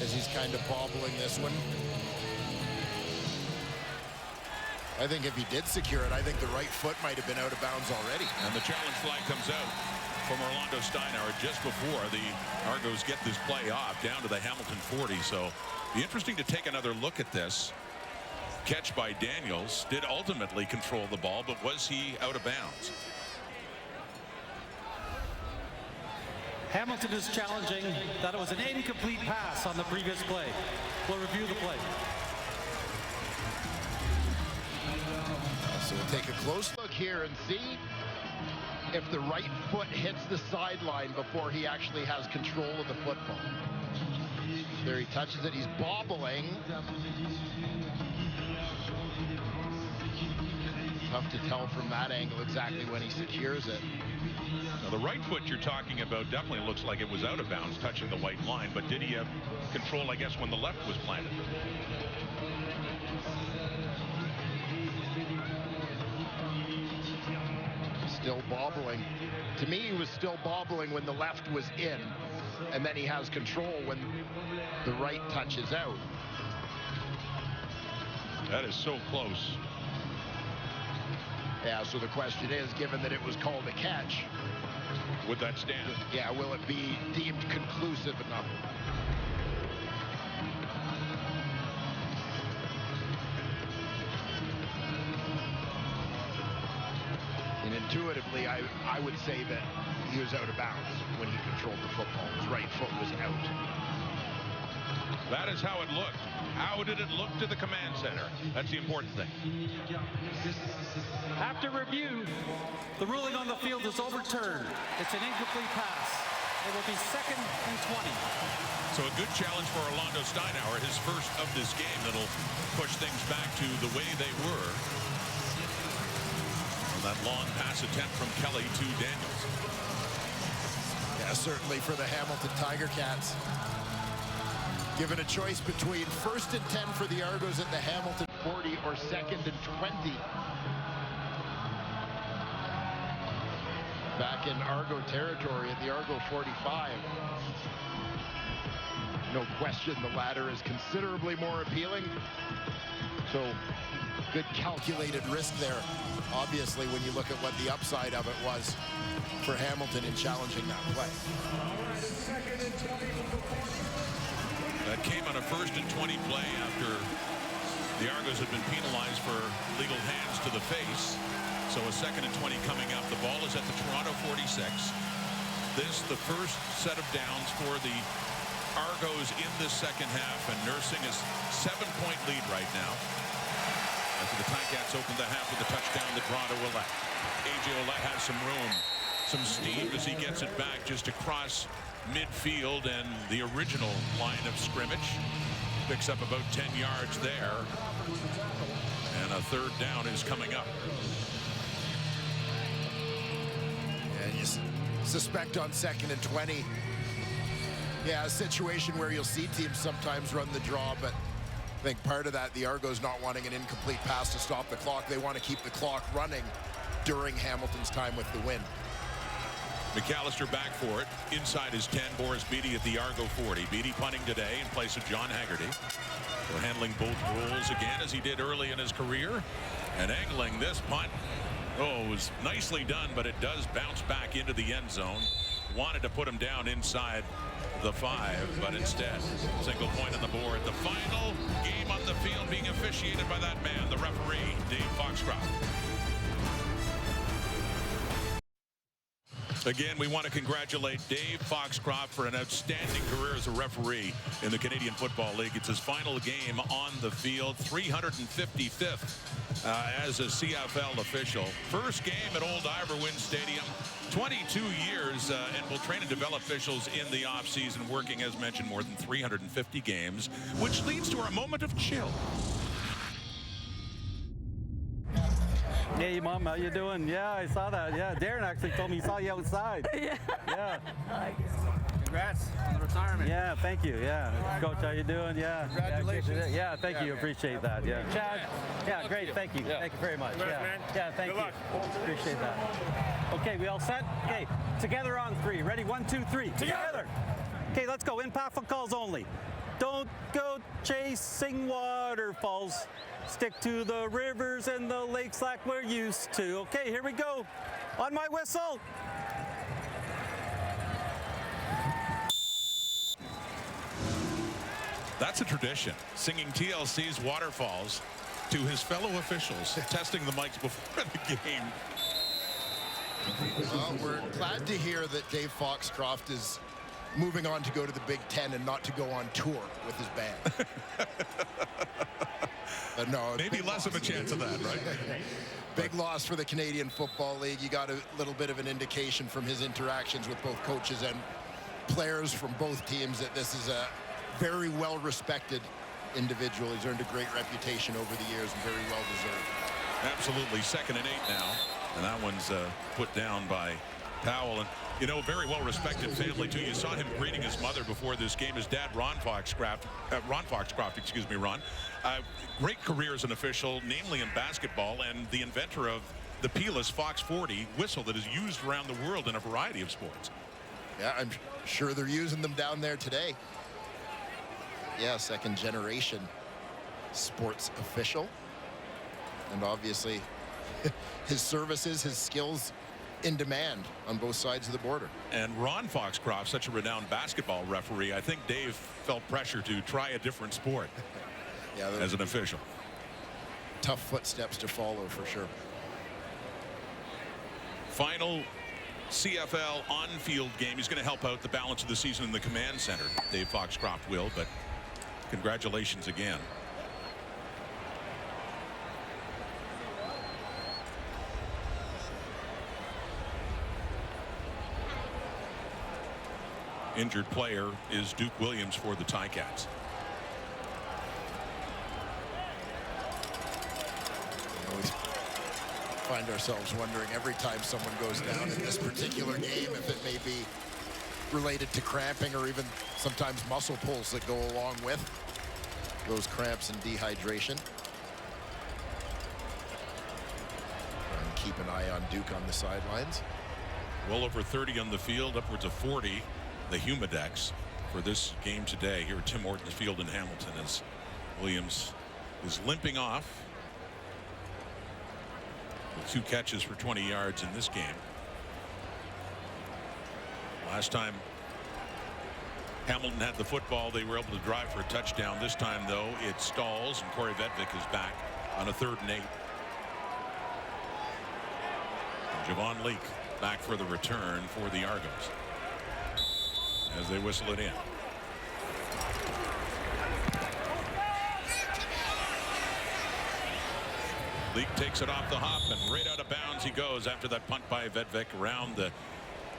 as he's kind of bobbling this one. I think if he did secure it, I think the right foot might have been out of bounds already. And the challenge flag comes out from Orlando Steinauer just before the Argos get this play off down to the Hamilton 40. So be interesting to take another look at this. Catch by Daniels, did ultimately control the ball, but was he out of bounds? Hamilton is challenging that it was an incomplete pass on the previous play. We'll review the play. So we'll take a close look here and see if the right foot hits the sideline before he actually has control of the football. There he touches it, he's bobbling. Tough to tell from that angle exactly when he secures it. Now the right foot you're talking about definitely looks like it was out of bounds, touching the white line, but did he have control, I guess, when the left was planted? Still bobbling. To me, he was still bobbling when the left was in, and then he has control when the right touches out. That is so close. Yeah, so the question is, given that it was called a catch, would that stand? Yeah, will it be deemed conclusive enough? And intuitively, I would say that he was out of bounds when he controlled the football. His right foot was out. That is how it looked. How did it look to the command center? That's the important thing. After review, the ruling on the field is overturned. It's an incomplete pass. It will be 2nd and 20. So a good challenge for Orlando Steinauer, his first of this game, that'll push things back to the way they were. And that long pass attempt from Kelly to Daniels. Yeah, certainly for the Hamilton Tiger Cats. Given a choice between 1st and 10 for the Argos at the Hamilton 40 or 2nd and 20. Back in Argo territory at the Argo 45. No question the latter is considerably more appealing. So good calculated risk there. Obviously, when you look at what the upside of it was for Hamilton in challenging that play. That came on a 1st and 20 play after the Argos had been penalized for legal hands to the face. So a 2nd and 20 coming up. The ball is at the Toronto 46. This the first set of downs for the Argos in this second half, and nursing a 7-point lead right now. After the Ticats opened the half with a touchdown to Toronto Ouellette. A.J. Ouellette has some room, some steam as he gets it back just across midfield, and the original line of scrimmage picks up about 10 yards there, and a 3rd down is coming up. And you suspect on 2nd and 20, yeah, a situation where you'll see teams sometimes run the draw, but I think part of that, the Argos not wanting an incomplete pass to stop the clock. They want to keep the clock running during Hamilton's time with the win. McAllister back for it. Inside is 10. Boris Beatty at the Argo 40. Beatty punting today in place of John Haggerty. So handling both roles again as he did early in his career. And angling this punt. Oh, it was nicely done, but it does bounce back into the end zone. Wanted to put him down inside the 5, but instead, single point on the board. The final game on the field being officiated by that man, the referee, Dave Foxcroft. Again, we want to congratulate Dave Foxcroft for an outstanding career as a referee in the Canadian Football League. It's his final game on the field, 355th as a CFL official. First game at Old Iverwin Stadium, 22 years, and will train and develop officials in the offseason, working, as mentioned, more than 350 games, which leads to our moment of chill. Hey, Mom, how you doing? Yeah, I saw that. Yeah, Darren actually told me he saw you outside. Yeah. Congrats on the retirement. Yeah, thank you. Yeah. Coach, how you doing? Yeah. Congratulations. Yeah, thank you. Appreciate that. Yeah. Chad? Yeah, great. Thank you. Thank you very much. Congrats, man. Yeah, thank you. Appreciate that. Okay, we all set? Okay, together on 3. Ready? 1, 2, 3. Together. Okay, let's go. Impactful calls only. Don't go chasing waterfalls. Stick to the rivers and the lakes like we're used to. Okay, here we go. On my whistle. That's a tradition, singing TLC's Waterfalls to his fellow officials, testing the mics before the game. Well, we're glad to hear that Dave Foxcroft is moving on to go to the Big Ten and not to go on tour with his band. No, maybe less of a chance of that, right? Big loss for the Canadian Football League. You got a little bit of an indication from his interactions with both coaches and players from both teams that this is a very well-respected individual. He's earned a great reputation over the years and very well deserved. Absolutely. 2nd and 8 now, and that one's put down by Powell. And you know, very well-respected family too. You saw him greeting his mother before this game. His dad, Ron Foxcroft, excuse me, Ron. Great career as an official, namely in basketball, and the inventor of the Peeless Fox 40 whistle that is used around the world in a variety of sports. Yeah, I'm sure they're using them down there today. Yeah, 2nd generation sports official. And obviously his services, his skills in demand on both sides of the border. And Ron Foxcroft, such a renowned basketball referee, I think Dave felt pressure to try a different sport as an official. Tough footsteps to follow for sure. Final CFL on-field game. He's going to help out the balance of the season in the command center. Dave Foxcroft will, but congratulations again. Injured player is Duke Williams for the Ticats. We always find ourselves wondering every time someone goes down in this particular game if it may be related to cramping or even sometimes muscle pulls that go along with those cramps and dehydration. And keep an eye on Duke on the sidelines. Well over 30 on the field, upwards of 40. The Humidex for this game today here at Tim Hortons Field in Hamilton, as Williams is limping off with 2 catches for 20 yards in this game. Last time Hamilton had the football, they were able to drive for a touchdown. This time, though, it stalls, and Corey Vedvik is back on a 3rd and 8. And Javon Leake back for the return for the Argos as they whistle it in. Leake takes it off the hop, and right out of bounds he goes after that punt by Vedvik around the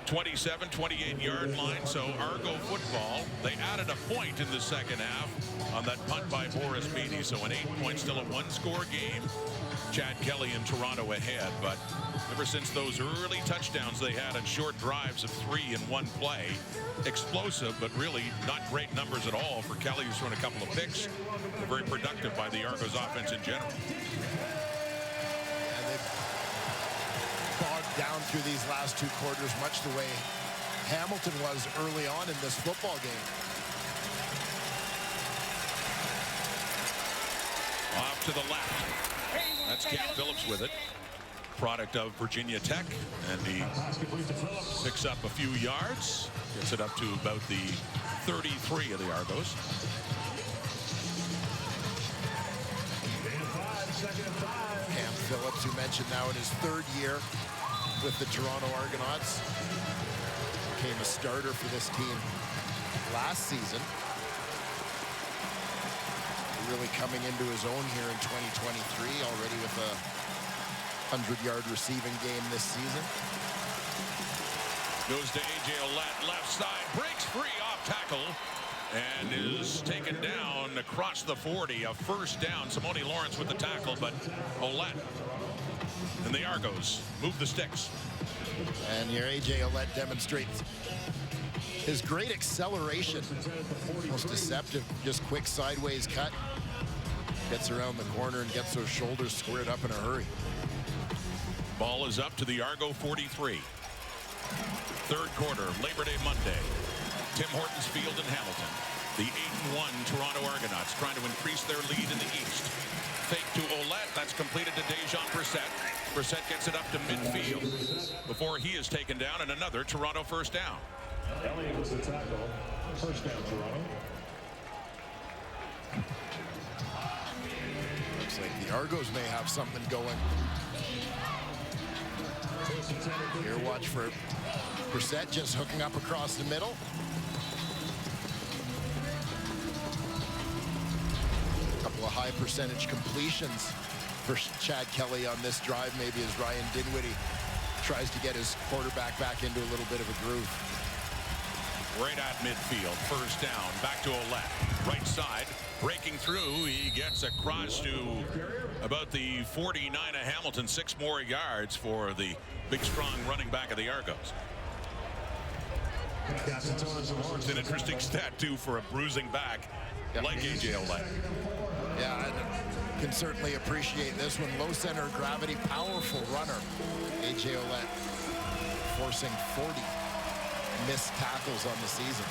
27-28-yard line. So Argo football, they added a point in the 2nd half on that punt by Boris Beatty. So an 8-point, still a 1-score game. Chad Kelly in Toronto ahead, but ever since those early touchdowns they had on short drives of 3 in one play, explosive, but really not great numbers at all for Kelly, who's thrown a couple of picks. They're very productive by the Argos offense in general. And they've bogged down through these last 2 quarters, much the way Hamilton was early on in this football game. Off to the left. That's Cam Phillips with it. Product of Virginia Tech, and he picks up a few yards, gets it up to about the 33 of the Argos. Cam Phillips, who mentioned now in his 3rd year with the Toronto Argonauts. became a starter for this team last season. Really coming into his own here in 2023, already with a 100-yard receiving game this season. Goes to A.J. Ouellette, left side, breaks free off tackle, and is taken down across the 40. A first down. Simone Lawrence with the tackle, but Ouellette and the Argos move the sticks. And here A.J. Ouellette demonstrates his great acceleration. Most deceptive, just quick sideways cut. Gets around the corner and gets those shoulders squared up in a hurry. Ball is up to the Argo 43. Third quarter, Labor Day Monday. Tim Hortons Field in Hamilton. The 8-1 Toronto Argonauts trying to increase their lead in the East. Fake to Ouellette. That's completed to Dejon Brissett. Brissett gets it up to midfield before he is taken down, and another Toronto first down. Elliott was the tackle. First down, Toronto. Looks like the Argos may have something going. Here, watch for Brissett just hooking up across the middle. A couple of high percentage completions for Chad Kelly on this drive, maybe as Ryan Dinwiddie tries to get his quarterback back into a little bit of a groove. Right at midfield, first down, back to Ouellette. Right side, breaking through, he gets across to about the 49 of Hamilton, 6 more yards for the big, strong running back of the Argos. It's an interesting stat, too, for a bruising back like A.J. Ouellette. Yeah, I can certainly appreciate this one. Low center of gravity, powerful runner. A.J. Ouellette forcing 40 missed tackles on the season.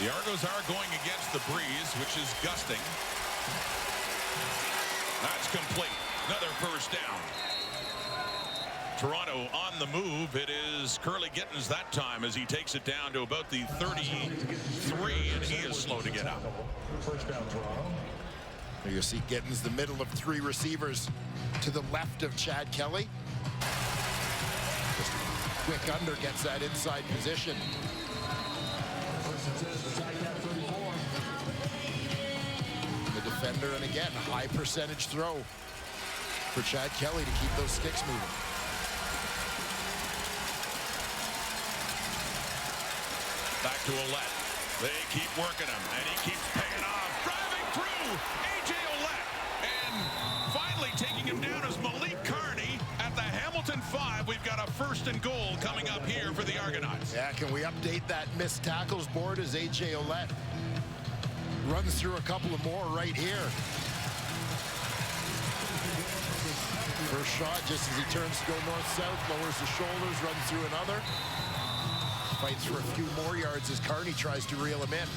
The Argos are going against the breeze, which is gusting. That's complete. Another first down. Toronto on the move. It is Curly Gittens that time as he takes it down to about the 33, and he is slow to get up. First down, Toronto. There you see Gittens, the middle of 3 receivers to the left of Chad Kelly. Just quick under gets that inside position. The defender, and again, high percentage throw for Chad Kelly to keep those sticks moving. Back to Ouellette. They keep working him, and he keeps paying off. Driving through, A.J. Ouellette. And finally taking him down is Malik Carney at the Hamilton 5. We've got a first and goal coming up here for the Argonauts. Yeah, can we update that missed tackles board as A.J. Ouellette runs through a couple of more right here. First shot, just as he turns to go north-south, lowers the shoulders, runs through another. Fights for a few more yards as Carney tries to reel him in.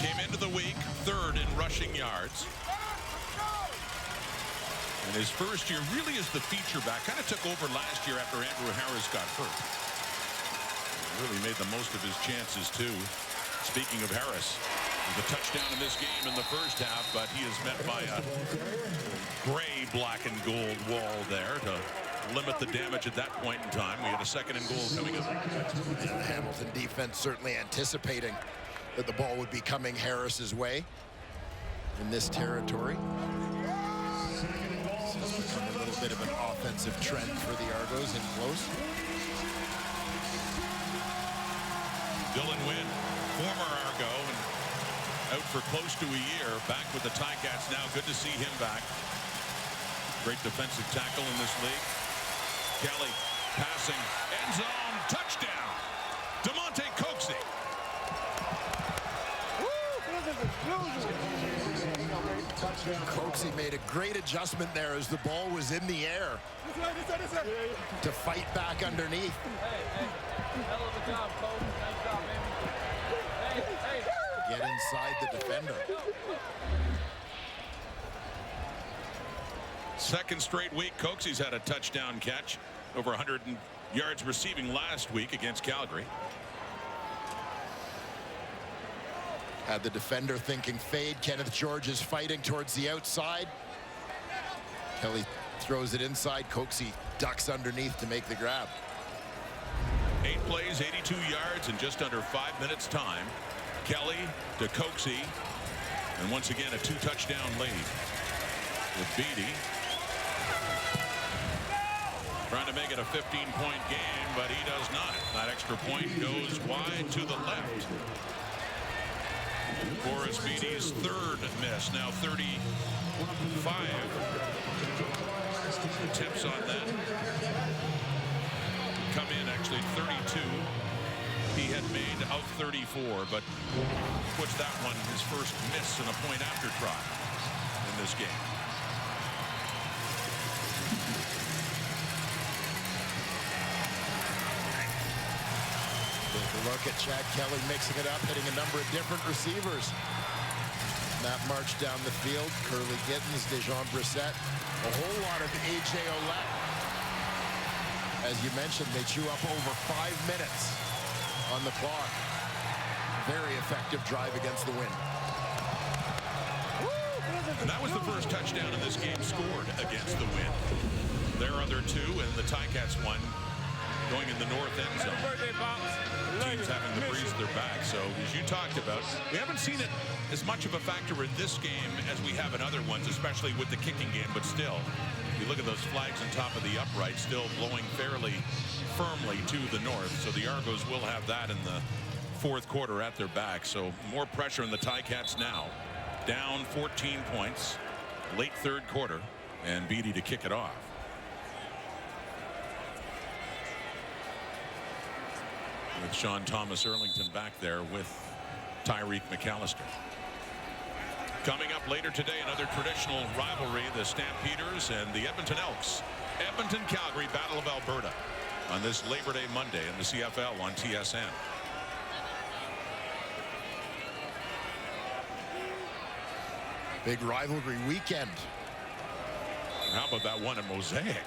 Came into the week 3rd in rushing yards. And his first year really is the feature back. Kind of took over last year after Andrew Harris got hurt. Really made the most of his chances, too. Speaking of Harris, there's a touchdown in this game in the first half, but he is met by a gray, black, and gold wall there to limit the damage at that point in time. We had a second and goal coming up. And the Hamilton defense certainly anticipating that the ball would be coming Harris's way in this territory. This has become a little bit of an offensive trend for the Argos in close. Dylan Wynn, former Argo, and out for close to a year, back with the Ticats now. Good to see him back. Great defensive tackle in this league. Kelly passing, end zone, touchdown. DeMonte Coxey. Coxey made a great adjustment there as the ball was in the air to fight back underneath. Hell of a job, Coach. Nice job, baby. Get inside the defender. Second straight week, Coxey's had a touchdown catch. Over 100 yards receiving last week against Calgary. Had the defender thinking fade. Kenneth George is fighting towards the outside. Kelly throws it inside. Coxie ducks underneath to make the grab. 8 plays, 82 yards in just under 5 minutes time. Kelly to Coxie. And once again, a 2-touchdown lead with Beatty. Trying to make it a 15-point game, but he does not. That extra point goes wide to the left. Boris Beatty's third miss, now 35 attempts on that. Come in actually 32. He had made out 34, but puts that one his first miss in a point after try in this game. Take a look at Chad Kelly mixing it up, hitting a number of different receivers. That march down the field, Curly Gittens, Dejon Brissett, a whole lot of A.J. Ouellette. As you mentioned, they chew up over 5 minutes on the clock. Very effective drive against the wind. And that was the first touchdown in this game scored against the wind. Their other 2 and the Ticats one going in the north end zone. Teams having to breeze their back. So as you talked about, we haven't seen it as much of a factor in this game as we have in other ones, especially with the kicking game. But still, you look at those flags on top of the upright, still blowing fairly firmly to the north. So the Argos will have that in the fourth quarter at their back. So more pressure in the Ticats now. Down 14 points, late third quarter, and Beatty to kick it off. With Sean Thomas Erlington back there with Tyreek McAllister. Coming up later today, another traditional rivalry, the Stampeders and the Edmonton Elks. Edmonton-Calgary Battle of Alberta on this Labor Day Monday in the CFL on TSN. Big rivalry weekend. How about that one at Mosaic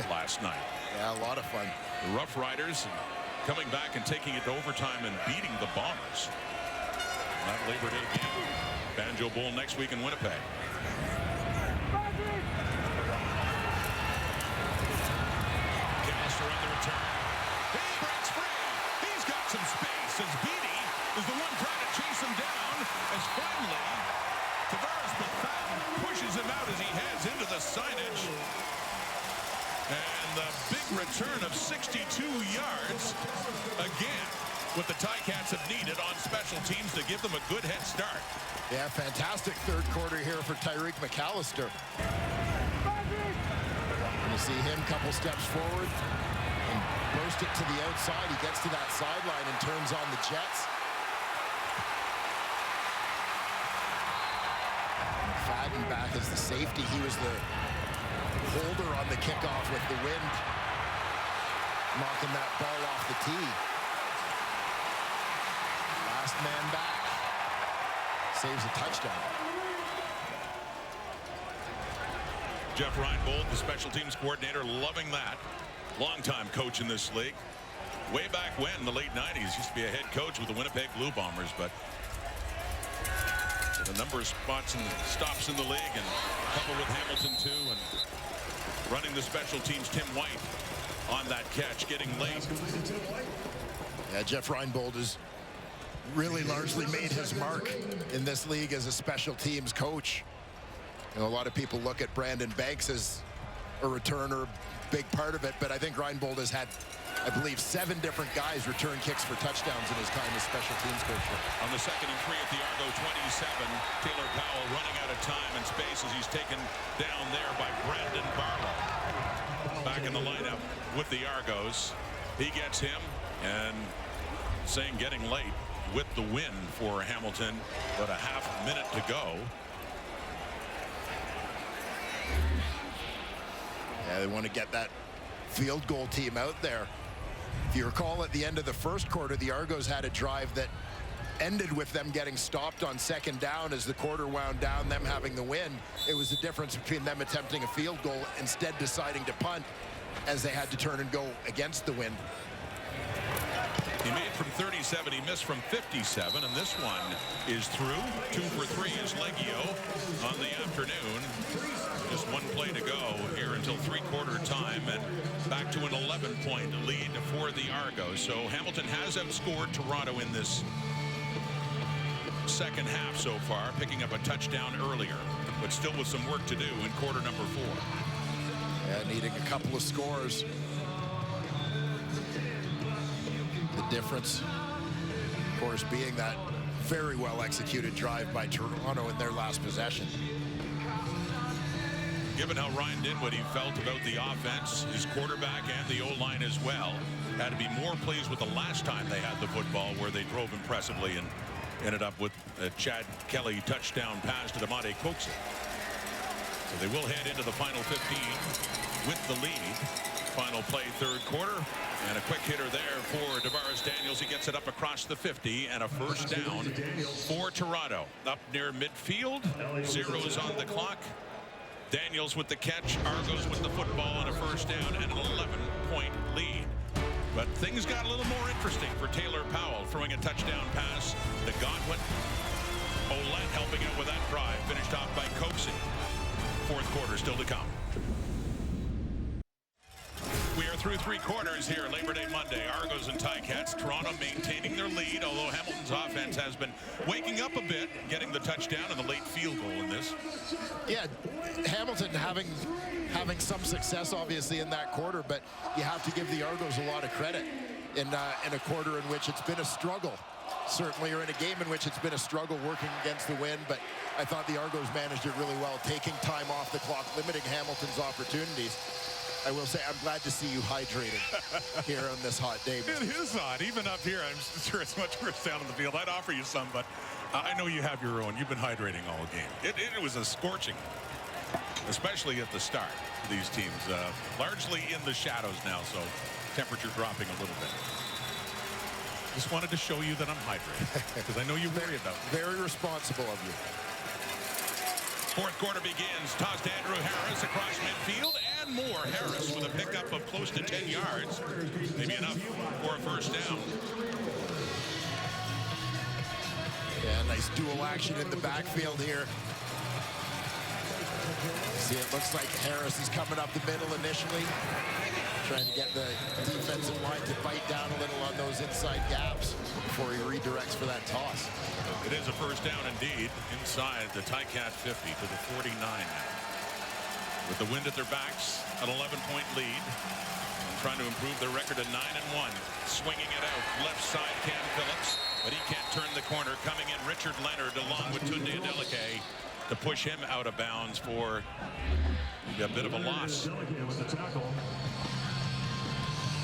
last night? Yeah, a lot of fun. The Rough Riders coming back and taking it to overtime and beating the Bombers. That Labor Day game. Banjo Bowl next week in Winnipeg. McAllister on the return. He breaks free. He's got some space as Beatty is the one trying to chase him down as finally Tavares McFadden pushes him out as he heads into the signage. And the big return of 62 yards again, what the Ticats have needed on special teams to give them a good head start. Yeah, fantastic third quarter here for Tyreek McAllister. You see him couple steps forward and burst it to the outside. He gets to that sideline and turns on the Jets. McFadden back as the safety. He was the holder on the kickoff with the wind knocking that ball off the tee. Last man back. Saves a touchdown. Jeff Reinbold, the special teams coordinator, loving that. Longtime coach in this league. Way back when, in the late 90s, used to be a head coach with the Winnipeg Blue Bombers, but with a number of spots and stops in the league, and a couple with Hamilton too, and running the special teams. Tim White on that catch, getting late. Yeah, Jeff Reinbold has really largely made his mark in this league as a special teams coach. You know, a lot of people look at Brandon Banks as a returner, big part of it, but I think Reinbold has had, I believe, 7 different guys return kicks for touchdowns in his time as special teams coach. On the 2nd and 3 at the Argo 27, Taylor Powell running out of time and space as he's taken down there by Brandon Barlow. Back in the lineup with the Argos. He gets him, and saying getting late with the win for Hamilton, but a half minute to go. Yeah, they want to get that field goal team out there. If you recall, at the end of the first quarter, the Argos had a drive that ended with them getting stopped on 2nd down as the quarter wound down, them having the win. It was the difference between them attempting a field goal, instead deciding to punt, as they had to turn and go against the wind. He made from 37, he missed from 57, and this one is through. 2 for 3 is Leggio on the afternoon. Just one play to go here until three-quarter time, and back to an 11-point lead for the Argos. So Hamilton has outscored Toronto in this second half so far, picking up a touchdown earlier, but still with some work to do in quarter number 4. Yeah, needing a couple of scores. The difference, of course, being that very well executed drive by Toronto in their last possession. Given how Ryan Dinwiddie felt about the offense, his quarterback and the O-line as well had to be more pleased with the last time they had the football, where they drove impressively and ended up with a Chad Kelly touchdown pass to DeMonte Coxie. So they will head into the final 15 with the lead. Final play, third quarter, and a quick hitter there for Davaris Daniels. He gets it up across the 50, and a first down for Toronto. Up near midfield, zeros on the clock. Daniels with the catch, Argos with the football, and a first down, and an 11-point lead. But things got a little more interesting for Taylor Powell, throwing a touchdown pass to Godwin. Ouellette helping out with that drive, finished off by Coxie. Fourth quarter still to come. We are through three quarters here, Labor Day Monday. Argos and Ticats. Toronto maintaining their lead, although Hamilton's offense has been waking up a bit, getting the touchdown and the late field goal in this. Yeah, Hamilton having some success, obviously, in that quarter, but you have to give the Argos a lot of credit in a quarter in which it's been a struggle. Certainly, or in a game in which it's been a struggle working against the wind, but I thought the Argos managed it really well, taking time off the clock, limiting Hamilton's opportunities. I will say, I'm glad to see you hydrating here on this hot day. It is hot. Even up here, I'm sure it's much worse down in the field. I'd offer you some, but I know you have your own. You've been hydrating all game. It was a scorching, especially at the start for these teams. Largely in the shadows now, so temperature dropping a little bit. Just wanted to show you that I'm hydrated, because I know you worry about it. Very responsible of you. Fourth quarter begins. Toss to Andrew Harris across midfield, and more. Harris with a pickup of close to 10 yards. Maybe enough for a first down. Yeah, nice dual action in the backfield here. See, it looks like Harris is coming up the middle initially, trying to get the defensive line to bite down a little on those inside gaps before he redirects for that toss. It is a first down indeed, inside the Ticat 50 to the 49 now. With the wind at their backs, an 11-point lead, and trying to improve their record to 9-1. Swinging it out, left side Cam Phillips, but he can't turn the corner. Coming in, Richard Leonard along with Tunde Adeleke to push him out of bounds for a bit of a loss.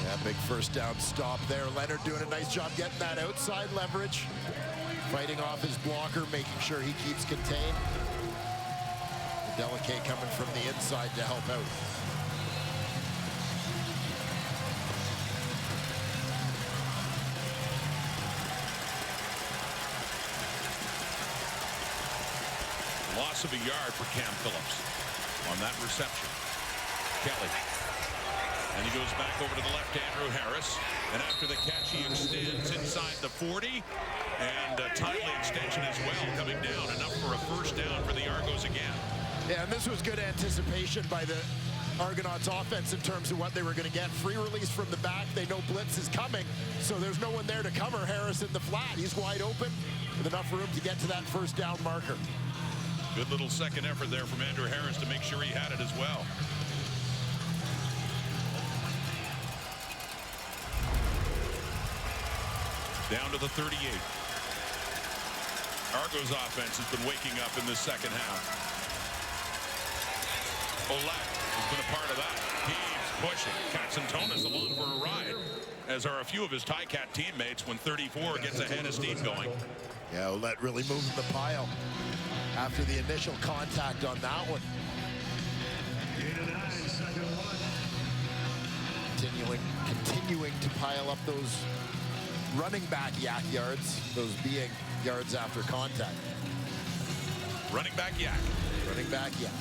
Yeah, big first down stop there. Leonard doing a nice job getting that outside leverage, fighting off his blocker, making sure he keeps contained. Adeleke coming from the inside to help out. Loss of a yard for Cam Phillips on that reception. Kelly. And he goes back over to the left, Andrew Harris. And after the catch, he extends inside the 40. And a timely extension as well, coming down. Enough for a first down for the Argos again. Yeah, and this was good anticipation by the Argonauts offense in terms of what they were going to get. Free release from the back. They know blitz is coming, so there's no one there to cover Harris in the flat. He's wide open with enough room to get to that first down marker. Good little second effort there from Andrew Harris to make sure he had it as well. Down to the 38. Argos offense has been waking up in the second half. Ouellette has been a part of that. He's pushing. Katsantonis along for a ride, as are a few of his Ticat teammates when 34 gets ahead of steam going. Yeah, Ouellette really moving the pile after the initial contact on that one. Continuing to pile up those running back yak yards, those being yards after contact. Running back yak. Running back yak.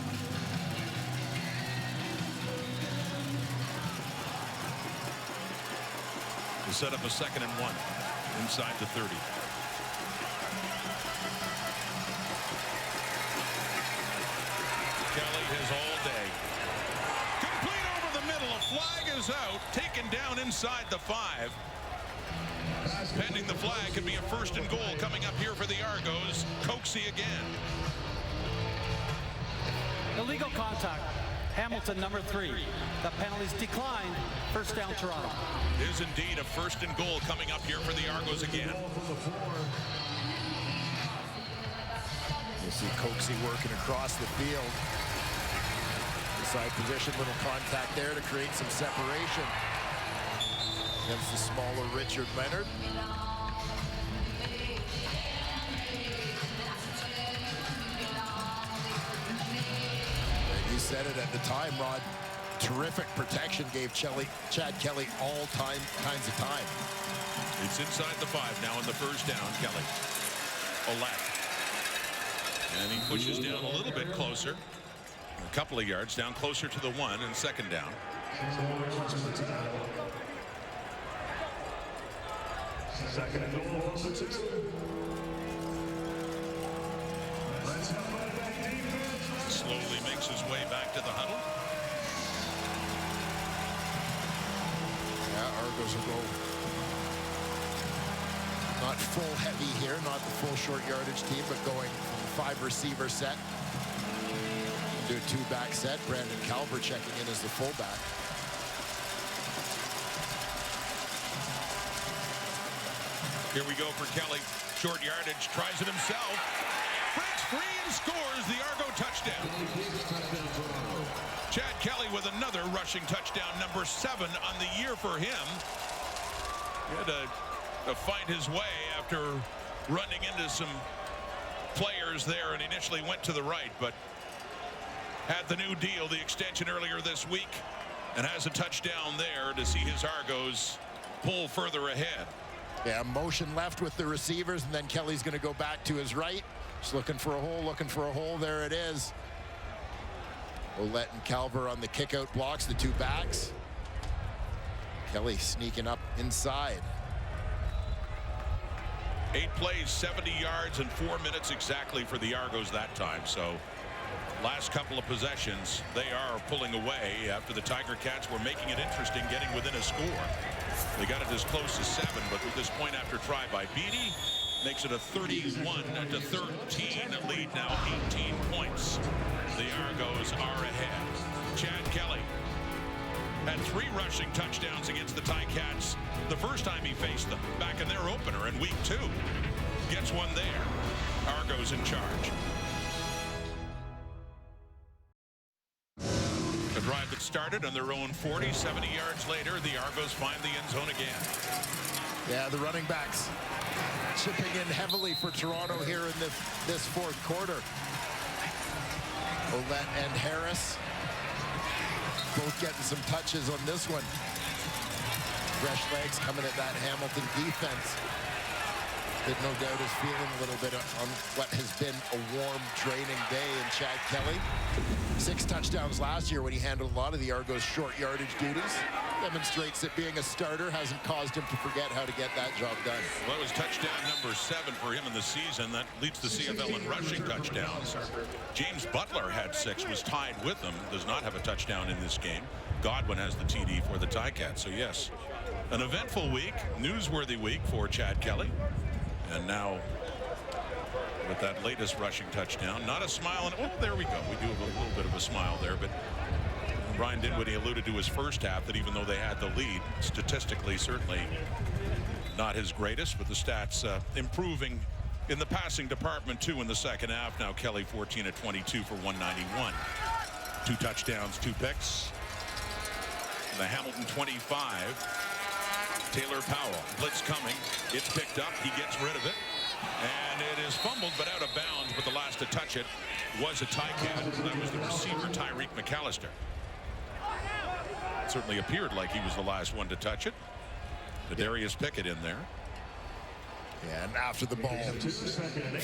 To set up a 2nd and 1 inside the 30. Kelly has all goes out, taken down inside the 5. Pending the flag, could be a 1st and goal coming up here for the Argos. Coxie again. Illegal contact. Hamilton, number 3. The penalties declined. 1st down, Toronto. Is indeed a 1st and goal coming up here for the Argos again. You see Coxie working across the field. Inside position, little contact there to create some separation against the smaller Richard Leonard. And you said it at the time, Rod. Terrific protection gave Chad Kelly all kinds of time. It's inside the 5 now in the 1st down, Kelly. Olette. And he pushes down a little bit closer. A couple of yards down closer to the 1 and 2nd down. Second and goal, 6. Slowly makes his way back to the huddle. Yeah, Argos will go not full heavy here, not the full short yardage team, but going from the 5 receiver set to a 2-back set. Brandon Calvert checking in as the fullback. Here we go for Kelly. Short yardage, tries it himself. Breaks free and scores the Argo touchdown. Chad Kelly with another rushing touchdown, number 7 on the year for him. He had to find his way after running into some players there and initially went to the right, but had the new deal, the extension earlier this week, and has a touchdown there to see his Argos pull further ahead. Yeah, motion left with the receivers, and then Kelly's going to go back to his right. Just looking for a hole, There it is. Olette and Calver on the kick-out blocks, the 2 backs. Kelly sneaking up inside. 8 plays, 70 yards, and 4 minutes exactly for the Argos that time. So last couple of possessions, they are pulling away after the Tiger Cats were making it interesting, getting within a score. They got it as close as 7, but with this point after try by Beattie, makes it a 31-13 lead now, 18 points. The Argos are ahead. Chad Kelly had 3 rushing touchdowns against the Ticats the first time he faced them back in their opener in week 2. Gets one there. Argos in charge. A drive that started on their own 40, 70 yards later, the Argos find the end zone again. Yeah, the running backs chipping in heavily for Toronto here in this 4th quarter. Olette and Harris both getting some touches on this one. Fresh legs coming at that Hamilton defense. But no doubt is feeling a little bit on what has been a warm training day in Chad Kelly. 6 touchdowns last year when he handled a lot of the Argos' short yardage duties. Demonstrates that being a starter hasn't caused him to forget how to get that job done. Well, it was touchdown number 7 for him in the season. That leads the CFL in rushing touchdowns. James Butler had 6, was tied with them. Does not have a touchdown in this game. Godwin has the TD for the Ticats. So yes, an eventful week, newsworthy week for Chad Kelly. And now with that latest rushing touchdown, not a smile. And oh, there we go. We do have a little bit of a smile there, but Brian Dinwiddie alluded to his first half that even though they had the lead, statistically certainly not his greatest, but the stats improving in the passing department too in the second half. Now Kelly 14 of 22 for 191. 2 touchdowns, 2 picks. The Hamilton 25. Taylor Powell, blitz coming. It's picked up. He gets rid of it. And it is fumbled but out of bounds, but the last to touch it was a Ticat. That was the receiver, Tyreek McAllister. It certainly appeared like he was the last one to touch it. Darius Pickett in there. Yeah, and after the ball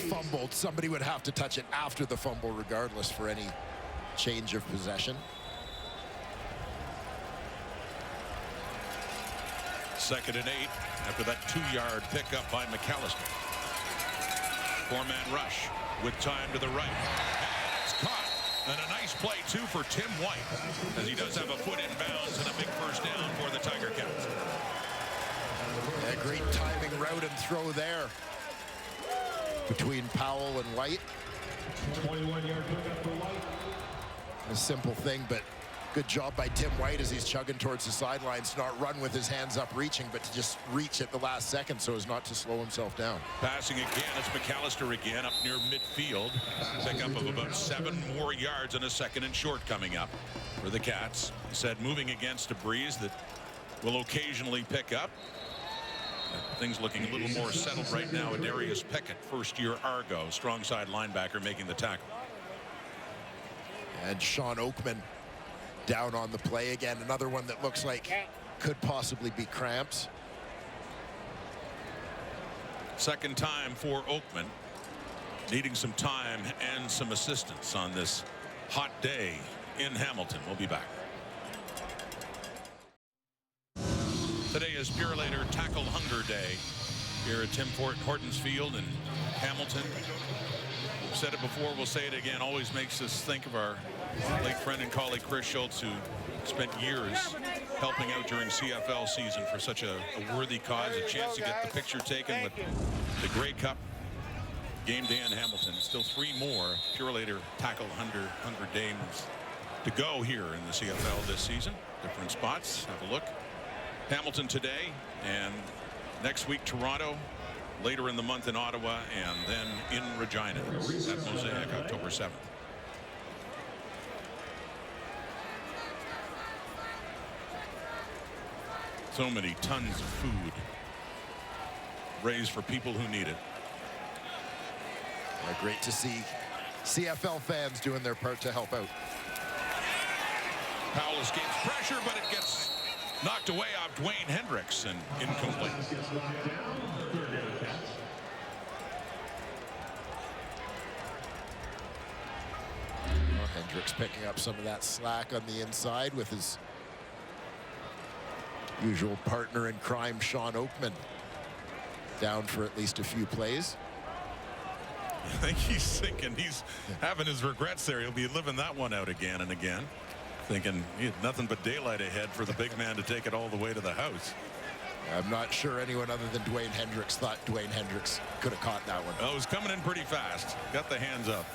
fumbled, somebody would have to touch it after the fumble regardless for any change of possession. 2nd and 8 after that 2-yard pickup by McAllister. 4-man rush with time to the right. And it's caught. And a nice play, too, for Tim White, as he does have a foot in bounds and a big first down throw there between Powell and White. 21-yard pickup for White. A simple thing, but good job by Tim White as he's chugging towards the sidelines to not run with his hands up reaching, but to just reach at the last second so as not to slow himself down. Passing again, it's McAllister again up near midfield. Pickup of about 7 more yards and a second and short coming up for the Cats. He said moving against a breeze that will occasionally pick up. Things looking a little more settled right now. Darius Pickett, first-year Argo, strong side linebacker, making the tackle. And Sean Oakman down on the play again. Another one that looks like could possibly be cramps. Second time for Oakman, needing some time and some assistance on this hot day in Hamilton. We'll be back. Today is Purelator Tackle Hunger Day here at Tim Hortons Field in Hamilton. We've said it before, we'll say it again. Always makes us think of our late friend and colleague Chris Schultz, who spent years helping out during CFL season for such a worthy cause. A chance to get the picture taken with the Grey Cup game day in Hamilton. Still 3 more Purelator Tackle Hunger Days to go here in the CFL this season. Different spots. Have a look. Hamilton today, and next week Toronto, later in the month in Ottawa, and then in Regina at Mosaic October 7th. So many tons of food raised for people who need it. Great to see CFL fans doing their part to help out. Powell escapes pressure, but it gets knocked away off Dwayne Hendricks and incomplete. Well, Hendricks picking up some of that slack on the inside with his usual partner in crime, Sean Oakman, down for at least a few plays. I think he's thinking he's having his regrets there. He'll be living that one out again and again, thinking he had nothing but daylight ahead for the big man to take it all the way to the house. I'm not sure anyone other than Dwayne Hendricks thought Dwayne Hendricks could have caught that one. Well, it was coming in pretty fast. Got the hands up.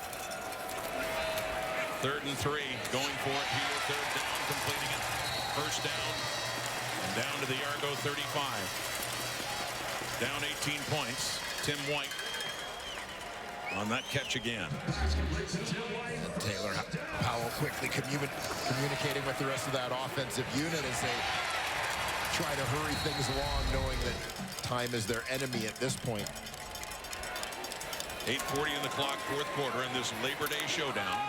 3rd and 3, going for it here. 3rd down, completing it. 1st down, and down to the Argo 35. Down 18 points. Tim White on that catch again. And Taylor Powell quickly communicating with the rest of that offensive unit as they try to hurry things along, knowing that time is their enemy at this point. 8:40 in the clock, 4th quarter in this Labor Day showdown.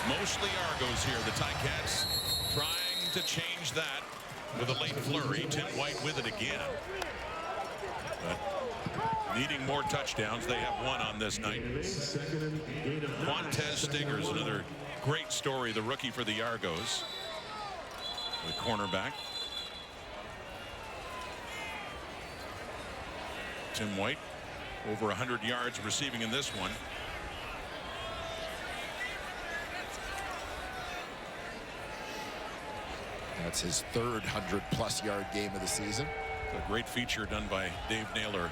Mostly Argos here. The Ticats trying to change that with a late flurry. Tim White with it again. But needing more touchdowns. They have one on this night. Quantez Stingers, another great story. The rookie for the Argos. The cornerback. Tim White, over 100 yards receiving in this one. That's his 3rd 100-plus yard game of the season. A great feature done by Dave Naylor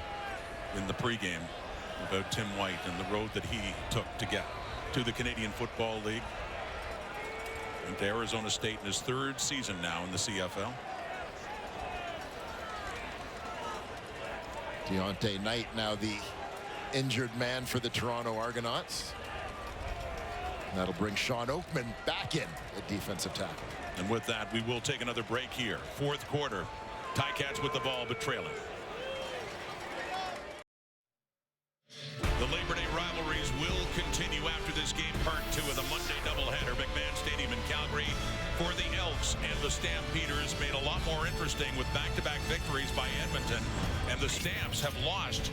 in the pregame about Tim White and the road that he took to get to the Canadian Football League and to Arizona State in his 3rd season now in the CFL. Deontay Knight now the injured man for the Toronto Argonauts. And that'll bring Sean Oakman back in at defensive tackle. And with that, we will take another break here. 4th quarter. Ticats with the ball, but trailing. The Labor Day rivalries will continue after this game, part 2 of the Monday doubleheader. McMahon Stadium in Calgary for the Elks and the Stampeders, made a lot more interesting with back-to-back victories by Edmonton. And the Stamps have lost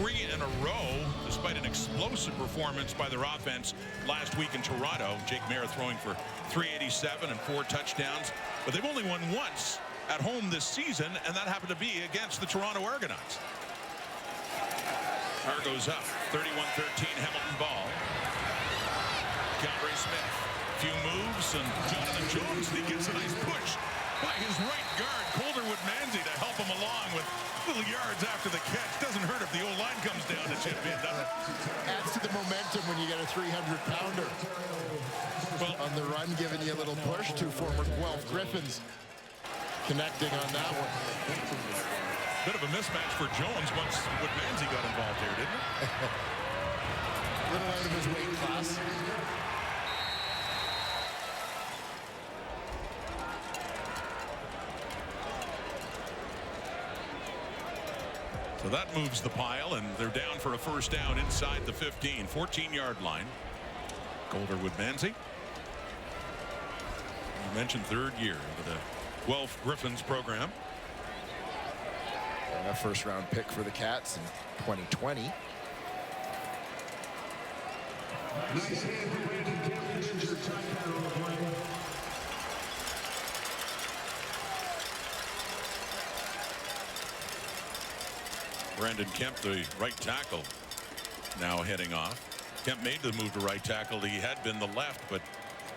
3 in a row, despite an explosive performance by their offense last week in Toronto. Jake Mayer throwing for 387 and 4 touchdowns. But they've only won once at home this season, and that happened to be against the Toronto Argonauts. Argos up, 31-13, Hamilton ball. Calgary Smith, few moves, and Jonathan Jones, he gets a nice push by his right guard, Calderwood Manzi, to help him along with Little yards after the catch. Doesn't hurt if the old line comes down to chip in, does it? Adds to the momentum when you get a 300-pounder. Well, on the run, giving you a little push. Two former Guelph Griffins connecting on that one. Bit of a mismatch for Jones once Woodmansey got involved here, didn't it? A little out of his weight class. So that moves the pile, and they're down for a first down inside the 15, 14-yard line. Golder Woodmansey. You mentioned third year of the Guelph Griffins program. And a first-round pick for the Cats in 2020. Brandon Kemp, the right tackle, now heading off. Kemp made the move to right tackle. He had been the left, but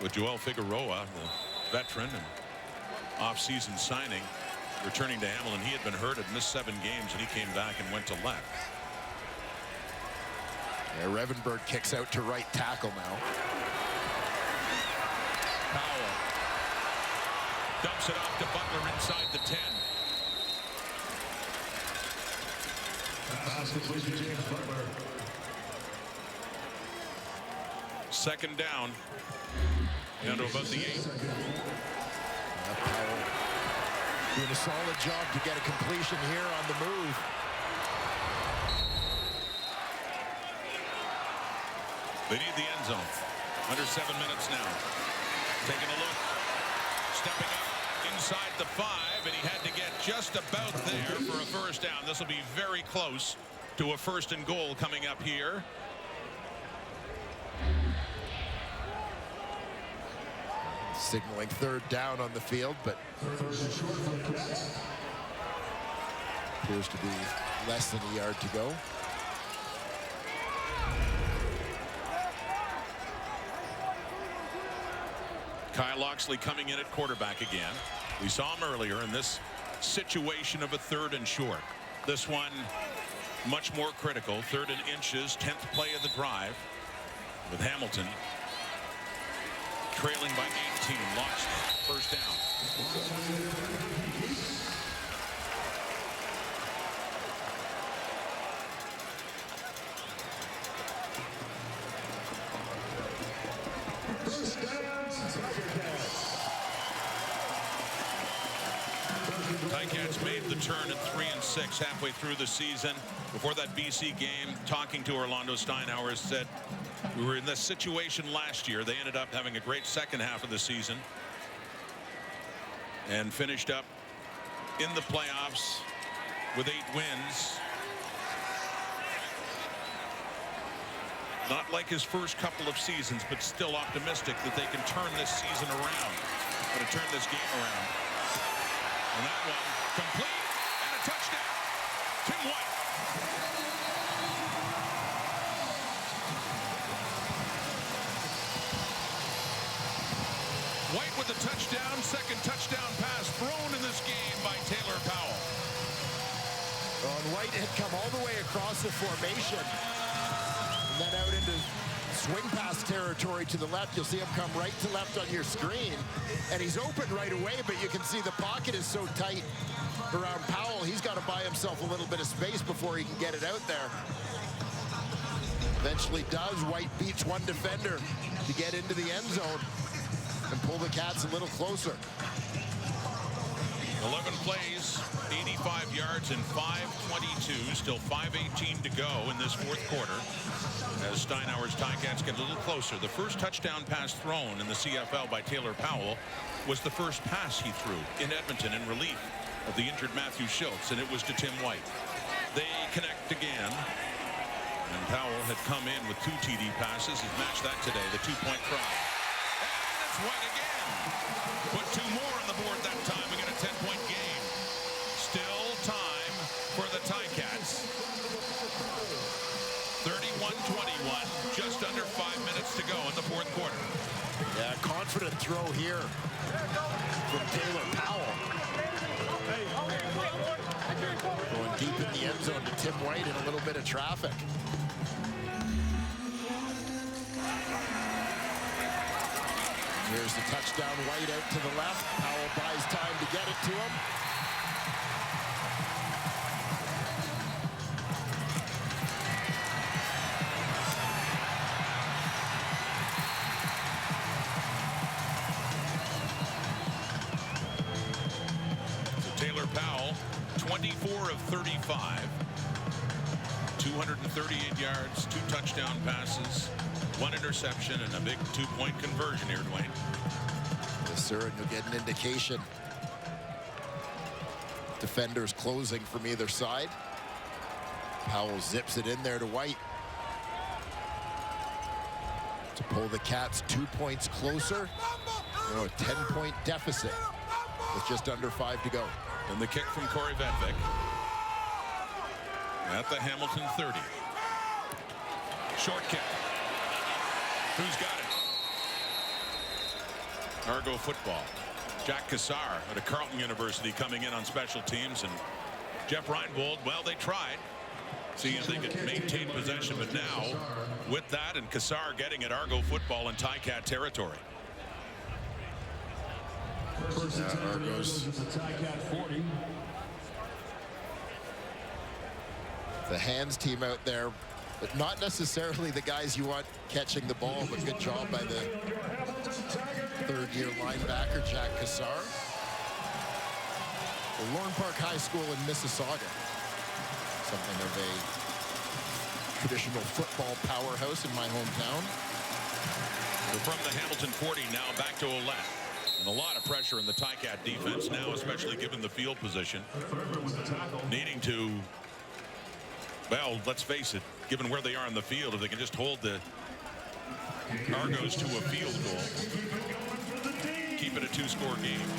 with Joel Figueroa, the veteran and off-season signing, returning to Hamilton, he had been hurt, had missed 7 games, and he came back and went to left. Yeah, Revenberg kicks out to right tackle now. Powell dumps it off to Butler inside the 10. Second down. Down to about the 8. Powell doing a solid job to get a completion here on the move. They need the end zone. Under 7 minutes now. Taking a look. Stepping up inside the 5, and he had to get just about there for a first down. This will be very close to a first and goal coming up here. Signaling third down on the field, but appears to be less than a yard to go. Kyle Loxley coming in at quarterback again. We saw him earlier in this situation of a third and short. This one much more critical. 3rd and inches, 10th play of the drive with Hamilton trailing by 18. Loxley, first down. Ticats made the turn at 3-6 halfway through the season. Before that BC game, talking to Orlando Steinhauer, said we were in this situation last year. They ended up having a great second half of the season and finished up in the playoffs with 8 wins. Not like his first couple of seasons, but still optimistic that they can turn this season around, or to turn this game around. And that one complete and a touchdown. Tim White. White with a touchdown, second touchdown pass thrown in this game by Taylor Powell. Well, and White had come all the way across the formation and then out into swing pass territory to the left. You'll see him come right to left on your screen, and he's open right away, but you can see the pocket is so tight around Powell. He's got to buy himself a little bit of space before he can get it out there. Eventually does. White beats one defender to get into the end zone and pull the Cats a little closer. 11 plays, 85 yards and 5:22. Still 5:18 to go in this fourth quarter as Steinhauer's Ticats get a little closer. The first touchdown pass thrown in the CFL by Taylor Powell was the first pass he threw in Edmonton in relief of the injured Matthew Schultz, and it was to Tim White. They connect again, and Powell had come in with 2 TD passes. He's matched that today, the 2-point try. And it's White again. Put 2 more on the board that time. We get a 10-point game. Still time for the Ticats. 31-21, just under 5 minutes to go in the fourth quarter. Yeah, confident throw here from Taylor Powell. Going zone to Tim White in a little bit of traffic. Here's the touchdown. White out to the left. Powell buys time to get it to him. So Taylor Powell, 24 of 35. 238 yards, 2 touchdown passes, 1 interception, and a big 2-point conversion here, Dwayne. Yes, sir, and you'll get an indication. Defenders closing from either side. Powell zips it in there to White to pull the Cats 2 points closer. A 10-point deficit with just under 5 to go. And the kick from Corey Vedvik at the Hamilton 30. Short kick. Who's got it? Argo football. Jack Cassar at a Carleton University coming in on special teams, and Jeff Reinbold, well, they tried, seeing if they could maintain possession, but now with that and Cassar getting at Argo football in Ticat territory. Argos. The hands team out there, but not necessarily the guys you want catching the ball, but good job by the third-year linebacker, Jack Cassar. Lorne Park High School in Mississauga. Something of a traditional football powerhouse in my hometown. So from the Hamilton 40 now back to Ouellette. And a lot of pressure in the Ticat defense now, especially given the field position. Needing to, well, let's face it, given where they are on the field, if they can just hold the Argos to a field goal, keep it a 2-score game.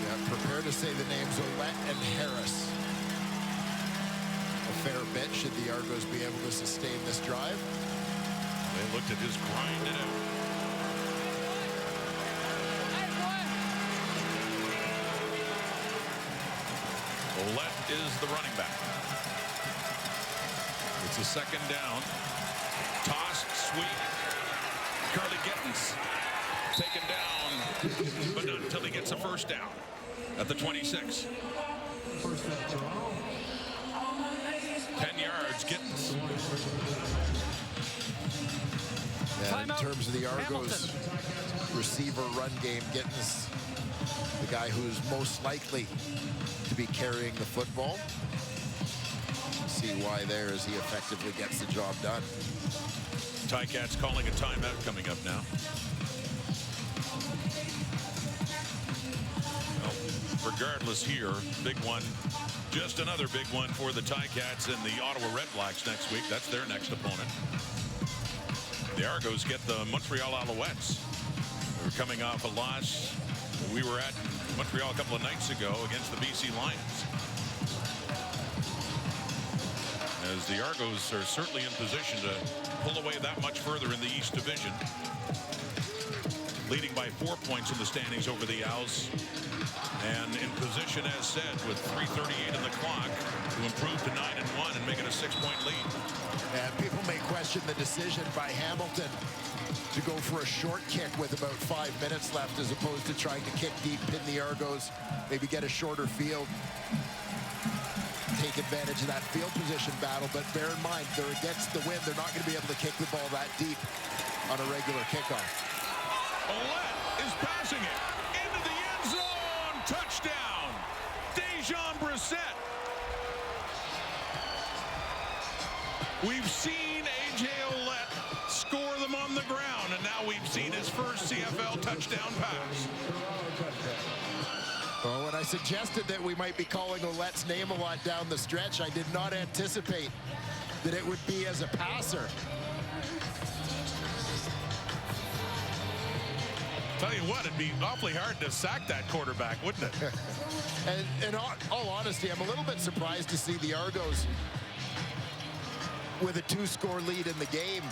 Yeah, prepare to say the names Ouellette and Harris. A fair bit should the Argos be able to sustain this drive. They looked at just grind it out. Ouellette is the running back. It's a second down. Tossed, sweep. Carly Gittens taken down, but not until he gets a first down at the 26. 10 yards, Gittens. Yeah, in terms of the Argos receiver run game, Gittens, the guy who's most likely to be carrying the football. See why there as he effectively gets the job done. Ticats calling a timeout coming up now. Well, regardless here, big one. Just another big one for the Ticats and the Ottawa Redblacks next week. That's their next opponent. The Argos get the Montreal Alouettes. We're coming off a loss. We were at Montreal a couple of nights ago against the BC Lions. As the Argos are certainly in position to pull away that much further in the East Division. Leading by 4 points in the standings over the Owls. And in position, as said, with 3:38 in the clock to improve to 9-1 and make it a 6-point lead. And people may question the decision by Hamilton to go for a short kick with about 5 minutes left as opposed to trying to kick deep, pin the Argos, maybe get a shorter field, take advantage of that field position battle. But bear in mind, they're against the wind. They're not going to be able to kick the ball that deep on a regular kickoff. Ouellette is passing it into the end zone. Touchdown, Dejon Brissett. We've seen A.J. Ouellette score them on the ground, and now we've seen his first CFL touchdown pass. Well, when I suggested that we might be calling Ouellette's name a lot down the stretch, I did not anticipate that it would be as a passer. Tell you what, it'd be awfully hard to sack that quarterback, wouldn't it? And in all honesty, I'm a little bit surprised to see the Argos with a 2-score lead in the game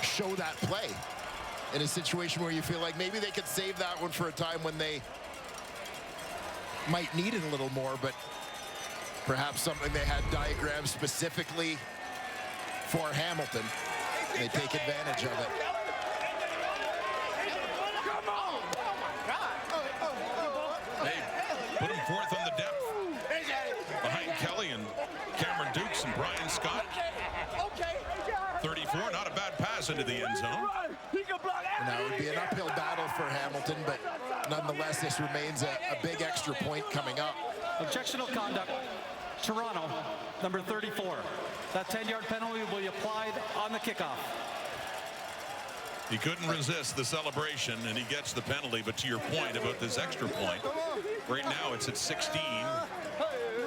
show that play in a situation where you feel like maybe they could save that one for a time when they might need it a little more, but perhaps something they had diagrammed specifically for Hamilton. They take advantage of it. They put him fourth on the depth behind Kelly and Cameron Dukes and Brian Scott. 34, not a bad pass into the end zone. Now it would be an uphill battle for Hamilton, but nonetheless, this remains a big extra point coming up. Objectional conduct, Toronto, number 34. That 10-yard penalty will be applied on the kickoff. He couldn't resist the celebration, and he gets the penalty. But to your point about this extra point, right now it's at 16.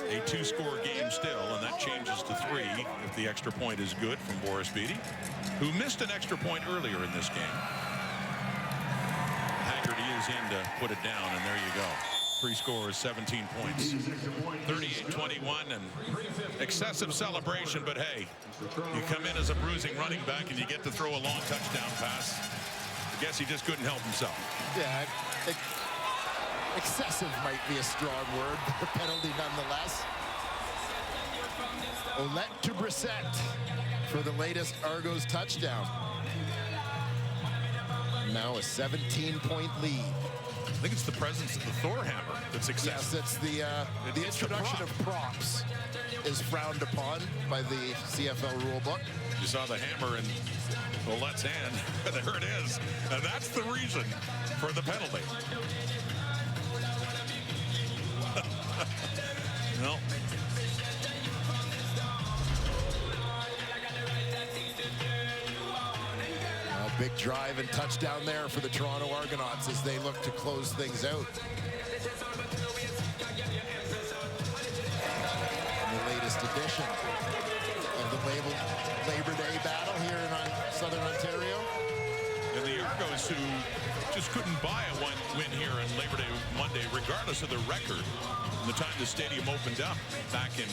A 2-score game still, and that changes to 3 if the extra point is good from Boris Beatty, who missed an extra point earlier in this game. Haggerty is in to put it down, and there you go. 3 scores, 17 points. 38-21, and excessive celebration, but hey, you come in as a bruising running back and you get to throw a long touchdown pass. I guess he just couldn't help himself. Yeah, excessive might be a strong word, but the penalty nonetheless. Ouellette to Brissett for the latest Argos touchdown. Now a 17-point lead. I think it's the presence of the Thor hammer that's excessive. Yes, it's the introduction of props is frowned upon by the CFL rulebook. You saw the hammer in Ouellette's hand. There it is. And that's the reason for the penalty. No. A big drive and touchdown there for the Toronto Argonauts as they look to close things out. And the latest edition of the Labor Day battle here in Southern Ontario. And the Argos, who just couldn't buy a win here on Labor Day Monday, regardless of the record, from the time the stadium opened up back in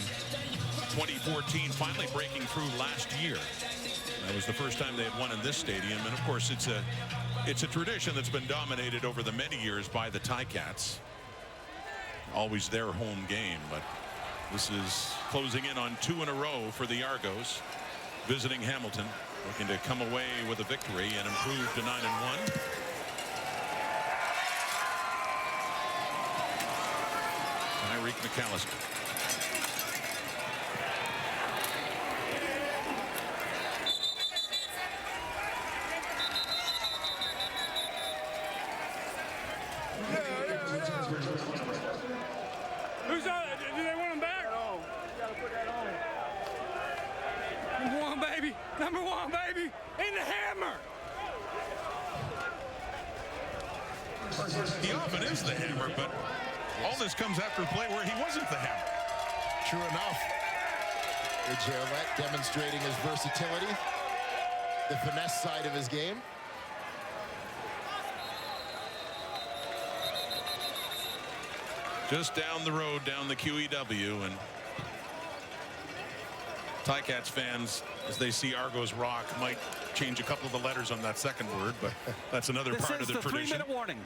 2014, finally breaking through last year. That was the first time they had won in this stadium, and of course it's a tradition that's been dominated over the many years by the Ticats. Always their home game, but this is closing in on 2 in a row for the Argos, visiting Hamilton, looking to come away with a victory and improve to 9-1. Tyreek McAllister. Who's on it? Do they want him back? No. You gotta put that on. Number 1, baby. Number 1, baby. In the hammer. He often is the hammer, but all this comes after a play where he wasn't the hammer. True enough. A.J. Ouellette demonstrating his versatility, the finesse side of his game. Just down the road, down the QEW, and Ticats fans, as they see Argos Rock, might change a couple of the letters on that second word, but that's another part of the tradition. This is the 3-minute warning.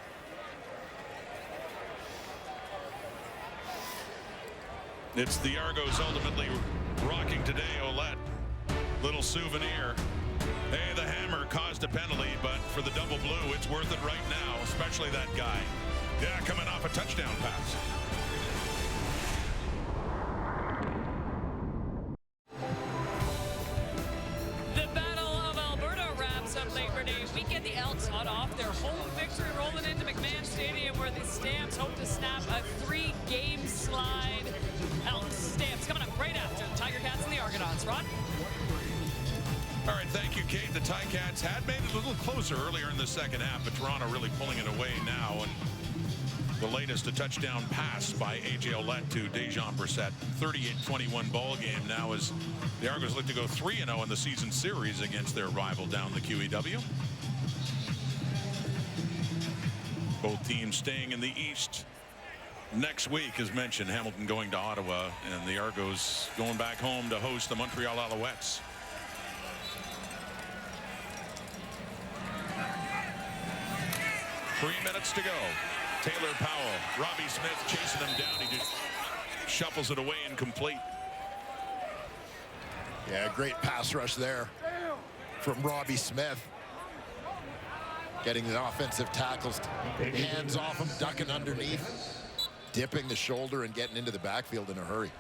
It's the Argos ultimately rocking today. Ouellette, little souvenir. Hey, the hammer caused a penalty, but for the double blue, it's worth it right now, especially that guy. Yeah, coming off a touchdown pass. The Battle of Alberta wraps up Labor Day weekend. The Elks hot off their home victory, rolling into McMahon Stadium, where the Stamps hope to snap a 3-game slide. Elks Stamps coming up right after the Tiger Cats and the Argonauts. Ron? All right, thank you, Kate. The Ticats had made it a little closer earlier in the second half, but Toronto really pulling it away now. And the latest, a touchdown pass by A.J. Ouellette to Dejan Brissett. 38-21 ball game now as the Argos look to go 3-0 in the season series against their rival down the QEW. Both teams staying in the East next week, as mentioned. Hamilton going to Ottawa, and the Argos going back home to host the Montreal Alouettes. Three minutes to go. Taylor Powell. Robbie Smith chasing him down. He just shuffles it away incomplete. Yeah, great pass rush there from Robbie Smith. Getting the offensive tackles, hands off him, ducking underneath, dipping the shoulder and getting into the backfield in a hurry.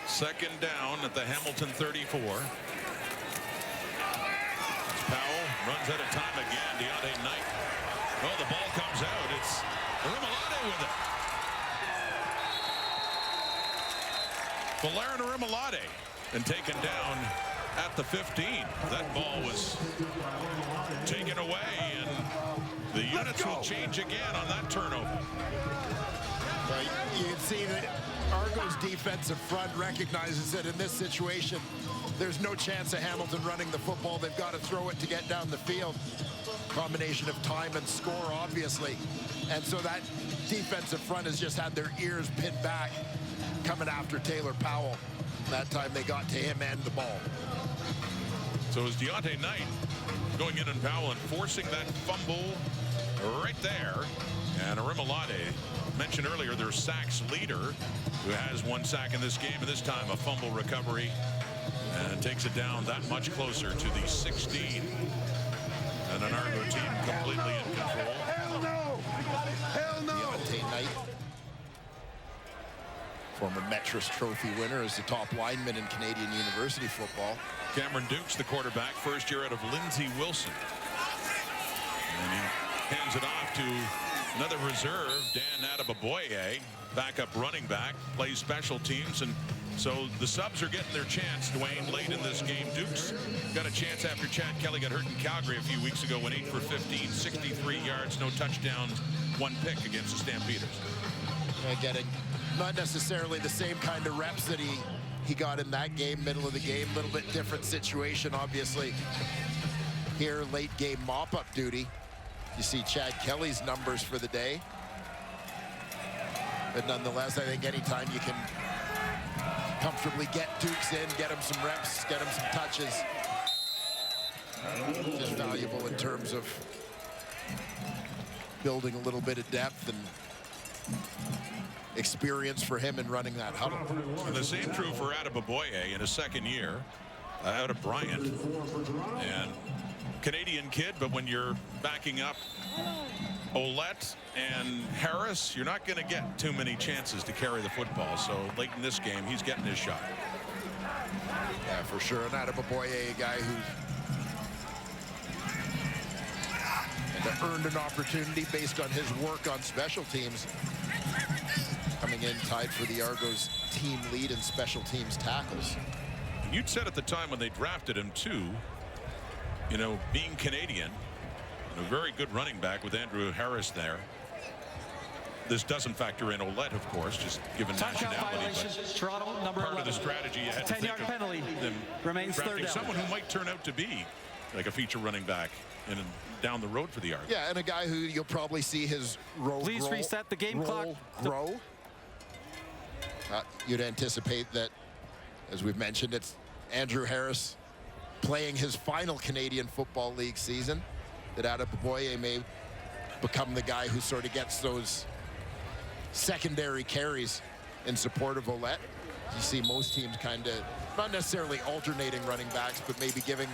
Second down at the Hamilton 34. Powell runs out of time again. Deontay Knight. Oh, the ball comes out. It's Arimolade with it. Valerian Arimolade and taken down at the 15. That ball was taken away, and the units will change again on that turnover. Well, you can see that Argo's defensive front recognizes that in this situation, there's no chance of Hamilton running the football. They've got to throw it to get down the field. Combination of time and score, obviously. And so that defensive front has just had their ears pinned back coming after Taylor Powell. That time they got to him and the ball. So it's Deontay Knight going in and Powell and forcing that fumble right there. And Arimolade, mentioned earlier, their sacks leader, who has 1 sack in this game, and this time a fumble recovery, and takes it down that much closer to the 16. And an Argo team completely in control. Hell no! Hell no! Deontay Knight, former Metris Trophy winner, is the top lineman in Canadian University football. Cameron Dukes, the quarterback, first year out of Lindsey Wilson. And he hands it off to another reserve, Dan Adeboboye, backup running back, plays special teams, and so the subs are getting their chance, Dwayne, late in this game. Dukes got a chance after Chad Kelly got hurt in Calgary a few weeks ago, went 8 for 15, 63 yards, no touchdowns, 1 pick against the Stampeders. Getting not necessarily the same kind of reps that he got in that game, middle of the game, a little bit different situation, obviously. Here, late game mop-up duty. You see Chad Kelly's numbers for the day. But nonetheless, I think anytime you can comfortably get Dukes in, get him some reps, get him some touches, just valuable in terms of building a little bit of depth and experience for him in running that huddle. And the same true for Adeboboye in his second year out of Bryant. And Canadian kid, but when you're backing up Ouellette and Harris, you're not going to get too many chances to carry the football. So late in this game, he's getting his shot. Yeah, for sure. And Adeboboye, a guy who earned an opportunity based on his work on special teams. Coming in tied for the Argos team lead in special teams tackles. And you'd said at the time when they drafted him too, you know, being Canadian, and a very good running back with Andrew Harris there. This doesn't factor in Ouellette, of course, just given nationality. But Toronto, number part 11. of the strategy you had to 10-yard think penalty. of them Remains drafting third down. someone who might turn out to be like a feature running back in down the road for the Argos. Yeah, and a guy who you'll probably see his role Please grow, reset the game clock. Grow. You'd anticipate that, as we've mentioned, it's Andrew Harris playing his final Canadian Football League season, that Adeboboye may become the guy who sort of gets those secondary carries in support of Ouellette. You see most teams kind of, not necessarily alternating running backs, but maybe giving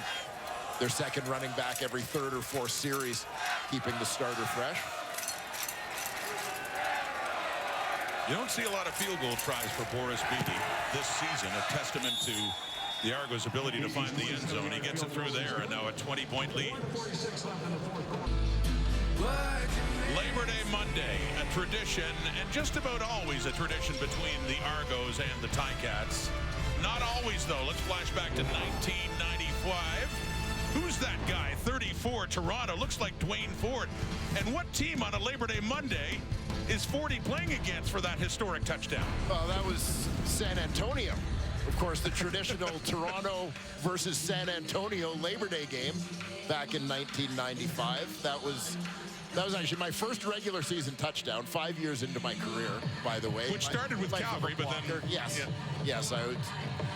their second running back every third or fourth series, keeping the starter fresh. You don't see a lot of field goal tries for Boris Beatty this season, a testament to the Argos' ability to find the end zone. He gets it through there, and now a 20-point lead. Labor Day Monday, a tradition, and just about always a tradition between the Argos and the Ticats. Not always, though. Let's flash back to 1995. Who's that guy? 34, Toronto. Looks like Dwayne Ford. And what team on a Labor Day Monday is Fordy playing against for that historic touchdown? Well, that was San Antonio. Of course, the traditional Toronto versus San Antonio Labor Day game. back in 1995. That was actually my first regular season touchdown, 5 years into my career, by the way. Which started with Calgary, but then... Yes, yeah. yes, I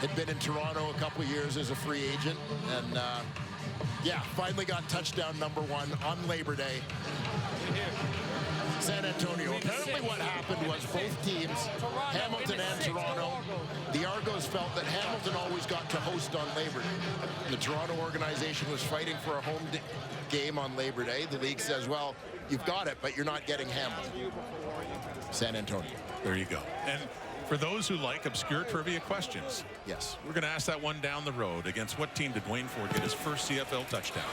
had been in Toronto a couple of years as a free agent, and yeah, finally got touchdown number 1 on Labor Day. San Antonio. Apparently what happened was both teams, Hamilton and Toronto, the Argos felt that Hamilton always got to host on Labor Day. The Toronto organization was fighting for a home game on Labor Day. The league says, well, you've got it, but you're not getting Hamilton. San Antonio. There you go. And for those who like obscure trivia questions, yes, we're going to ask that one down the road. Against what team did Wayne Ford get his first CFL touchdown?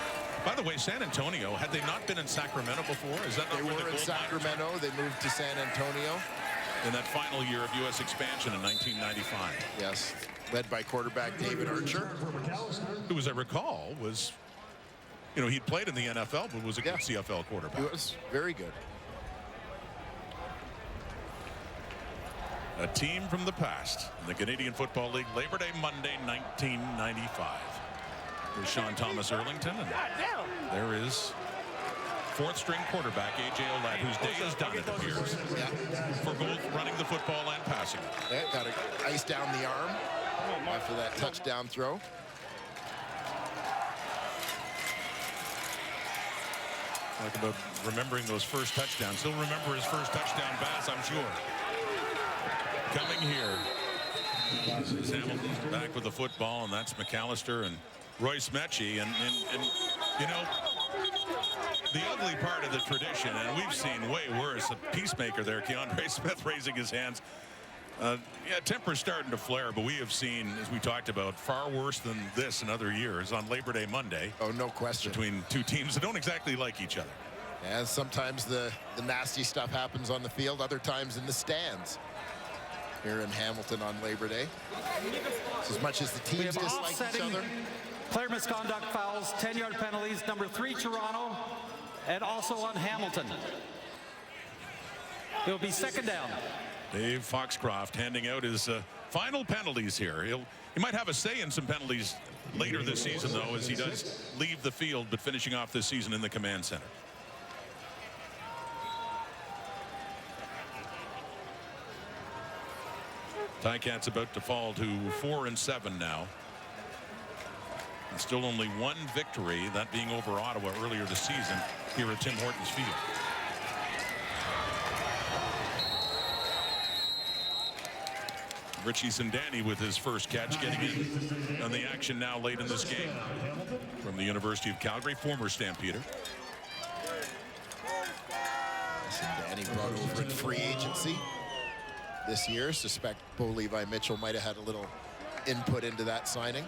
By the way, San Antonio, had they not been in Sacramento before? Is that not they where were in Sacramento? They moved to San Antonio in that final year of U.S. expansion in 1995. Yes, led by quarterback David Archer, who, as I recall, was, you know, he'd played in the NFL, but was a good CFL quarterback. He was very good. A team from the past in the Canadian Football League, Labor Day Monday, 1995. There's Sean Thomas Erlington, and there is fourth-string quarterback A.J. Olette, whose day is done, it appears, for both running the football and passing it. Yeah, got to ice down the arm after that touchdown throw. Talk about remembering those first touchdowns. He'll remember his first touchdown pass, I'm sure. Coming here is Hamilton back with the football, and that's McAllister and Royce Mechie, and you know, the ugly part of the tradition, and we've seen way worse, a peacemaker there, Keandre Smith raising his hands. Yeah, temper's starting to flare, but we have seen, as we talked about, far worse than this in other years on Labor Day Monday. Oh, no question. Between two teams that don't exactly like each other. Yeah, sometimes the nasty stuff happens on the field, other times in the stands here in Hamilton on Labor Day. As much as the teams dislike each other. Player misconduct fouls, 10-yard penalties, number 3 Toronto, and also on Hamilton. It'll be second down. Dave Foxcroft handing out his final penalties here. He might have a say in some penalties later this season, though, as he does leave the field, but finishing off this season in the command center. Ticats about to fall to 4-7 now. And still only one victory, that being over Ottawa earlier this season here at Tim Hortons Field. Richie Sindani with his first catch, getting in on the action now late in this game. From the University of Calgary, former Stampeder. Sindani brought over in free agency this year. Suspect Bo Levi Mitchell might have had a little input into that signing.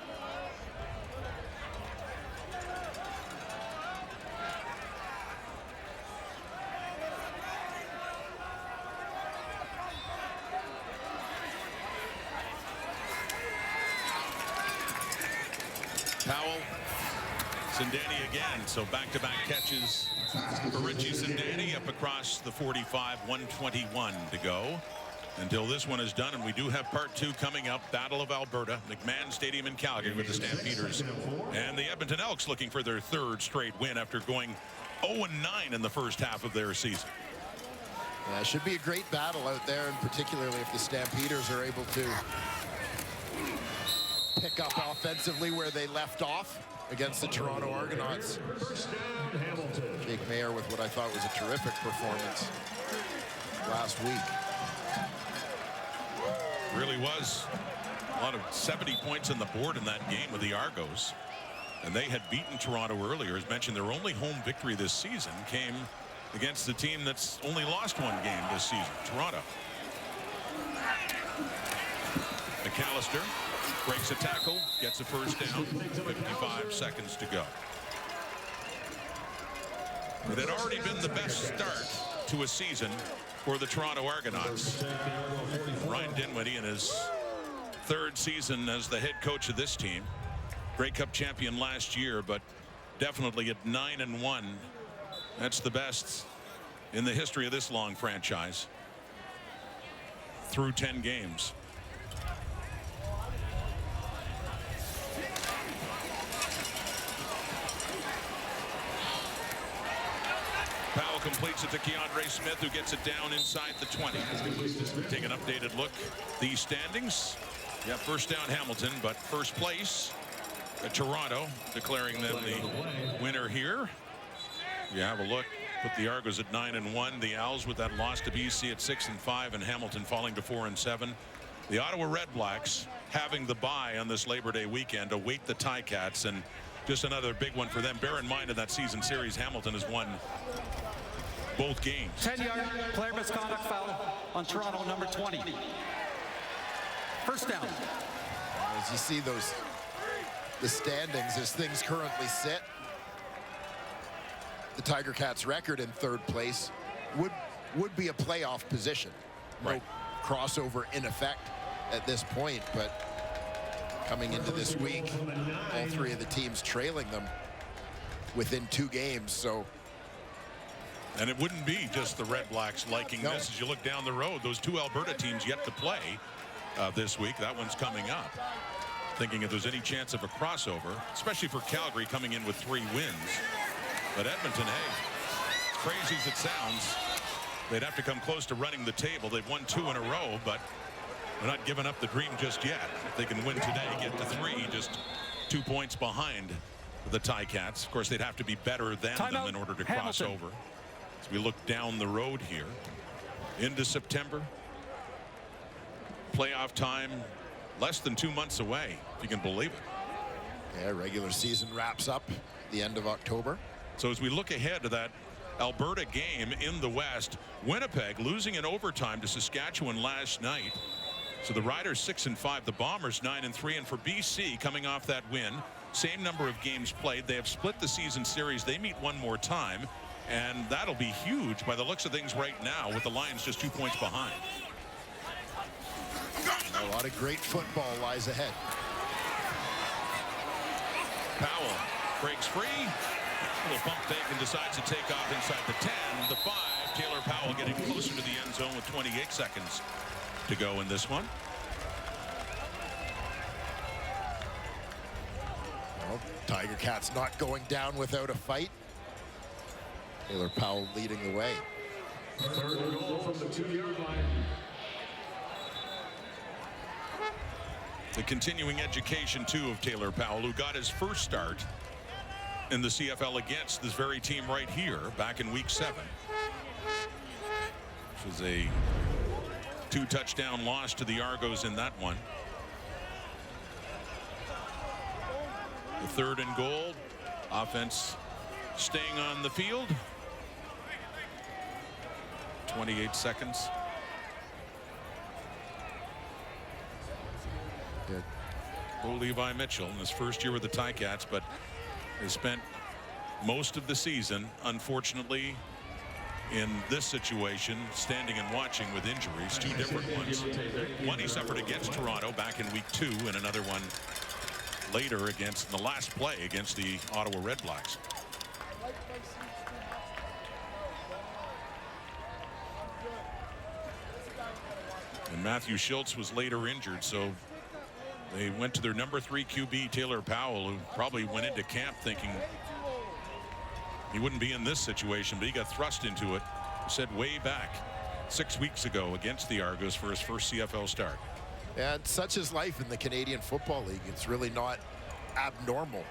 Powell, Sindani again, so back-to-back catches for Richie Sindani up across the 45, 1:21 to go until this one is done, and we do have part 2 coming up. Battle of Alberta, McMahon Stadium in Calgary with the Stampeders and the Edmonton Elks looking for their 3rd straight win after going 0-9 in the first half of their season. Yeah, it should be a great battle out there, and particularly if the Stampeders are able to pick up offensively where they left off against the Toronto Argonauts. Jake Mayer with what I thought was a terrific performance last week. Really was a lot of 70 points on the board in that game with the Argos, and they had beaten Toronto earlier. As mentioned, their only home victory this season came against the team that's only lost one game this season, Toronto. McAllister breaks a tackle, gets a first down, 55 seconds to go. It had already been the best start to a season for the Toronto Argonauts. Ryan Dinwiddie in his 3rd season as the head coach of this team. Grey Cup champion last year, but definitely at 9-1. That's the best in the history of this long franchise through 10 games. Powell completes it to Keandre Smith, who gets it down inside the 20. Take an updated look. These standings. Yeah, first down Hamilton, but first place Toronto, declaring them the winner here. You have a look. Put the Argos at 9-1. The Owls with that loss to BC at 6-5, and Hamilton falling to 4-7. The Ottawa Red Blacks having the bye on this Labor Day weekend await the Ticats, and just another big one for them. Bear in mind in that season series, Hamilton has won both games. 10-yard player misconduct foul on Toronto, number 20. First down. As you see the standings as things currently sit, the Tiger Cats record in third place would be a playoff position. No crossover in effect at this point, but coming into this week, all three of the teams trailing them within 2 games. So, and it wouldn't be just the Red Blacks liking this. As you look down the road, those 2 Alberta teams yet to play this week. That one's coming up. Thinking if there's any chance of a crossover, especially for Calgary coming in with 3 wins. But Edmonton, hey, as crazy as it sounds, they'd have to come close to running the table. They've won 2 in a row, but they're not giving up the dream just yet. If they can win today, get to 3, just 2 points behind the Ticats. Of course, they'd have to be better than them in order to cross over. As we look down the road here into September, playoff time less than 2 months away, if you can believe it. Yeah, regular season wraps up the end of October. So as we look ahead to that Alberta game in the West, Winnipeg losing in overtime to Saskatchewan last night. So the Riders 6-5, the Bombers 9-3, and for BC coming off that win, same number of games played. They have split the season series. They meet one more time, and that'll be huge by the looks of things right now, with the Lions just 2 points behind. A lot of great football lies ahead. Powell breaks free. Little pump fake and decides to take off inside the 10, the 5. Taylor Powell getting closer to the end zone with 28 seconds to go in this one. Well, Tiger Cats not going down without a fight. Taylor Powell leading the way. Third and goal from the 2-yard line. The continuing education, too, of Taylor Powell, who got his first start in the CFL against this very team right here back in week 7. Which was a 2-touchdown loss to the Argos in that one. The 3rd and goal. Offense staying on the field. 28 seconds. Good. Bo Levi Mitchell in his first year with the Ticats, but they spent most of the season, unfortunately, in this situation, standing and watching with injuries, 2 different ones. One he suffered against Toronto back in week 2, and another one later against the last play against the Ottawa Red Blacks. And Matthew Schultz was later injured, so they went to their number 3 QB, Taylor Powell, who probably went into camp thinking he wouldn't be in this situation, but he got thrust into it. Said way back 6 weeks ago against the Argos for his first CFL start. And such is life in the Canadian Football League. It's really not abnormal.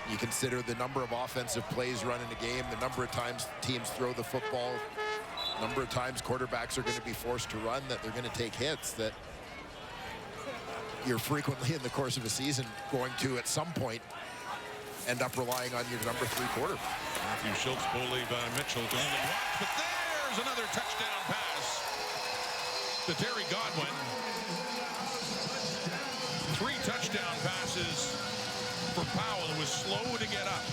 You consider the number of offensive plays run in a game, the number of times teams throw the football, number of times quarterbacks are going to be forced to run, that they're going to take hits, that you're frequently in the course of a season going to, at some point, end up relying on your number 3 quarterback. Matthew Schultz, Bo Levi Mitchell to only watch, but there's another touchdown pass to Terry Godwin. 3 touchdown passes for Powell, who was slow to get up.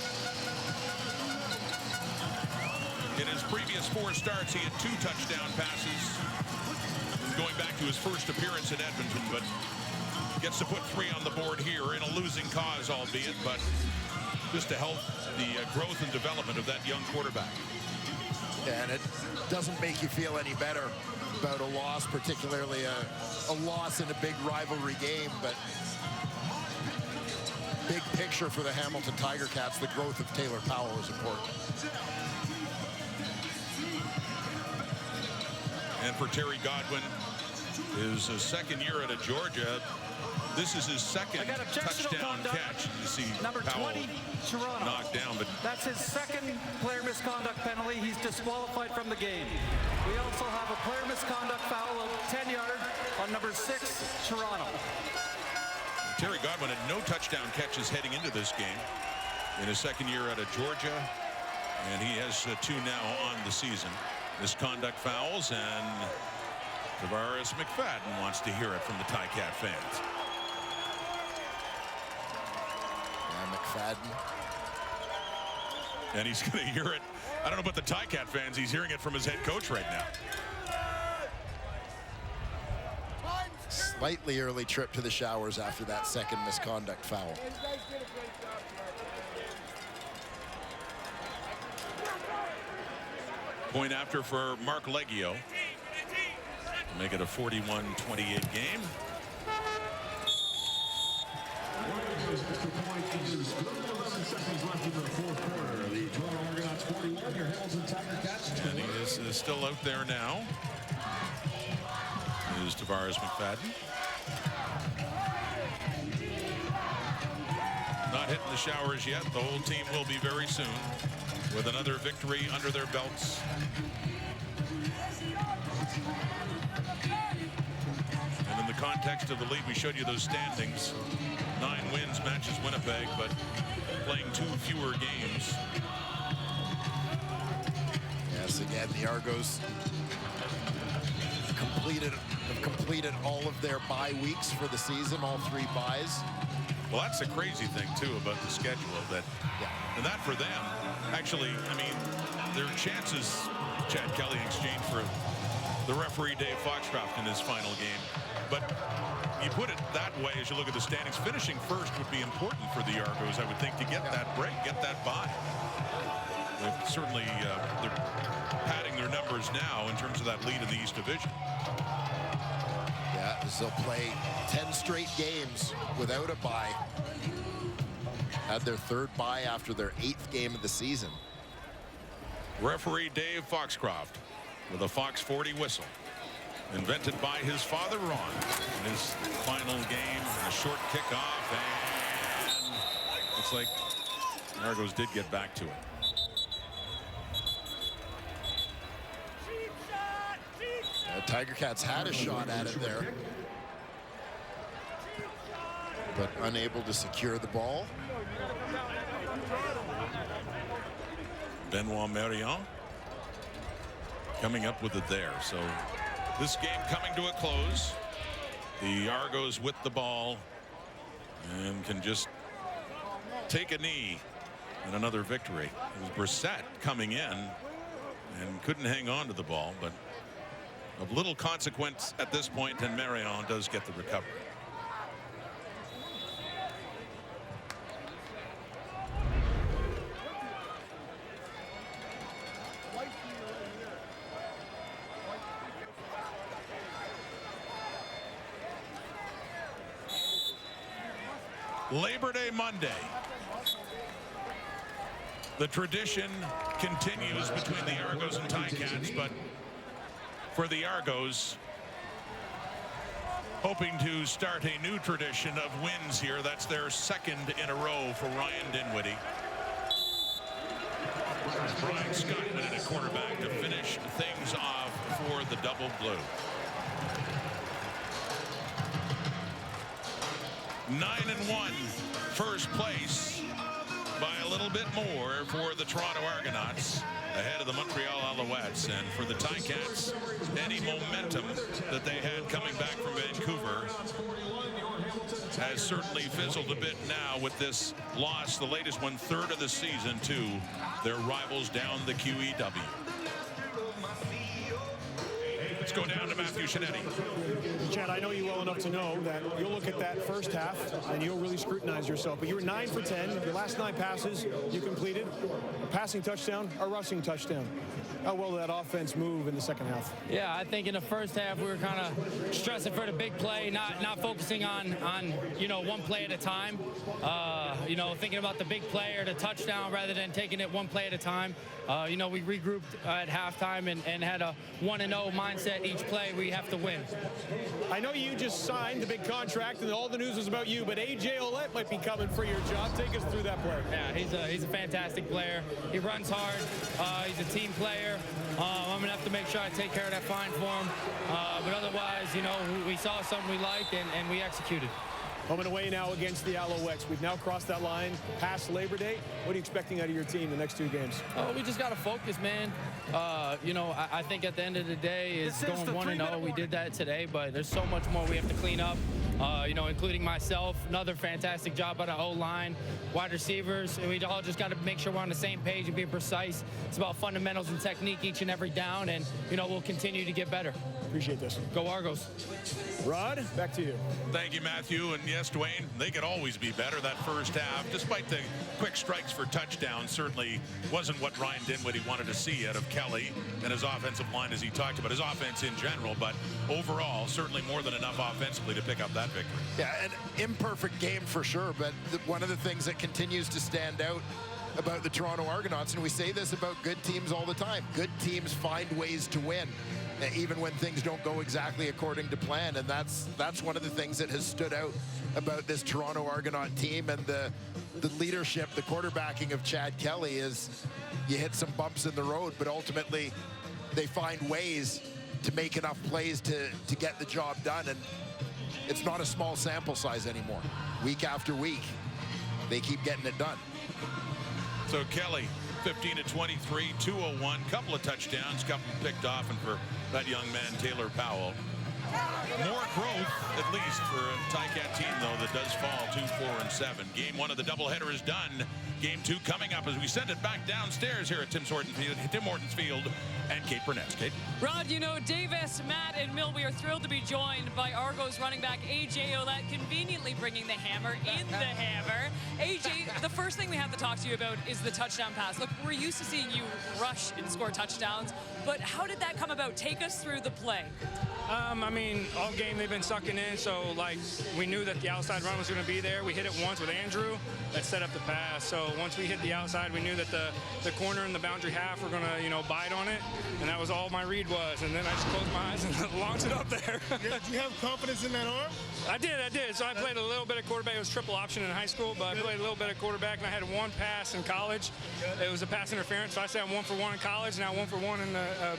In his previous 4 starts, he had 2 touchdown passes, going back to his first appearance at Edmonton, but gets to put 3 on the board here in a losing cause, albeit, but just to help the growth and development of that young quarterback. And it doesn't make you feel any better about a loss, particularly a loss in a big rivalry game, but big picture for the Hamilton Tiger Cats, the growth of Taylor Powell is important. for Terry Godwin. His second year out of Georgia. This is his second touchdown catch. You see number Powell 20, Toronto. knocked down, but that's his second player misconduct penalty. He's disqualified from the game. We also have a player misconduct foul of 10 yards on number 6, Toronto. Terry Godwin had no touchdown catches heading into this game in his second year out of Georgia, and he has 2 now on the season. Misconduct fouls, and Tavares McFadden wants to hear it from the Ticat fans. McFadden. And he's going to hear it. I don't know about the Ticat fans. He's hearing it from his head coach right now. Slightly early trip to the showers after that second misconduct foul. Point after for Mark Leggio. Make it a 41-28 game. And he is still out there now. Is Tavares McFadden. Not hitting the showers yet. The whole team will be very soon with another victory under their belts. And in the context of the league, we showed you those standings. 9 wins matches Winnipeg, but playing 2 fewer games. Yes, again, the Argos have completed all of their bye weeks for the season, all 3 byes. Well, that's the crazy thing, too, about the schedule. And that for them, actually, I mean, their chances, Chad Kelly in exchange for the referee Dave Foxcroft in his final game. But you put it that way as you look at the standings. Finishing first would be important for the Argos, I would think, to get that break, get that bye. They've certainly, they're padding their numbers now in terms of that lead in the East Division. Yeah, they'll play 10 straight games without a bye. Had their 3rd bye after their 8th game of the season. Referee Dave Foxcroft with a Fox 40 whistle. Invented by his father, Ron, in his final game, a short kickoff, and looks like the Argos did get back to it. Tiger Cats had a shot at it there, but unable to secure the ball. Benoit Marion coming up with it there. So this game coming to a close. The Argos with the ball and can just take a knee in another victory. It was Brissett coming in and couldn't hang on to the ball, but of little consequence at this point, and Marion does get the recovery. Labor Day Monday. The tradition continues between the Argos and Ticats, but for the Argos, hoping to start a new tradition of wins here. That's their 2nd in a row for Ryan Dinwiddie. Brian Scottman at a quarterback to finish things off for the double blue. 9-1, first place by a little bit more for the Toronto Argonauts, ahead of the Montreal Alouettes. And for the Ticats, any momentum that they had coming back from Vancouver has certainly fizzled a bit now with this loss, the latest one, 3rd of the season, to their rivals down the QEW. Let's go down to Matthew Shinetti. Chad, I know you well enough to know that you'll look at that first half and you'll really scrutinize yourself. But you were 9 for 10. Your last 9 passes you completed. A passing touchdown, a rushing touchdown. How well did that offense move in the second half? Yeah, I think in the first half we were kind of stressing for the big play, not focusing on one play at a time. you know, thinking about the big play or the touchdown rather than taking it one play at a time. You know, we regrouped at halftime and had a 1-0 mindset each play. We have to win. I know you just signed the big contract and all the news was about you, but A.J. Ouellette might be coming for your job. Take us through that play. Yeah, he's a fantastic player. He runs hard. He's a team player. I'm going to have to make sure I take care of that fine for him. But otherwise, you know, we saw something we liked and we executed. Home and away now against the Alouettes. We've now crossed that line past Labor Day. What are you expecting out of your team the next 2 games? Oh, we just got to focus, man. You know, I think at the end of the day is going 1-0. We did that today, but there's so much more we have to clean up. You know, including myself. Another fantastic job by the O-line, wide receivers. And we all just got to make sure we're on the same page and be precise. It's about fundamentals and technique each and every down, and, you know, we'll continue to get better. Appreciate this. Go Argos. Rod, back to you. Thank you, Matthew. And yes, Dwayne, they could always be better that first half. Despite the quick strikes for touchdowns, certainly wasn't what Ryan Dinwiddie wanted to see out of Kelly and his offensive line, as he talked about his offense in general. But overall, certainly more than enough offensively to pick up that victory. Yeah, an imperfect game for sure, but one of the things that continues to stand out about the Toronto Argonauts, and we say this about good teams all the time, good teams find ways to win, even when things don't go exactly according to plan. And that's one of the things that has stood out about this Toronto Argonaut team, and the leadership, the quarterbacking of Chad Kelly is you hit some bumps in the road, but ultimately they find ways to make enough plays to get the job done. And it's not a small sample size anymore. Week after week, they keep getting it done. So Kelly, 15 of 23, 201, couple of touchdowns, couple picked off, and for that young man, Taylor Powell. More growth, at least, for a Ticat team, though, that does fall 2-4-7. Game 1 of the doubleheader is done. Game 2 coming up as we send it back downstairs here at Tim Hortons Field and Kate Burnett. Kate? Rod, you know, Davis, Matt, and Mill, we are thrilled to be joined by Argos running back A.J. Ouellette, conveniently bringing the hammer in the hammer. A.J., the first thing we have to talk to you about is the touchdown pass. Look, we're used to seeing you rush and score touchdowns, but how did that come about? Take us through the play. I mean, all game they've been sucking in, so, like, we knew that the outside run was going to be there. We hit it once with Andrew that set up the pass. So once we hit the outside, we knew that the corner and the boundary half were going to, you know, bite on it, and that was all my read was. And then I just closed my eyes and launched it up there. Did you have confidence in that arm? I did. So I played a little bit of quarterback. It was triple option in high school, but I played a little bit of quarterback, and I had one pass in college. It was a pass interference, so I said I'm 1 for 1 in college, and now 1 for 1 in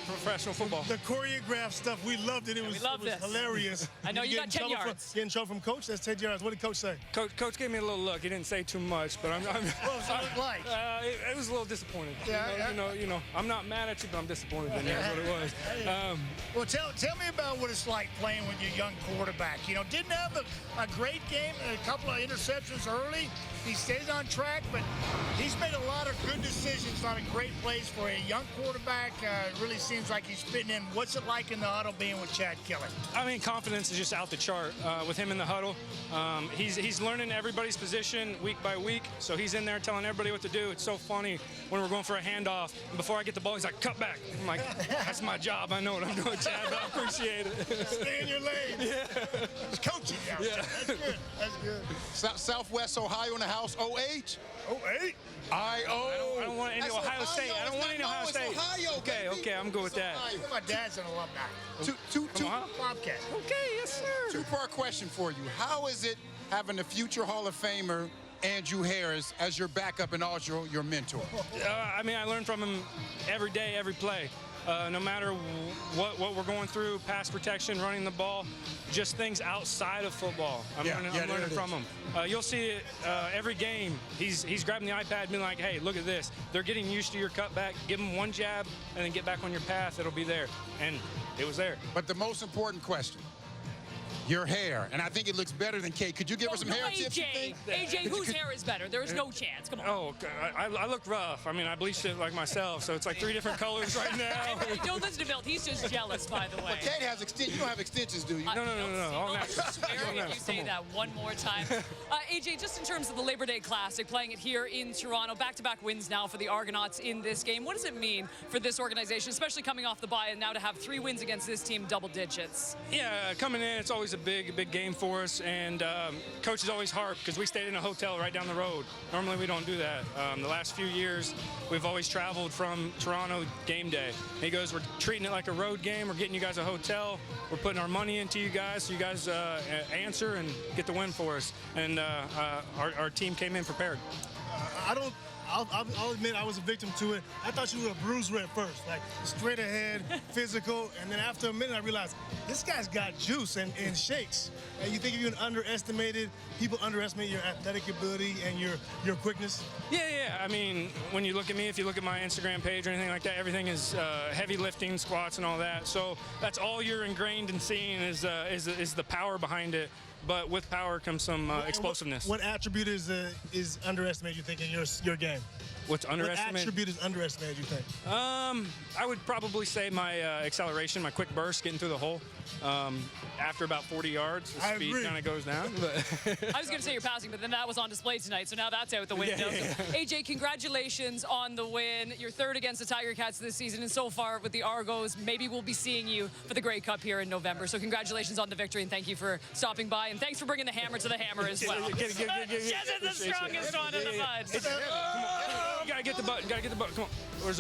professional football. The choreographed stuff, we loved it. It was hilarious. I know you got 10 yards. Getting trouble from coach? That's 10 yards. What did coach say? Coach gave me a little look. He didn't say too much, but what was it like? It was a little disappointing. Yeah, you know, I'm not mad at you, but I'm disappointed in you. That's what it was. Well, tell me about what it's like playing with your young quarterback. You know, didn't have a great game, a couple of interceptions early. He stays on track, but he's made a lot of good decisions, a lot of great plays for a young quarterback. It really seems like he's fitting in. What's it like in the huddle being with Chad Kelly? I mean, confidence is just out the chart with him in the huddle. He's learning everybody's position week by week, so he's in there telling everybody what to do. It's so funny when we're going for a handoff, and before I get the ball, he's like, cut back. I'm like, that's my job. I know what I'm doing, Chad, but I appreciate it. Stay in your lane. Yeah. He's coaching you out there. That's good. That's good. Southwest Ohio in the house, OH? 08? I don't want any Ohio State. I don't want any Ohio State. Ohio, okay, I'm good with that. My dad's an alumni. Two Bobcat. Okay, yes, sir. Two-part question for you. How is it having the future Hall of Famer Andrew Harris as your backup and also your mentor? I mean, I learn from him every day, every play. No matter what we're going through, pass protection, running the ball, just things outside of football. I'm learning from him. You'll see it every game. He's grabbing the iPad and being like, hey, look at this. They're getting used to your cutback. Give them one jab and then get back on your path. It'll be there. And it was there. But the most important question, your hair, and I think it looks better than Kate. Could you give her some hair tips, you think? AJ, whose hair is better? There is no chance. Come on. Oh, I look rough. I mean, I bleached it like myself, so it's like 3 different colors right now. Don't listen to Bill. He's just jealous, by the way. But Kate has extensions. You don't have extensions, do you? No. All I swear if you say that one more time. AJ, just in terms of the Labor Day Classic, playing it here in Toronto, back-to-back wins now for the Argonauts in this game. What does it mean for this organization, especially coming off the bye and now to have 3 wins against this team, double digits? Yeah, coming in, it's always a big game for us, and coach is always harped because we stayed in a hotel right down the road. Normally we don't do that. The last few years, we've always traveled from Toronto game day. He goes, we're treating it like a road game. We're getting you guys a hotel. We're putting our money into you guys so you guys answer and get the win for us. And our team came in prepared. I'll admit I was a victim to it. I thought you were a bruiser at first, like straight ahead, physical, and then after a minute I realized this guy's got juice and shakes. And you think if you're people underestimate your athletic ability and your quickness? Yeah. I mean, when you look at me, if you look at my Instagram page or anything like that, everything is heavy lifting, squats, and all that. So that's all you're ingrained in seeing is the power behind it. But with power comes some explosiveness. What attribute is underestimated, you think, in your game? What's underestimated? What attribute is underestimated, you think? I would probably say my acceleration, my quick burst getting through the hole. After about 40 yards, the speed kind of goes down. But I was going to say your passing, but then that was on display tonight, so now that's out the window. Yeah. AJ, congratulations on the win. You're third against the Tiger Cats this season, and so far with the Argos, maybe we'll be seeing you for the Grey Cup here in November. So congratulations on the victory, and thank you for stopping by, and thanks for bringing the hammer to the hammer as well. Jess is the strongest one in the bunch. You gotta get the button. Come on. Where's the button?